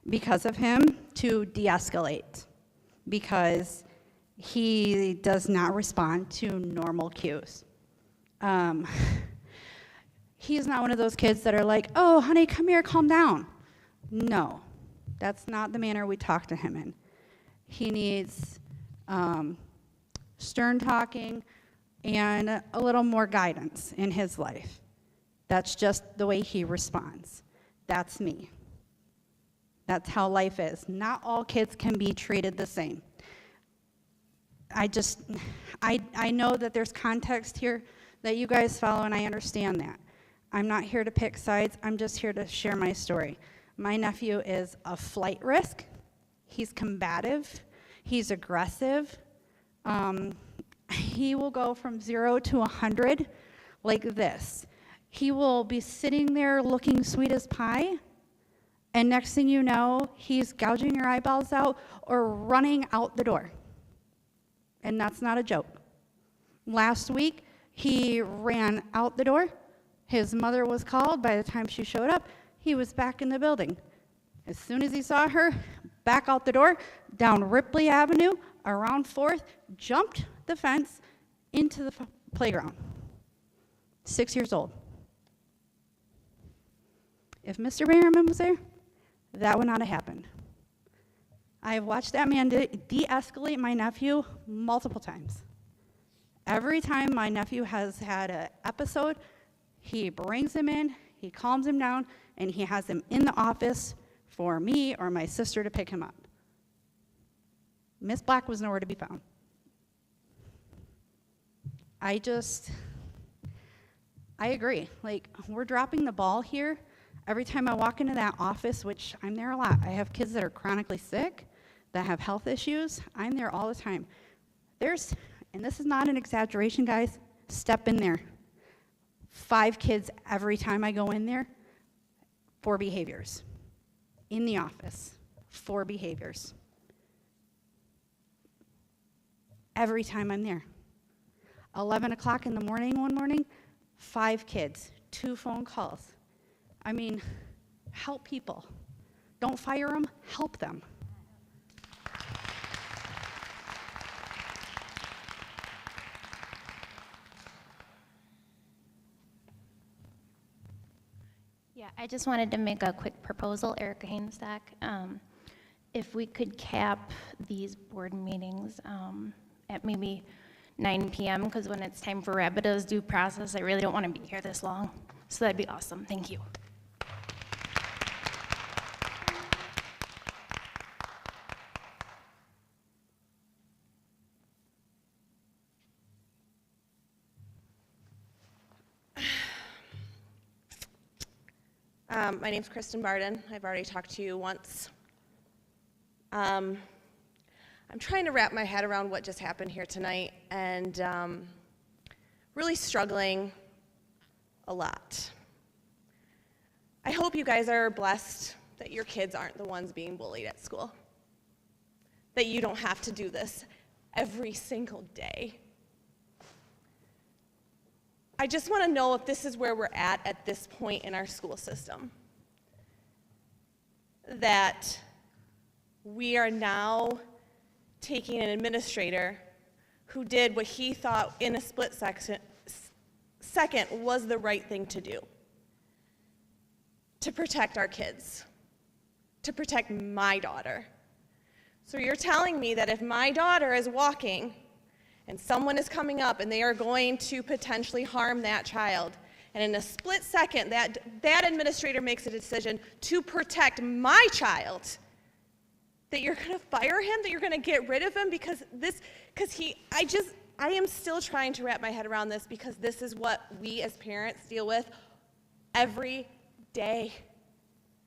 because of him to de-escalate, because he does not respond to normal cues. He's not one of those kids that are like, oh, honey, come here, calm down. No, that's not the manner we talk to him in. He needs stern talking and a little more guidance in his life. That's just the way he responds. That's me. That's how life is. Not all kids can be treated the same. I know that there's context here that you guys follow, and I understand that. I'm not here to pick sides. I'm just here to share my story. My nephew is a flight risk. He's combative. He's aggressive. He will go from 0 to 100 like this. He will be sitting there looking sweet as pie, and next thing you know, he's gouging your eyeballs out or running out the door. And that's not a joke. Last week, he ran out the door. His mother was called. By the time she showed up, he was back in the building. As soon as he saw her, back out the door, down Ripley Avenue, around 4th, jumped the fence into the playground. 6 years old. If Mr. Berriman was there, that would not have happened. I have watched that man de-escalate my nephew multiple times. Every time my nephew has had an episode, he brings him in, he calms him down, and he has him in the office for me or my sister to pick him up. Miss Black was nowhere to be found. I agree. Like, we're dropping the ball here. Every time I walk into that office, which I'm there a lot, I have kids that are chronically sick, that have health issues. I'm there all the time. And this is not an exaggeration, guys, step in there. 5 kids every time I go in there for behaviors. In the office, for behaviors. Every time I'm there. 11 o'clock in the morning one morning, 5 kids, 2 phone calls. I mean, help people. Don't fire them, help them. Yeah, I just wanted to make a quick proposal, Erica Hainstack. If we could cap these board meetings at maybe 9 p.m. because when it's time for Rapido's due process, I really don't want to be here this long. So that'd be awesome. Thank you. My name's Kristen Barden. I've already talked to you once. I'm trying to wrap my head around what just happened here tonight, and really struggling a lot. I hope you guys are blessed that your kids aren't the ones being bullied at school, that you don't have to do this every single day. I just want to know if this is where we're at this point in our school system. That we are now taking an administrator who did what he thought in a split second was the right thing to do. To protect our kids. To protect my daughter. So you're telling me that if my daughter is walking and someone is coming up and they are going to potentially harm that child, and in a split second that administrator makes a decision to protect my child, that you're going to fire him, that you're going to get rid of him I am still trying to wrap my head around this, because this is what we as parents deal with every day.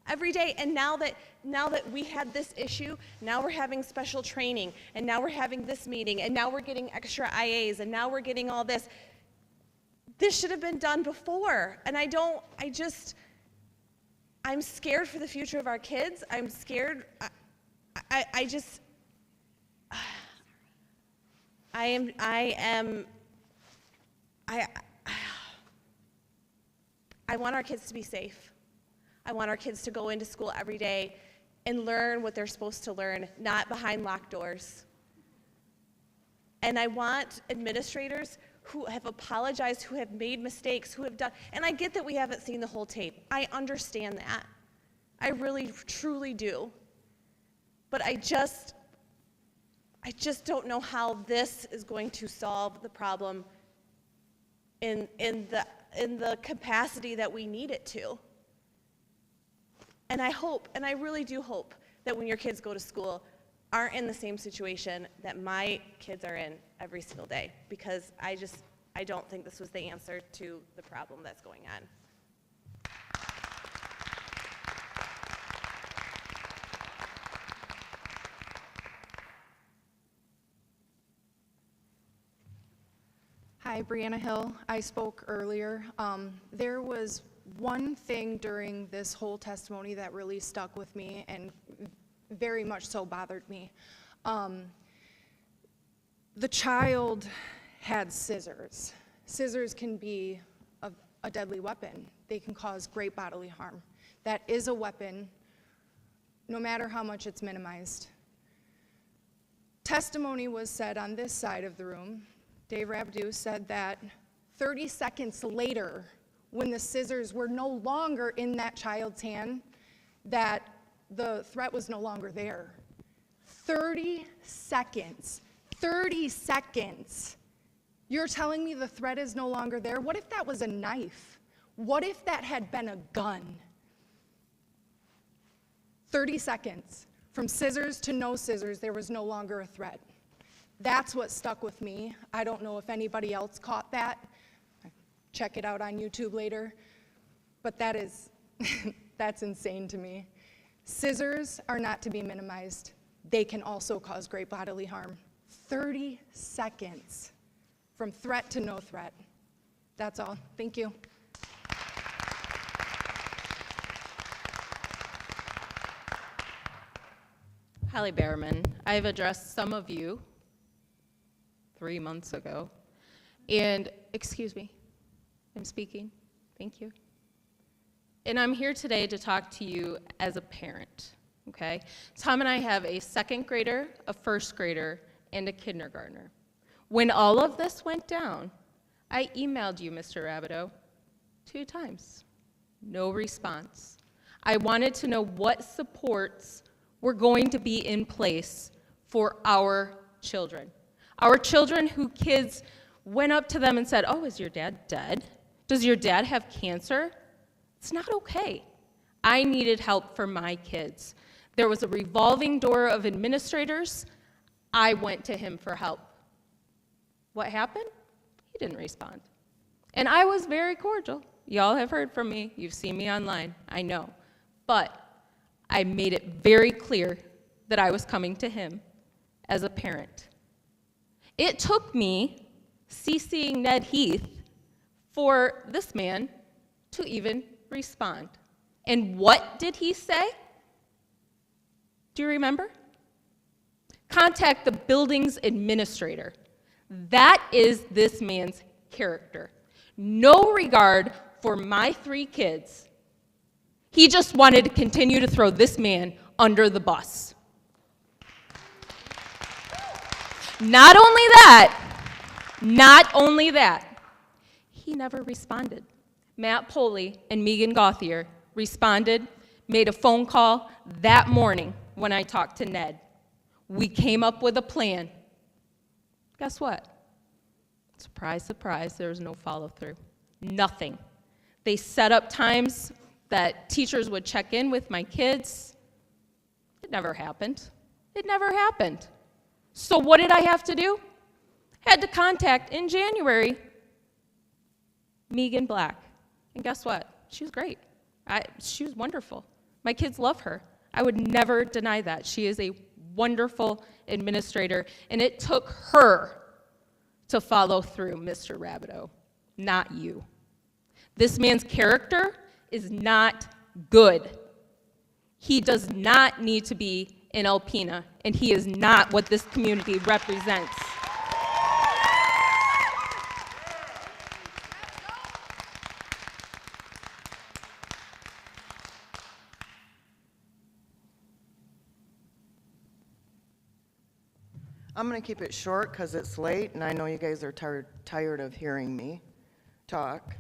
Every day. And now that we had this issue, now we're having special training, and now we're having this meeting, and now we're getting extra IAs, and now we're getting all this. This should have been done before. And I'm scared for the future of our kids. I'm scared. I want our kids to be safe. I want our kids to go into school every day and learn what they're supposed to learn, not behind locked doors. And I want administrators who have apologized, who have made mistakes, who have done, and I get that we haven't seen the whole tape. I understand that. I really, truly do. But I just don't know how this is going to solve the problem in the capacity that we need it to. And I hope, and I really do hope, that when your kids go to school, aren't in the same situation that my kids are in every single day, because I don't think this was the answer to the problem that's going on. Hi, Brianna Hill. I spoke earlier. There was one thing during this whole testimony that really stuck with me and very much so bothered me. The child had scissors. Scissors can be a deadly weapon. They can cause great bodily harm. That is a weapon, no matter how much it's minimized. Testimony was said on this side of the room. Dave Rabdu said that 30 seconds later, when the scissors were no longer in that child's hand, that the threat was no longer there. 30 seconds. 30 seconds. You're telling me the threat is no longer there? What if that was a knife? What if that had been a gun? 30 seconds. From scissors to no scissors, there was no longer a threat. That's what stuck with me. I don't know if anybody else caught that. Check it out on YouTube later. But that is, that's insane to me. Scissors are not to be minimized. They can also cause great bodily harm. 30 seconds from threat to no threat. That's all. Thank you. Holly Behrman. I've addressed some of you 3 months ago. And, excuse me, I'm speaking. Thank you. And I'm here today to talk to you as a parent, okay? Tom and I have a second grader, a first grader, and a kindergartner. When all of this went down, I emailed you, Mr. Rabideau, 2 times. No response. I wanted to know what supports were going to be in place for our children. Our children who kids went up to them and said, "Oh, is your dad dead? Does your dad have cancer?" It's not okay. I needed help for my kids. There was a revolving door of administrators. I went to him for help. What happened? He didn't respond. And I was very cordial. Y'all have heard from me. You've seen me online. I know. But I made it very clear that I was coming to him as a parent. It took me CCing Ned Heath for this man to even respond. And what did he say? Do you remember? Contact the building's administrator. That is this man's character. No regard for my 3 kids. He just wanted to continue to throw this man under the bus. Not only that, he never responded. Matt Poley and Megan Gauthier responded, made a phone call that morning when I talked to Ned. We came up with a plan. Guess what? Surprise, surprise, there was no follow-through. Nothing. They set up times that teachers would check in with my kids. It never happened. It never happened. So what did I have to do? Had to contact, in January, Megan Black. And guess what? She was great. She was wonderful. My kids love her. I would never deny that. She is a wonderful administrator, and it took her to follow through, Mr. Rabideau, not you. This man's character is not good. He does not need to be in Alpena, and he is not what this community represents. I'm going to keep it short because it's late, and I know you guys are tired of hearing me talk.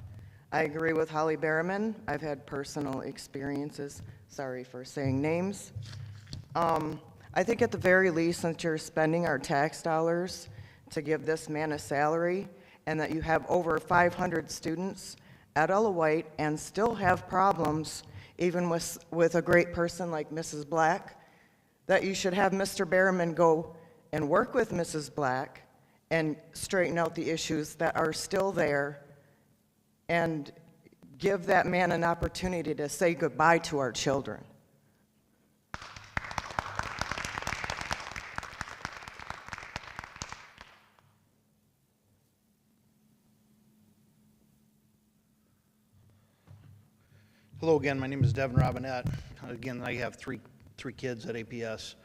I agree with Holly Berriman. I've had personal experiences. Sorry for saying names. I think at the very least, since you're spending our tax dollars to give this man a salary, and that you have over 500 students at Ella White and still have problems, even with a great person like Mrs. Black, that you should have Mr. Berriman go and work with Mrs. Black and straighten out the issues that are still there and give that man an opportunity to say goodbye to our children. Hello again, my name is Devin Robinette. Again, I have three kids at APS.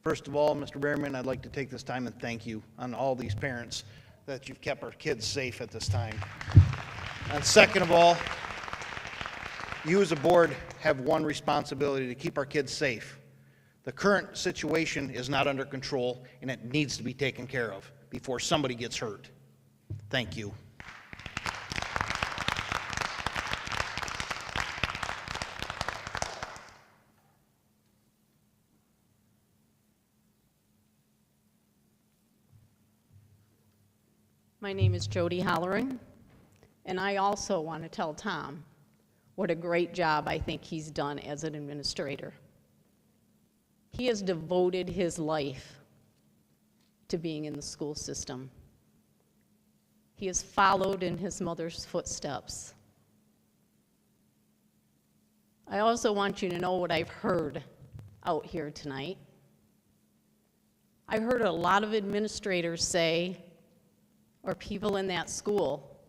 First of all, Mr. Berriman, I'd like to take this time and thank you on all these parents that you've kept our kids safe at this time. And second of all, you as a board have one responsibility: to keep our kids safe. The current situation is not under control, and it needs to be taken care of before somebody gets hurt. Thank you. My name is Jody Holleran, and I also want to tell Tom what a great job I think he's done as an administrator. He has devoted his life to being in the school system. He has followed in his mother's footsteps. I also want you to know what I've heard out here tonight. I heard a lot of administrators say, or people in that school,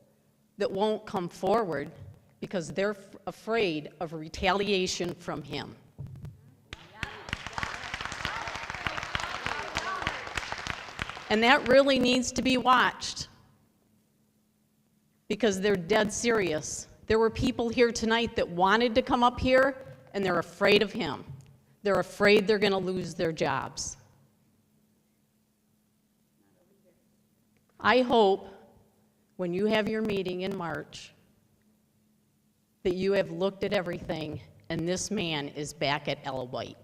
that won't come forward because they're afraid of retaliation from him. And that really needs to be watched, because they're dead serious. There were people here tonight that wanted to come up here, and they're afraid of him. They're afraid they're going to lose their jobs. I hope when you have your meeting in March that you have looked at everything and this man is back at Ella White.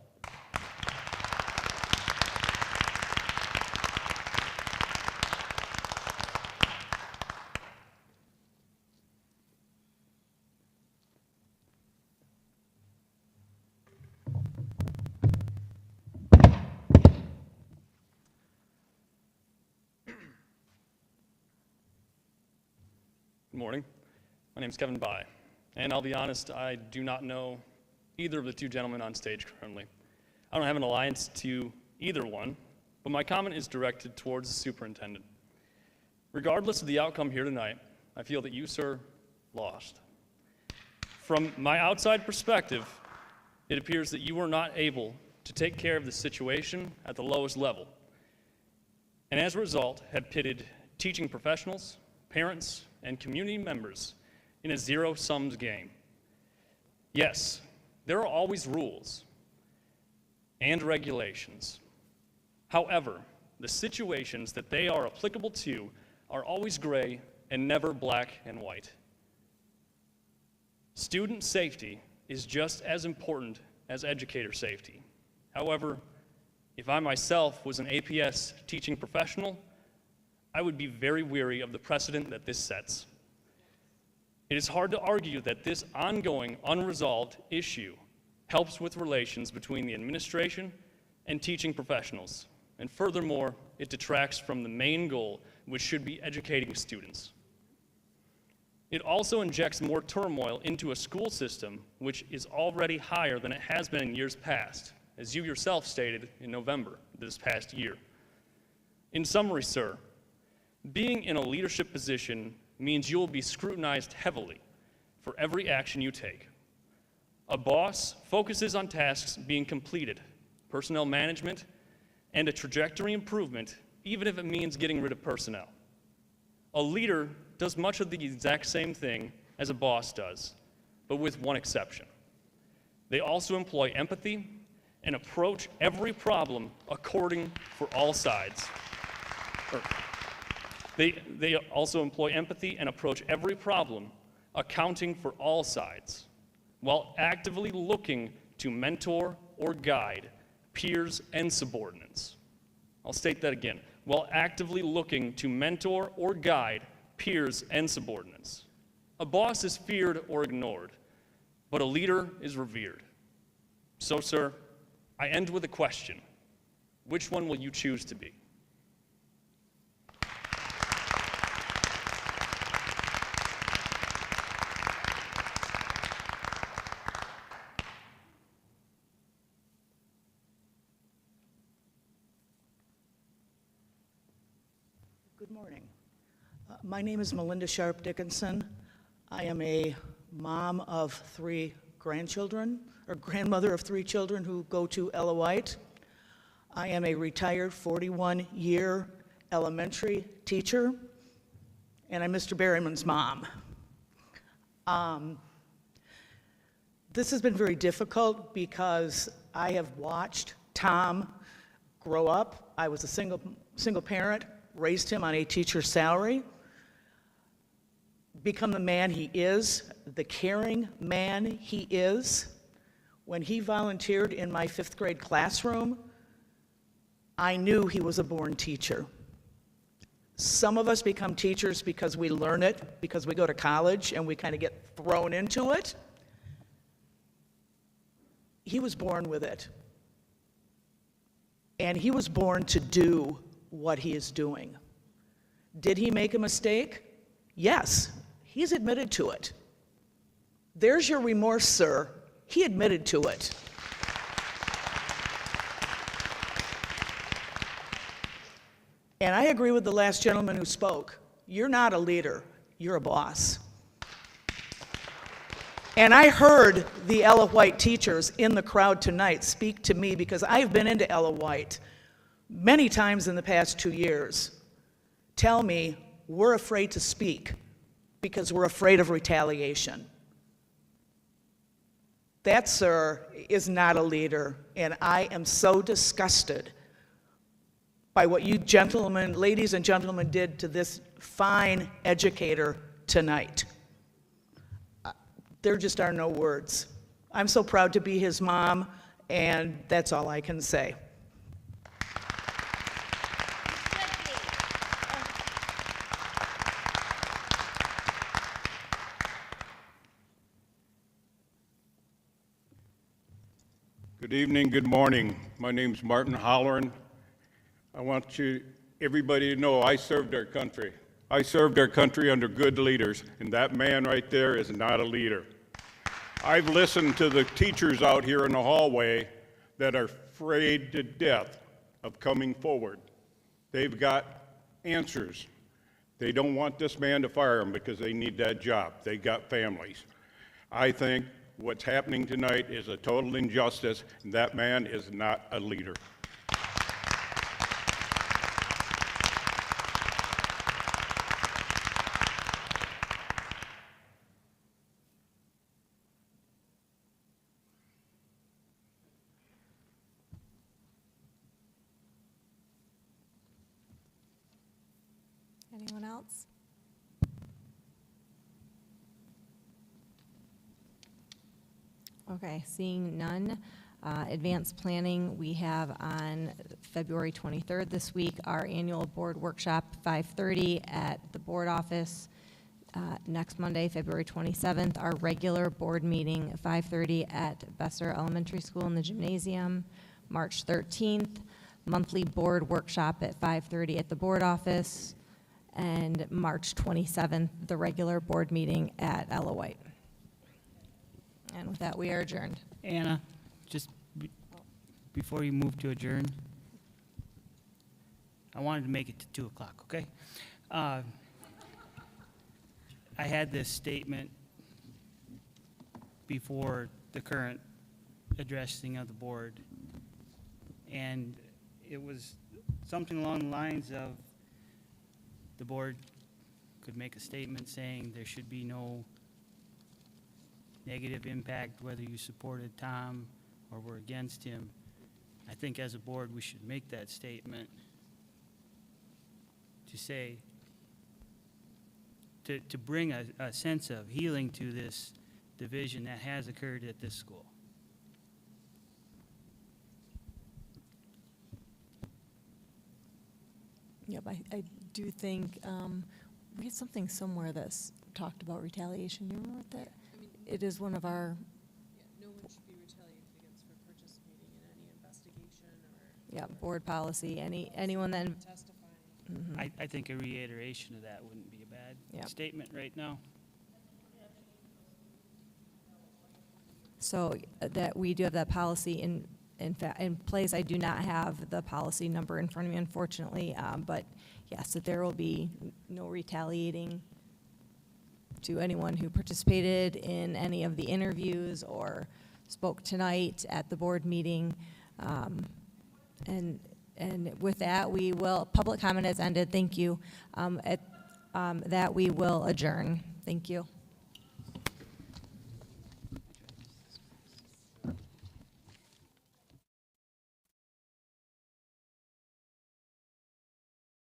morning. My name is Kevin Bai, and I'll be honest, I do not know either of the two gentlemen on stage currently. I don't have an alliance to either one, but my comment is directed towards the superintendent. Regardless of the outcome here tonight, I feel that you, sir, lost. From my outside perspective, it appears that you were not able to take care of the situation at the lowest level, and as a result have pitted teaching professionals, parents, and community members in a zero-sum game. Yes, there are always rules and regulations. However, the situations that they are applicable to are always gray and never black and white. Student safety is just as important as educator safety. However, if I myself was an APS teaching professional, I would be very weary of the precedent that this sets. It is hard to argue that this ongoing, unresolved issue helps with relations between the administration and teaching professionals, and furthermore, it detracts from the main goal, which should be educating students. It also injects more turmoil into a school system which is already higher than it has been in years past, as you yourself stated in November this past year. In summary, sir, being in a leadership position means you will be scrutinized heavily for every action you take. A boss focuses on tasks being completed, personnel management, and a trajectory improvement, even if it means getting rid of personnel. A leader does much of the exact same thing as a boss does, but with one exception. They also employ empathy and approach every problem according for all sides. They also employ empathy and approach every problem accounting for all sides, while actively looking to mentor or guide peers and subordinates. I'll state that again. While actively looking to mentor or guide peers and subordinates. A boss is feared or ignored, but a leader is revered. So, sir, I end with a question. Which one will you choose to be? Good morning. My name is Melinda Sharp Dickinson. I am a mom of 3 grandchildren, or grandmother of 3 children who go to Ella White. I am a retired 41-year elementary teacher, and I'm Mr. Berryman's mom. This has been very difficult because I have watched Tom grow up. I was a single parent, raised him on a teacher's salary, become the man he is, the caring man he is. When he volunteered in my 5th grade classroom, I knew he was a born teacher. Some of us become teachers because we learn it, because we go to college and we kind of get thrown into it. He was born with it. And he was born to do what he is doing. Did he make a mistake? Yes, he's admitted to it. There's your remorse, sir. He admitted to it. And I agree with the last gentleman who spoke. You're not a leader, you're a boss. And I heard the Ella White teachers in the crowd tonight speak to me because I've been into Ella White many times in the past 2 years. Tell me, we're afraid to speak because we're afraid of retaliation. That, sir, is not a leader, and I am so disgusted by what you gentlemen, ladies and gentlemen, did to this fine educator tonight. There just are no words. I'm so proud to be his mom, and that's all I can say. Good evening, good morning. My name's Martin Holloran. I want everybody to know I served our country. I served our country under good leaders, and that man right there is not a leader. I've listened to the teachers out here in the hallway that are afraid to death of coming forward. They've got answers. They don't want this man to fire them because they need that job. They got families. I think what's happening tonight is a total injustice, and that man is not a leader. Anyone else? Okay, seeing none. Advanced planning, we have on February 23rd this week, our annual board workshop, 5:30 at the board office. Next Monday, February 27th, our regular board meeting, 5:30 at Besser Elementary School in the gymnasium. March 13th, monthly board workshop at 5:30 at the board office. And March 27th, the regular board meeting at Ella White. And with that, we are adjourned. Anna, just before you move to adjourn, I wanted to make it to 2 o'clock, okay? I had this statement before the current addressing of the board, and it was something along the lines of the board could make a statement saying there should be no negative impact whether you supported Tom or were against him. I think as a board we should make that statement to say, to bring a sense of healing to this division that has occurred at this school. Yep, I do think, we had something somewhere that's talked about retaliation. You remember what that? It is one of our. No one should be retaliated against for participating in any investigation or. Yeah, board policy, anyone that. Testifying. I think a reiteration of that wouldn't be a bad Yep. statement right now. So that we do have that policy in place. I do not have the policy number in front of me, unfortunately, but yes, that there will be no retaliating to anyone who participated in any of the interviews or spoke tonight at the board meeting. And with that, public comment has ended. Thank you. That we will adjourn. Thank you.